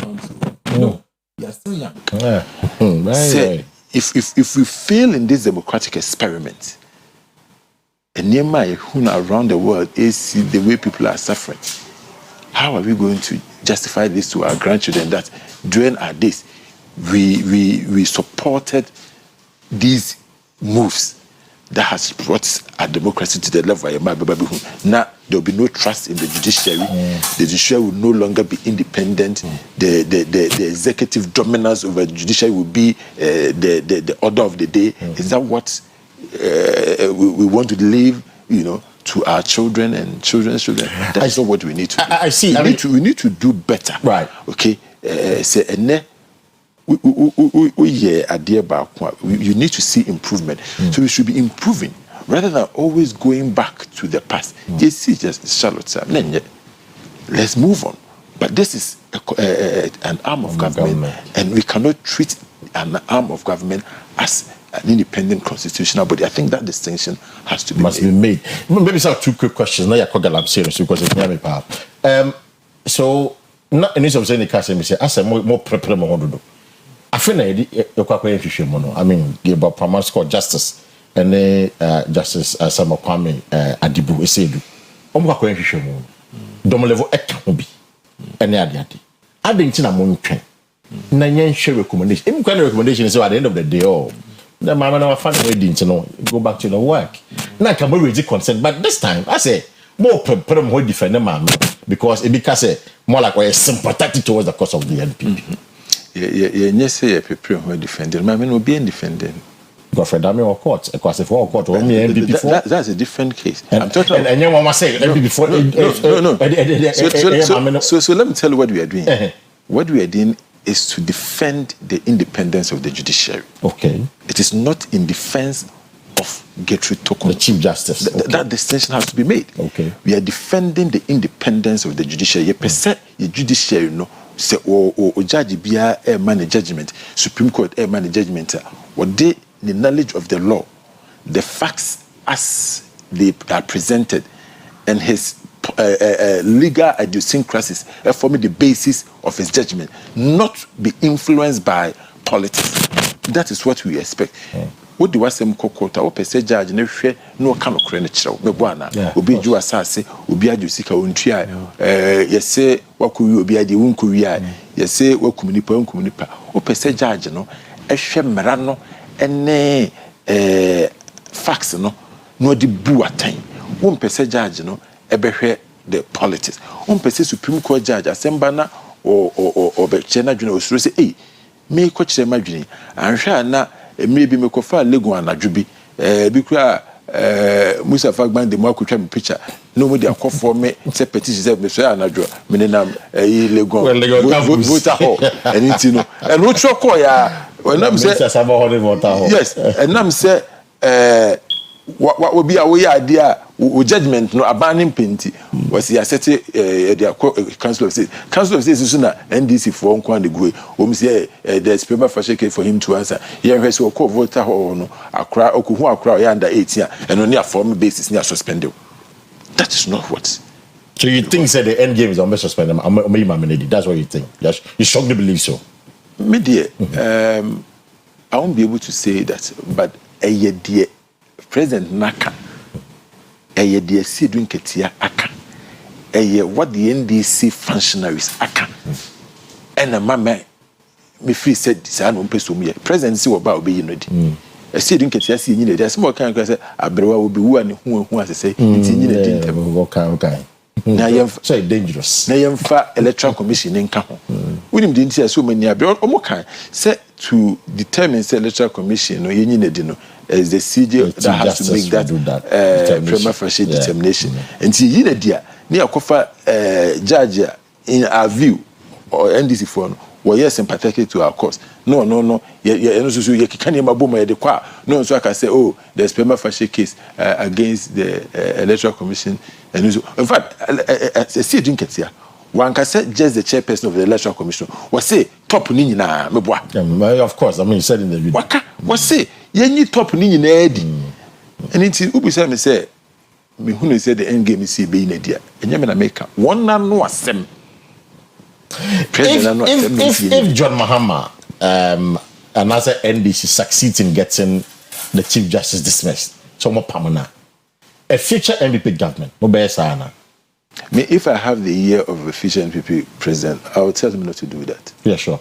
No, you're still young. Say if we fail in this democratic experiment, and near my around the world is the way people are suffering. How are we going to justify this to our grandchildren that during our days we supported these moves that has brought our democracy to the level where now there will be no trust in the judiciary. The judiciary will no longer be independent. The executive dominance over the judiciary will be the order of the day. Is that what we want to leave, to our children and children's children? That's not what we need to do. I see. We need to do better. Right. Okay. You need to see improvement. So we should be improving rather than always going back to the past. Yes, see, just Charlotte, let's move on. But this is an arm of government, and we cannot treat an arm of government as an independent constitutional body. I think that distinction must be made. Maybe some 2 quick questions. Now I'm serious because it's me, perhaps. So, not in this of saying the case, I say more prepare more do. I feel I mean, the about Primary School Justice and Justice Sama Kwame Adibu Esedu. Omwa hwehwe mo. Dom level eka ho bi. Ene ade. I didn't na mo ntwen. Na yen hwe recommendation. Em kind of recommendation is at the end of the day the mama na find way didn't go back to the work. Na can we raise consent, but this time I say more prepare more defend the mama because it because more like we're sympathetic towards the cause of the NPP. Yes, say prepare who defending. My men will be defending. Godfrey Dami or court, a class for court or me MP4. That's a different case. I'm talking and your mama say MP4. No. So let me tell you what we are doing. What we are doing is to defend the independence of the judiciary. Okay. It is not in defense of Gertrude Tokun, the Chief Justice. That distinction has to be made. Okay. We are defending the independence of the judiciary. The judiciary, say or judge bia manage judgment, Supreme Court manage judgment. What they the knowledge of the law, the facts as they are presented, and his legal idiosyncrasies forming the basis of his judgment, not be influenced by politics. That is what we expect. What do I say? Mkokota, what per judge ne hwe no ka no kore ne kyerɛw me boana obi ju asase obi adu sika ontria yese wakowi obi ade wonkowi a yese wakumnipa wonkumnipa what per judge no ehwe mmara no ene facts no no di bu atan won per judge no ebehwe the politics won per Supreme Court judge asemba na o be chena dwena osuro say me ko kyerɛ madwene anhwɛ na maybe me kofa lego anadwo bi bi kura Musa Fagban de mo akotwa me picture no mo de akofo me se petition se me so anadwo me ne nam lego voter hall anything no and wo tro call ya nam se yes and nam se what be a way idea judgment no abanning penti was the asset council of state is na NDC for nkwan de go say there's paper for shake for him to answer here he so call voter hall no akra okuhu akra ya under 18 and on their form basis near suspended. That is not what. So you think that the end game is almost suspended? That's what you think? Yes, you strongly believe so? Media, I won't be able to say that, but a year President Naka, a year the Sidwin Ketia Aka, a year what the NDC functionaries Aka, and a mama me free said this I don't pay so me. President see about being ready. A Sidwin Ketia see you there's more kind of say Abrewa will be one who wants to say it's in the okay. Now so dangerous. Now you electoral commission in Kaho. We didn't see so many Omokan said to determine the electoral commission or you need to as the CJ that has to make that prima facie determination. And see you dear near Kofa judge in our view or NDC for were sympathetic to our cause. No. You can't even boom the qua. No, so I can say, oh, there's prima facie case against the electoral commission. And in fact, see drink it here. One can say just the chairperson of the electoral commission was say top nini na meboa. Of course, I mean you said in the video. Was say ye top nini na edi. And it's ubi say me who say the end game is be in dia. Enye me na make one na no asem. If John Mahama another NDC succeeds in getting the Chief Justice dismissed, so more permanent, a future NPP government, no better. If I have the year of a future NPP president, I will tell them not to do that. Yeah, sure.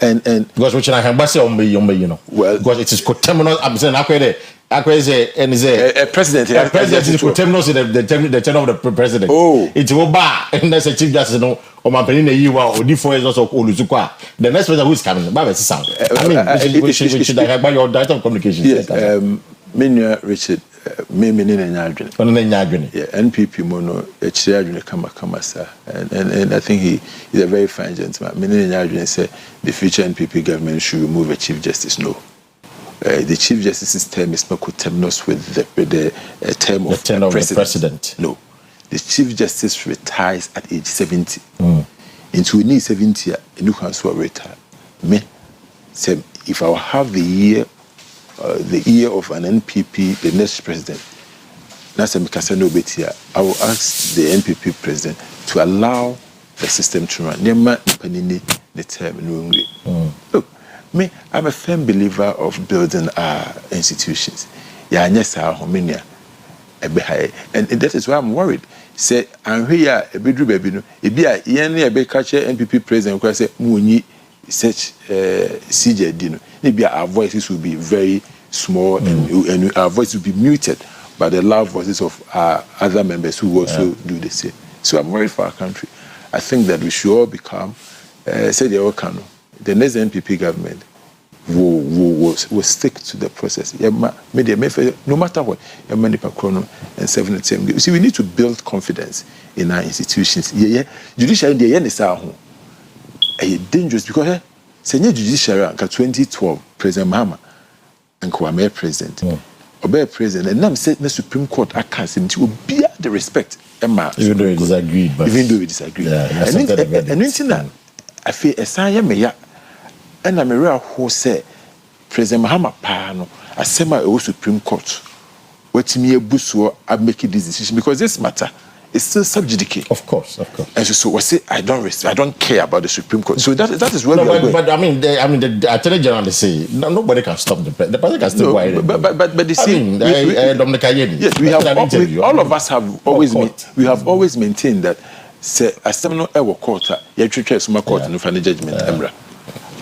and because which I can say on me, you know. Well, because it is coterminous. I'm saying Akua say and is a president. A president is coterminous in the term of the president. Oh, it's over, and that's a chief justice. No, or my penny you or the 4 years also Oluzukwa. The next president who is coming, Baba sound. I mean, we should have by your director of communications. Yes, Minya Richard. Me nyadwene. Yeah, NPP mono echiyadwene kama sir. And I think he's a very fine gentleman. Me nyadwene say the future NPP government should remove a chief justice. No. The chief justice's term is not coterminous with the term of the president. No. The chief justice retires at age 70. Into we need 70 you can so retire. Me say if I have the year of an NPP, the next president, I will ask the NPP president to allow the system to run. Look, me, I'm a firm believer of building our institutions. And that is why I'm worried. Say, I'm here, a bedroom baby, no, a beer, a catcher, NPP president, who say, Muni, such CJ Dino. Maybe our voices will be very small and our voices will be muted by the loud voices of our other members who also do the same. So I'm worried for our country. I think that we should all become, say the Okano, the next NPP government will stick to the process. No matter what, and 7 see, we need to build confidence in our institutions. Judiciary, the end is dangerous because Senior Judiciary in 2012, President Mahama and Kwame president, Obey president, and now said the Supreme Court I can't seem to be the respect. Even though we disagreed, and that I feel a sign me and I'm a real who say President Mahama Pano, I say my Supreme Court. What me a busso, I make this decision because this matter. It's still subjudicated. Of course. And so I say I don't care about the Supreme Court. So that is where we are going. But I mean, the Attorney General they say nobody can stop the president. The president can still go ahead. But they say yes, we have all of us have always always maintained that say a seminal ever court, you treat some court and final judgment.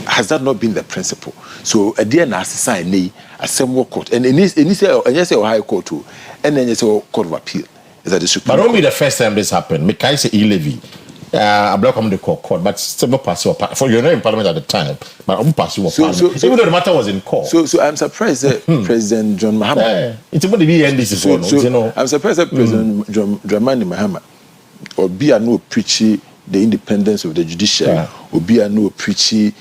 Has that not been the principle? So a dear nasty sign a similar court and yes, a high court too, and then yes, a court of appeal. But only the first time this happened. Me can say e-levy. I block on the court, but still not pass your for you're not in parliament at the time. But I'm passing your parliament. Even though the matter was in court. So I'm surprised that President John Mahama. It's about the end. This is you know. I'm surprised that President John Dramani Mahama or be a no preachy the independence of the judiciary, or be a no preachy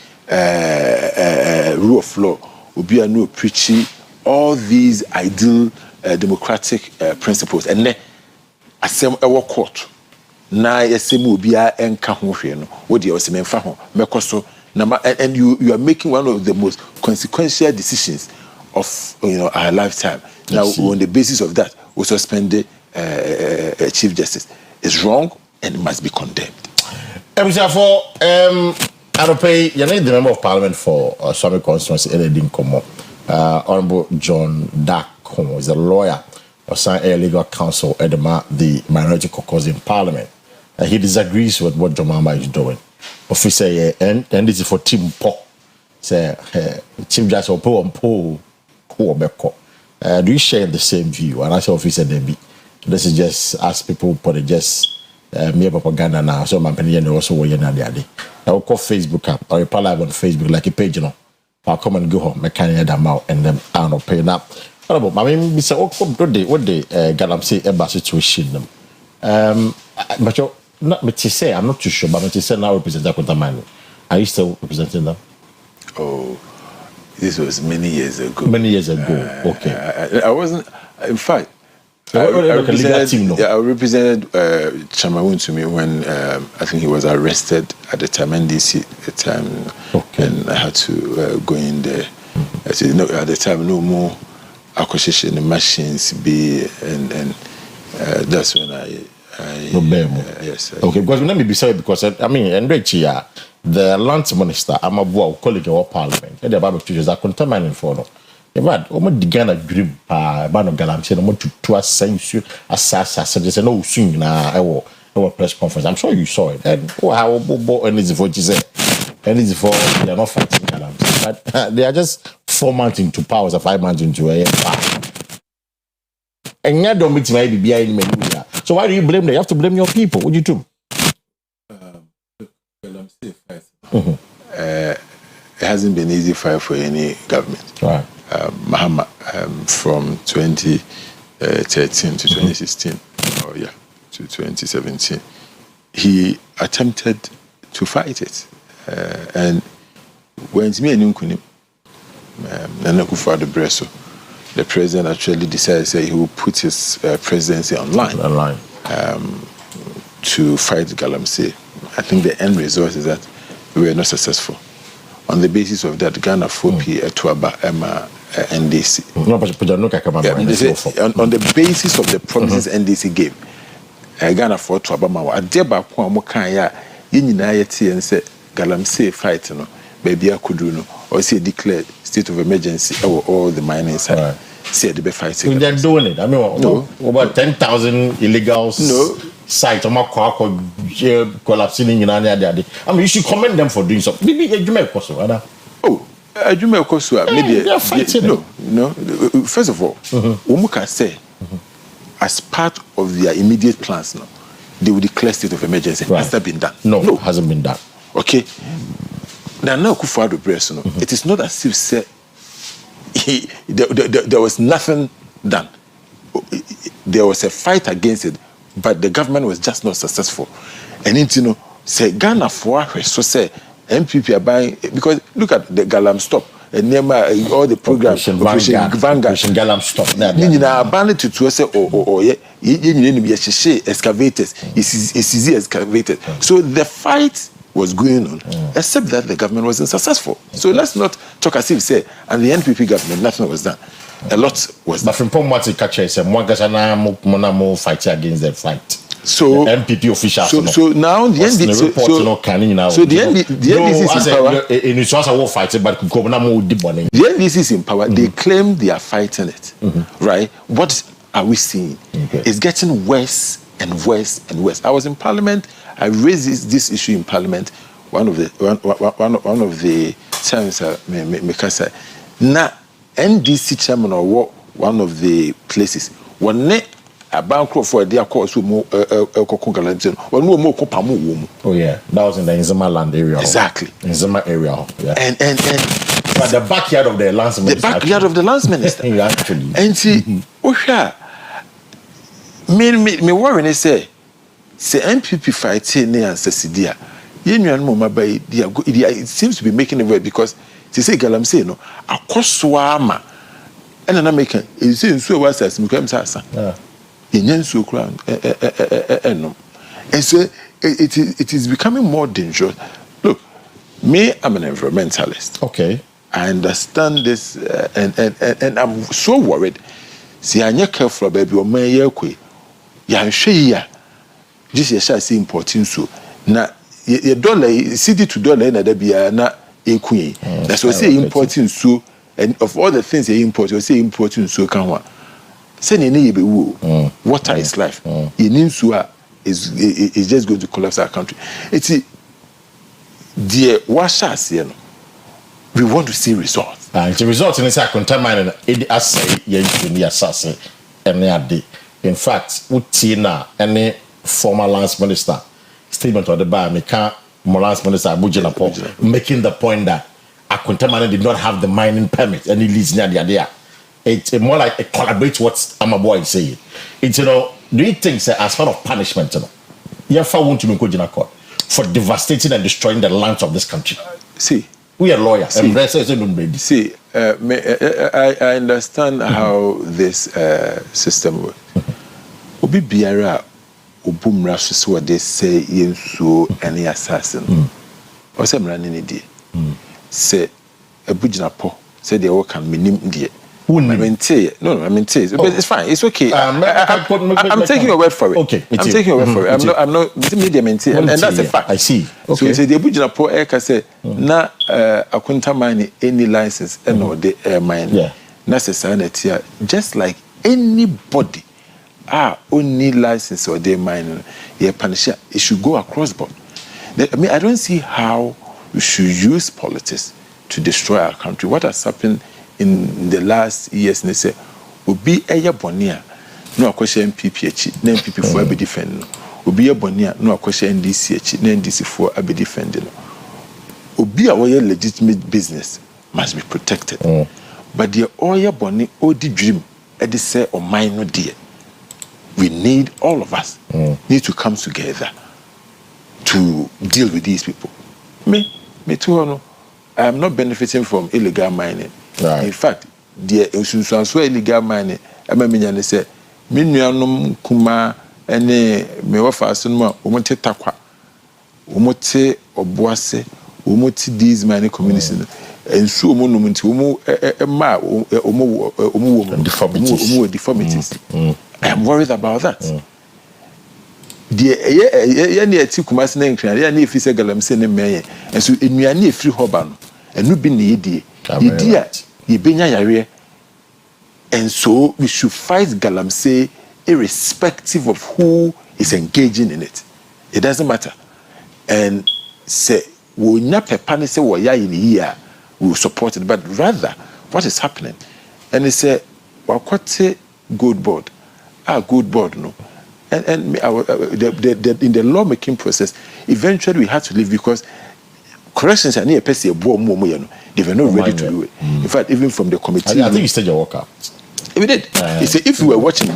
rule of law, or be a no preachy all these ideal democratic principles and asem ewo court na yesem obia enka ho hwe no wo de osem enfa ho mekoso na and you are making one of the most consequential decisions of our lifetime. Now on the basis of that we suspend the chief justice. It's wrong and it must be condemned. For I don't pay the member of parliament for Swami constituency Eledin Komo, Honorable John Dako is a lawyer or a legal counsel at the minority caucus in parliament. He disagrees with what John Mahama is doing. Officer, and this is for Tim Po. Say, Chief Justice Opo and Po, do you share the same view? And I say, Officer Debbie, this is just as people put it, just mere propaganda now. So my opinion also way in the day. I will call Facebook up or reply live on Facebook like a page, I'll come and go home, I can't hear them out and then I don't pay that. I mean, Mr. What they Galamsey about situation them. But you're not, but to say, I'm not too sure, but to say now represent Akuntamani. Are you still representing them? Oh, this was many years ago. Okay. I wasn't, in fact, I represented Chamawun to me when I think he was arrested at the time, NDC at the time, and I had to go in there. I said, at the time, no more acquisition machines be, and that's when I yes. Okay, because let me be sorry because I mean, and the land minister, I'm a colleague of parliament, and the Bible teaches are contaminating for no. But almost the Ghana dream, Bano Galamsey, no more to ascend you, assassin, no soon now, our press conference. I'm sure you saw it. And how and it's what you say. NDC for they are not fighting Galamsey, but they are just 4 months into powers or 5 months into a power. And you don't make my BBI in Medusa. So why do you blame them? You have to blame your people. What do you do? It hasn't been easy fight for any government. Right. Mahama, from 2013 to 2016, to 2017, he attempted to fight it. And when it's me and Nkunim, Nana Akufo-Addo Breso, the president actually decided he will put his presidency online to fight Galamsey. I think the end result is that we were not successful. On the basis of that, Ghana 4P Etuaba Emma NDC. On the basis of the promises NDC gave, Ghana 4 Etuaba Mawa. Adeba kwa mokanya yinina yeti and say Galamsey fight no baby akudu no or say declared state of emergency or all the mining side. Say the be fighting. They're doing it. I mean, about 10,000 illegals. No. Site collapsing in any other day. I mean, you should commend them for doing something. Maybe Ejuma Koso, right? Oh, Ejuma Koso, maybe they are fighting. No. First of all, Umuka say, as part of their immediate plans, now they will declare state of emergency. Right. Has that been done? No, it hasn't been done. Okay. Now, Akufo-Addo Breso, it is not as if say there was nothing done. There was a fight against it. But the government was just not successful. And say Ghana for so say MPP are buying because look at the Galam Stop and all the programs Operation Vanguard Galam Stop. Nina abandoned to say excavators, it's excavators. So the fight was going on, except that the government wasn't successful. So let's not talk as if say and the NPP government nothing was done. A lot was done. But from Pomwati Kache said Mwagasana Monamo fight against the fight. So the NPP officials. So now the NDC so the NDC is in power. In its also war fighting, but the NDC is in power. They claim they are fighting it, right? What are we seeing? It's getting worse and worse and worse. I was in Parliament. I raised this issue in Parliament. One of the times Mikasa now NDC chairman or one of the places when a bank for their course with more oh yeah, that was in the Nzema land area. Exactly. Nzema area. Yeah. And but the backyard of the lands minister. The backyard of the lands minister. Actually. And see, me worry say MPP fighting near Cecilia. It seems to be making it work because they say Galamsey no akoswama and an American is saying so was as Mukem Sasa. And so it is becoming more dangerous. Look, me, I'm an environmentalist. Okay. I understand this and I'm so worried. See, I'm not careful about your mayor. You're sure this is important. So now, your dollar, city to dollar, and there be na equi. That's what I say important. So, and of all the things they import, you say important. So, can one say water is life. Insua is just going to collapse our country. It's the washer, you know. We want to see results. The results in this are contaminated. It assay the assassin and they in fact, Utina any former lands minister statement of the bar, lands minister Abuja making the point that Akuntamane did not have the mining permit and it leads near the idea. It's more like a collaborate what Amaboy is saying. It's do you think as part of punishment, you want to make court for devastating and destroying the lands of this country? See. We are lawyers. See, I understand how this system works. Obi biara obumra so what they say yenso any assassin. O say mra ni die. Say abugina po say they work can minim die. No, but it's fine. It's okay. I'm taking your word for it. Okay. I'm taking your word for it. I'm not media maintain, and that's a fact. I see. Okay. So the Abujina Po Eka say na akunta mine any license and no the mine. Yeah. Na society just like anybody only license or they mine, yeah, punish it should go across board. I mean, I don't see how we should use politics to destroy our country. What has happened in the last years, they say, Obi Eya Bonia, no question MPP, no MPP for be defending. Obi Bonia, no question NDC, no NDC for be defending. Obi a legitimate business must be protected. But the Oya Boni, Odi dream, Eddie say, or mine, no dear. We need all of us need to come together to deal with these people. Me too. I am not benefiting from illegal mining. Right. In fact, the illegal mining, I mean, say, Minuanum Kuma, and me offer some Umote Takwa, Umote Obuase, Umote these mining communities, and so monument, deformities. I am worried about that. The Kumasi name, if you say Galamse name, and so in Miani free Hoban, and no be needy. And so we should fight Galamse irrespective of who is engaging in it. It doesn't matter. And say, we not pepani say we in here, we will support it, but rather what is happening. And they say, Wakwate good board. Good board, no. And in the lawmaking process, eventually we had to leave because corrections are near Pessi, they were not ready to do it. In fact, even from the committee. I think you said your workout. We did. If you were watching,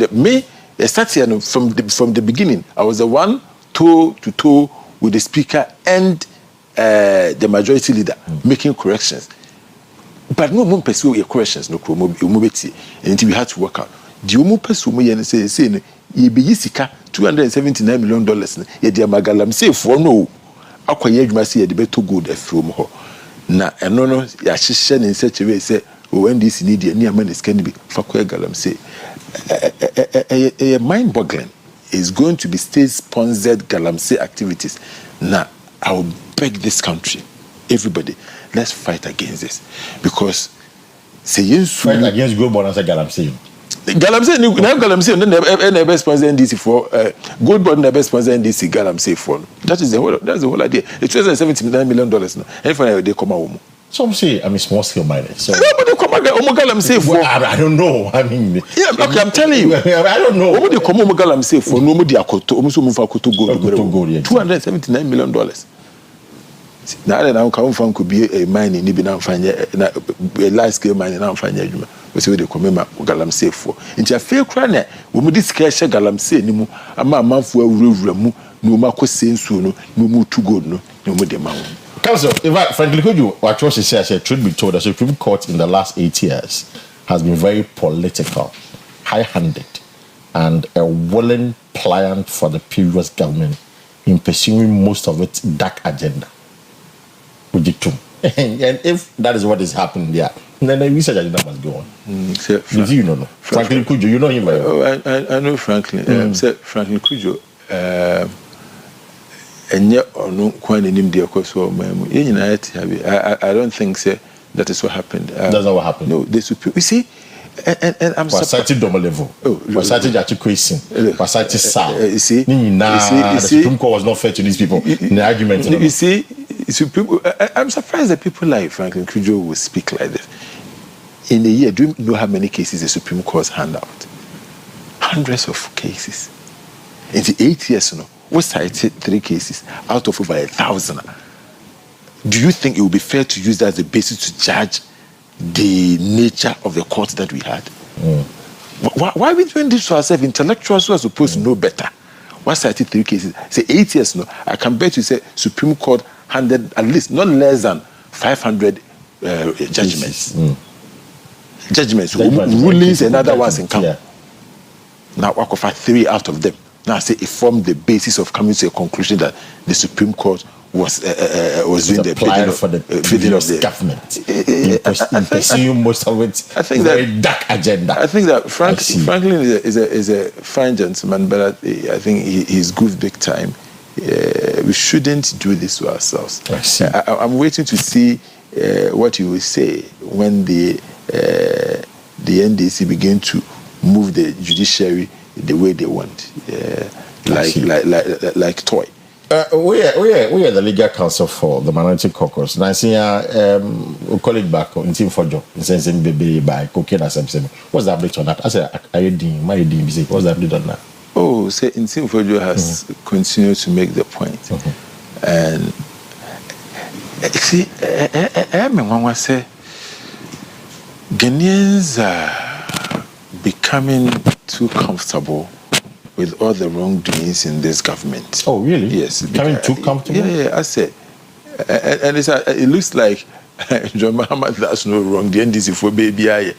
started from the beginning, I was the one toe to toe with the speaker and the majority leader making corrections. But no one pursue your corrections, no, and we had to work out. The Umu pursue me and say, ye be Yisika $279 million. Ye dear Magalam say for no. Akwa Yedmasi the better good from her. Na and no, Yashishan in such a way say, when this need a near man is can be Fakwa Galam say. A mind boggling is going to be state sponsored Galamsey activities. Now, I will beg this country, everybody, let's fight against this. Because say yes, fight against Gold Bond and Galamsey. Galamsey, now Galamsey, never sponsor NDC for Gold Bond, never sponsor NDC Galamsey for. That's the whole idea. It's $279 million now. And if they come home. Some say I'm a small scale miner. So nobody come Galam say for. I don't know. I mean, yeah, okay, I'm telling you. I don't know. Nobody come Galam say for. Nobody akoto. Almost move akoto gold. $279 million. Now come from could be a mining. Nibi now find a large scale mining. Now find a juma. We say they come Galam say for. Into a fair crane. We must discuss Galam say ni mu. Ama man for mu. No mako sensu no. No mu too good no. No mu demand. Council, in fact, frankly, could you actually say, truth be told, the Supreme Court in the last 8 years has been very political, high-handed, and a willing pliant for the previous government in pursuing most of its dark agenda. And if that is what is happening there, then the research agenda must go on. You know, Franklin Kujo, you know him very well. I know Franklin. Franklin Kujo. And yet, no, quite in India, because I don't think that is what happened. That's not what happened. No, you see, and I'm surprised. Double level. Wasati Kwesi. Wasati Sa. You see, the Supreme Court was not fair to these people in the argument. You see, I'm surprised that people like Franklin Kujo will speak like this. In a year, do you know how many cases the Supreme Court has handed out? Hundreds of cases. In the 8 years, we cited 3 cases out of over 1,000. Do you think it would be fair to use that as a basis to judge the nature of the court that we had? Why are we doing this to ourselves? Intellectuals who are supposed to know better. We cited 3 cases. Say 8 years, I can bet you say Supreme Court handed at least not less than 500 judgments. Judgments, rulings and other ones in count. Yeah. Now, I offer 3 out of them. Now, say it formed the basis of coming to a conclusion that the Supreme Court was doing the bidding of the government in pursuing most of its very dark agenda. I think that Franklin is a fine gentleman, but I think he's good big time. We shouldn't do this to ourselves. I'm waiting to see what you will say when the NDC begin to move the judiciary the way they want, like toy. We are the legal counsel for the Minority Caucus. Now, I see colleague back in team for job. In sense, baby by cocaine as I'm what's the update on that? I said, are you doing? My doing? What's the update on that? Oh, say in team for job has continued to make the point, and see, I want to say, Ghanaians are becoming too comfortable with all the wrongdoings in this government. Oh, really? Yes. Becoming too comfortable? Yeah, I said. And it looks like John Muhammad, that's no wrong. The NDC for baby, I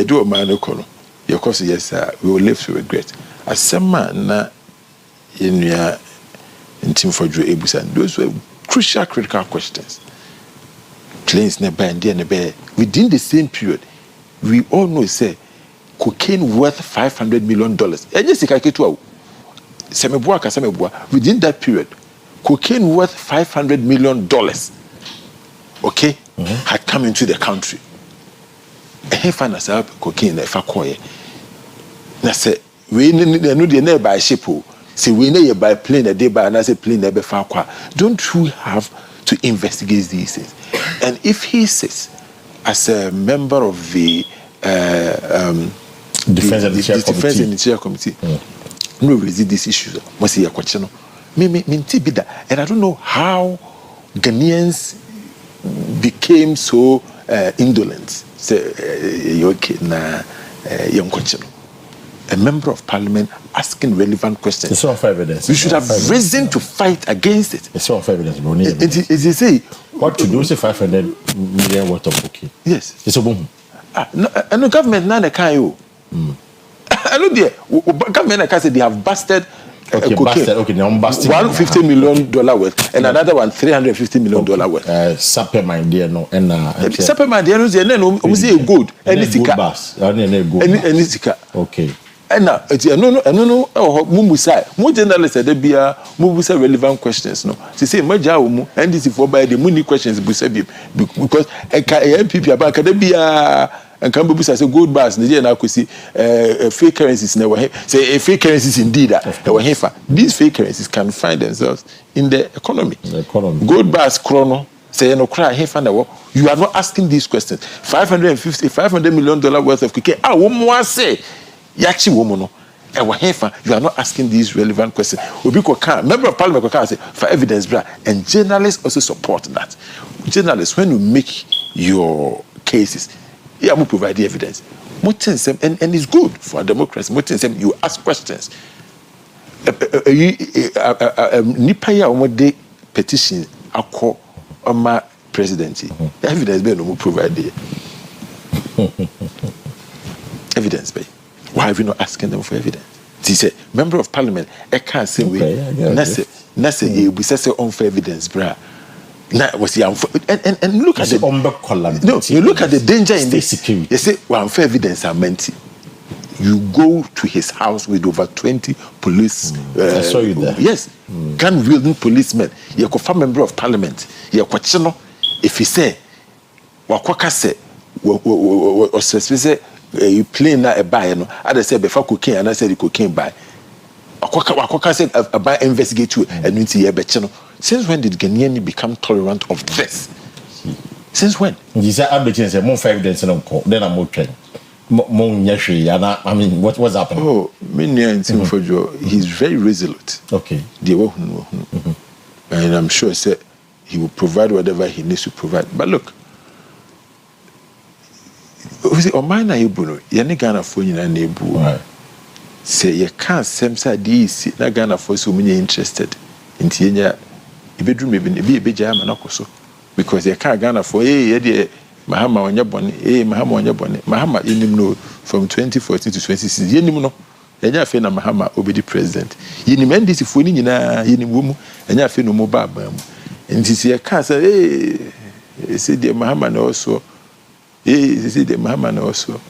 do a man, of course, yes, we will live to regret. As some man in your team for Joe Ebusan, those were crucial, critical questions. Planes never and never. Within the same period, we all know, say, cocaine worth $500 million. Within that period, cocaine worth $500 million, okay, had come into the country. And find us cocaine if I call it. Now say we know the by ship. Say we know by plane a day by another plane never far. Don't we have to investigate these things? And if he says, as a member of the Defense and Interior Committee, no resist these issues. Must see a question. And I don't know how Ghanaians became so indolent. Say, young question. A member of parliament asking relevant questions. It's all for evidence. We should have risen to fight against it. It's all for evidence, bro. As you say, what to do? Say 500 million worth of bookie. Yes. It's a boom. And the government now they can't. I know the government can say they have busted. Okay, busted. Okay, now busted. $150 million worth, and another one $350 million worth. Sapper my dear no, and Sapper my dear no, and say gold, any sika, any sika. Okay. And now, no. Oh, Mumusa. More journalists said there be a Mumusa relevant questions. No, she say Maja and this is for by the money questions because MPP about there be a. And Cambodia say gold bars, Nigeria now see fake currencies never say fake currencies indeed. These fake currencies can find themselves in the economy. Gold bars chrono say no cry you are not asking these questions. $500 million worth of cocaine. Woman say yachi woman you are not asking these relevant questions. Member of Parliament can say for evidence, and journalists also support that. Journalists, when you make your cases, yeah, we provide the evidence. And it's good for democracy. You ask questions. Nipa ya omode petition akọ oma presidency. Evidence be no mo provide the evidence be. Why have you not asking them for evidence? He said, member of parliament, I can't say we. Nase you be say unfair evidence, bra. And look at you look at the danger in this. You say, well, unfair evidence are meant. You go to his house with over 20 police. I saw you there. Yes, gun-wielding policemen. You're a member of parliament. You're question. If he say, "Wakwaka say, or say you playing that a buy," no, I say before cocaine, and I said the cocaine buy. Wakwaka said a buy investigate you, and you see a betcha. Since when did Ghanaians become tolerant of this? Since when? You say I'm more evidence then I'm more trained. I mean, what's happening? Oh, he's very resolute. Okay. And I'm sure he will provide whatever he needs to provide. But look, Omana Ibuno, Yanigana for you and Ibu. Say you can't send these Nagana for so many interested in Tienya. Bedroom be a big jam and also because they can't Ghana for Mahama on your bonnet, Mahama on your bonnet, Mahama in him from 2014 to 2016. Yenimo, and ya fena Mahama will be the president. Yenimen this if we need Yenimu, and ya feno mobile. And this year can't say, say the Mahama also, say the Mahama also.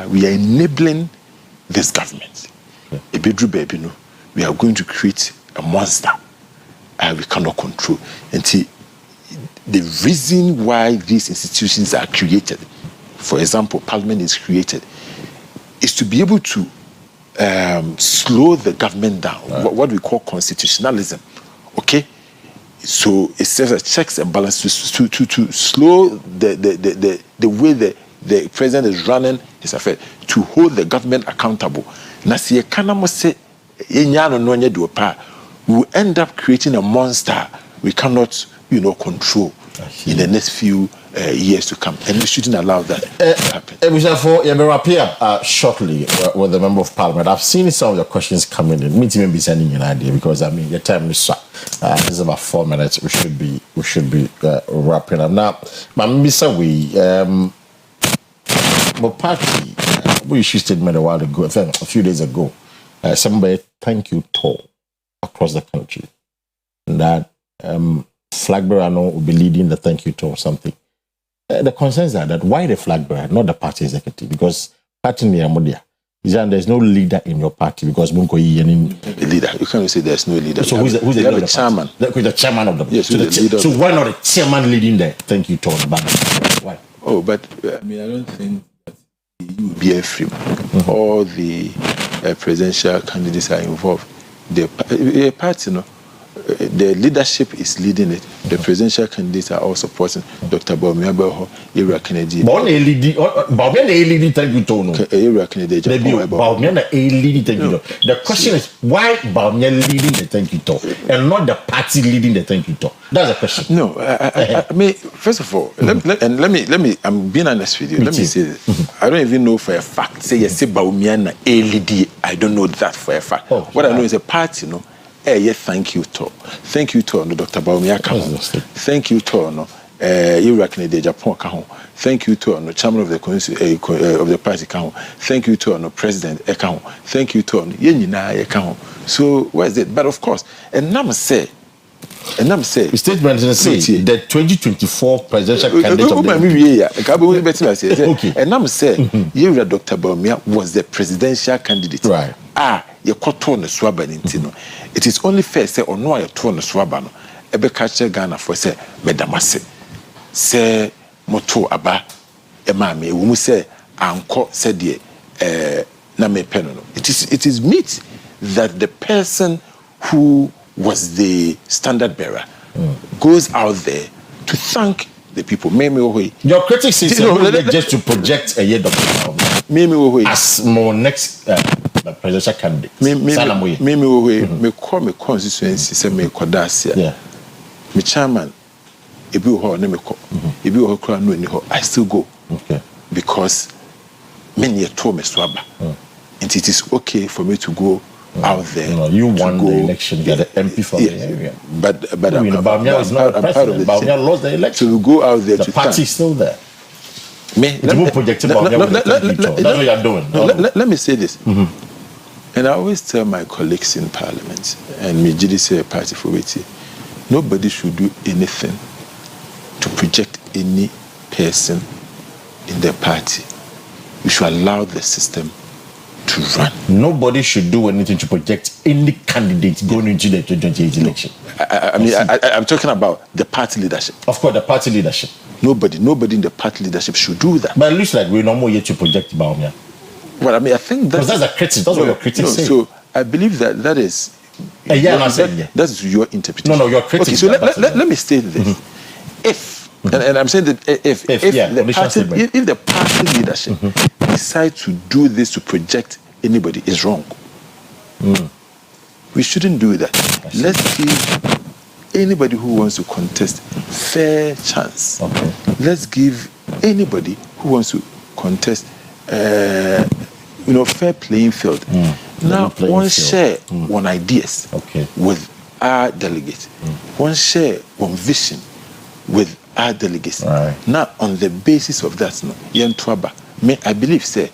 We are enabling this government. A bedroom baby, no, we are going to create a monster we cannot control. And see, the reason why these institutions are created, for example, Parliament is created, is to be able to slow the government down, what we call constitutionalism. Okay, so it serves as checks and balances to slow the way the president is running his affairs, to hold the government accountable. Now, see, we will end up creating a monster we cannot, control in the next few years to come, and we shouldn't allow that to happen. We'll appear shortly with the member of parliament. I've seen some of your questions coming in. Me too, be sending you an idea because your time is short. This is about 4 minutes. We should be wrapping up now. But Mr. My party, we issued a statement a few days ago. Somebody thank you tour across the country. That flag bearer will be leading the thank you tour or something. The concerns are that why the flag bearer, not the party executive? Because party there's no leader in your party because Munko leader. You can't say there's no leader. So who's the leader of the chairman? The chairman of the party. Yes, so why not the chairman leading the thank you tour? Why? Oh, but I don't think that you will be a free. All the presidential candidates are involved. The party, the leadership is leading it. The presidential candidates are all supporting Dr. Bawumia Bawumia, Ira Kennedy. Bawumia leading thank you to Ira Kennedy. Bawumia leading thank you to. The question is why Bawumia leading the thank you to and not the party leading the thank you to? That's the question. No, I mean, first of all, let me. I'm being honest with you. Let me say this. I don't even know for a fact. Say yes, say Bawumia na lead. I don't know that for a fact. What I know is a party, thank you to Dr. Bawumia Kaho. Thank you to Ira Kennedy Japan Kaho. Thank you to chairman of the party Kaho. Thank you to president Kaho. Thank you to Yenina Kaho. So what is it? But of course, and now say. The statement say the 2024 presidential candidate of the okay. And I'm saying, Dr. Bawumia was the presidential candidate. Right. You caught on the swabber intino. It is only fair say or no, I turn the swabber. Ebe catcher Ghana for say, Medamase. Say moto aba emame. We say anko said ye name penono. It is meet that the person who was the standard bearer goes out there to thank the people. Your critics is just to project a year as more next presidential candidate. Me call me constituency say me kodasia. Me chairman ebi ho na me ko. Ebi ho kra no ni ho. I still go. Okay. Because many a told me swaba. And it is okay for me to go out there. You won the election, you got an MP for the area. But Bawumia is not a president. Bawumia lost the election. So we go out there the to party is still there. Let me say this. And I always tell my colleagues in parliament and me say party for waiting. Nobody should do anything to project any person in the party. We should allow the system to run. Nobody should do anything to project any candidate going into the 2028 election. I'm talking about the party leadership. Of course, the party leadership. Nobody in the party leadership should do that. But it looks like we're no more yet to project Bawumia. Well, I think that's a critic. That's what your critics say. So I believe that is. That's your interpretation. No, your critics. Okay, so let me state this. If and I'm saying that if the party leadership decide to do this to project anybody is wrong. We shouldn't do that. Let's give anybody who wants to contest fair chance. Okay. Let's give anybody who wants to contest fair playing field. Now one share one ideas with our delegates. One share one vision with our delegates. Right. Now on the basis of that, I believe say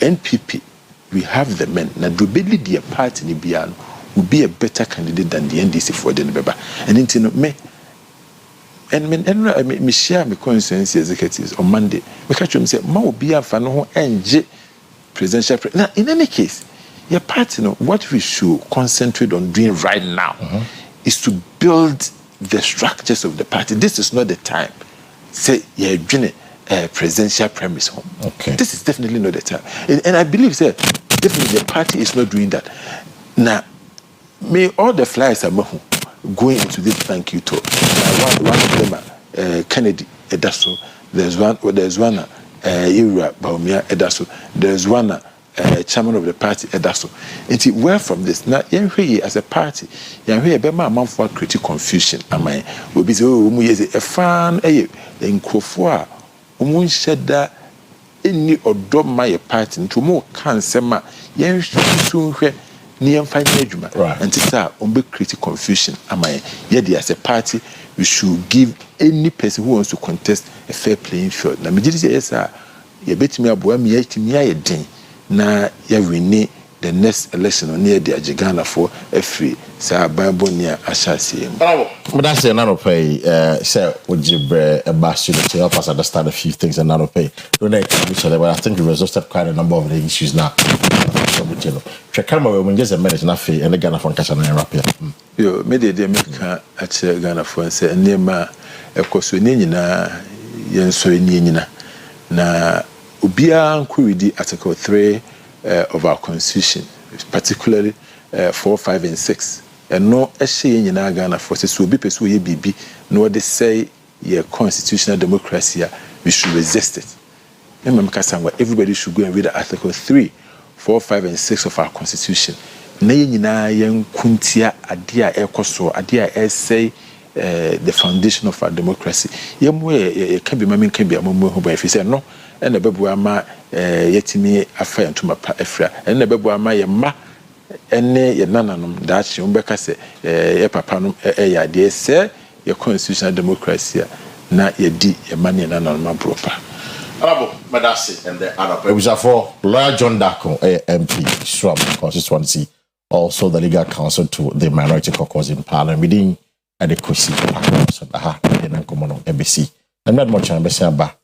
NPP, we have the men. Now do believe the party in Biano will be a better candidate than the NDC for the Beba. And into me and me share my constituency executives on Monday. We catch them say, "Ma will be a fan of NJ presidential." Now, in any case, your party, what we should concentrate on doing right now is to build the structures of the party. This is not the time. Say, you're doing a presidential premise home. Okay. This is definitely not the time. And I believe, say, definitely the party is not doing that. Now, may all the flyers are going into this thank you talk. One of them are Kennedy Edaso. There's one Ira Baumia Edaso. There's one chairman of the party Edaso. And where from this? Now, as a party, you're a man for creative confusion. Am I? Will be a fan in Kofua. Shed that any or dom my party into more cancer. Yen soon near finding right. And to start on creative confusion. Am I? Yet, as a party, we should give any person who wants to contest a fair playing field. Now, me just say, yes, sir. You bet me a boy, me a day. Na ya wini the next election on near the Ajigana for a free sa Bible near Ashasi. But that's the nano pay say would you a bash to help us understand a few things and nano pay. Don't but I think we've exhausted quite a number of the issues now. Chakama when just a minute nothing and the Ghana from Kashan and Rapia. Yo made the America at Ghana for and say Nema a course we nina yen so nina na Ubia Nkuridi Article 3 of our Constitution, particularly 4, 5, and 6. And no Eshe in Ghana forces so be pursue ye BB, nor they say ye constitutional democracy, we should resist it. Remember, everybody should go and read Article 3, 4, 5, and 6 of our Constitution. Nayina Yan Kuntia Adia Ekoso, Adia essay. The foundation of our democracy. Yemwe can be mammy can be a moment who if you say no, and the babuama yetimi affair to my efra, and the babuama yama, and ye nananum that you beca say, papanum dear sir, your constitutional democracy, not ye di your money and anonymous proper. Madasi and the Arab. It was for Lawyer John Dako, MP, Strum constituency, also the legal counsel to the minority caucus in Parliament within. At the Kwesi, and Uncommon ABC. I'm not much about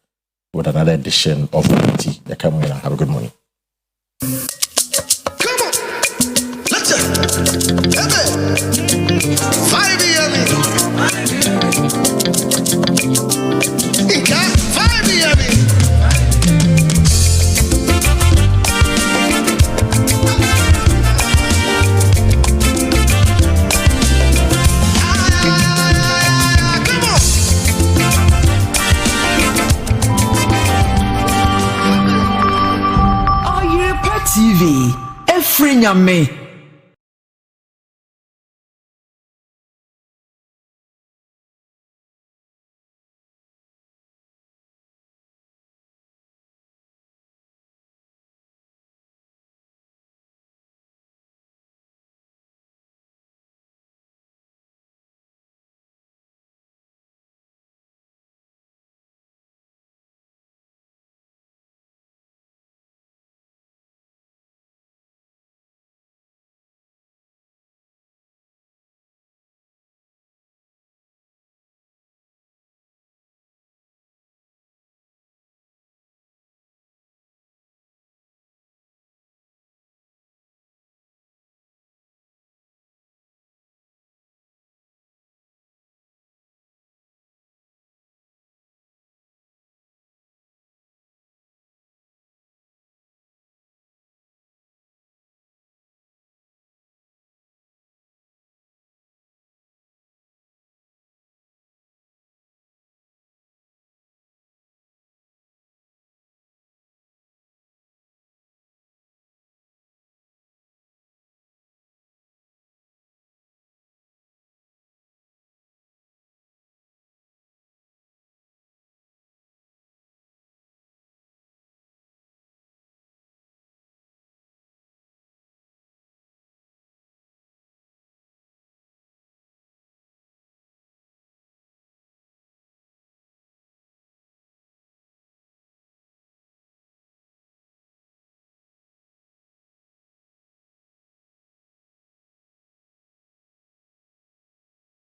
with another edition of Unity. Come in and have a good morning. Come on, let's TV, Efrinyame.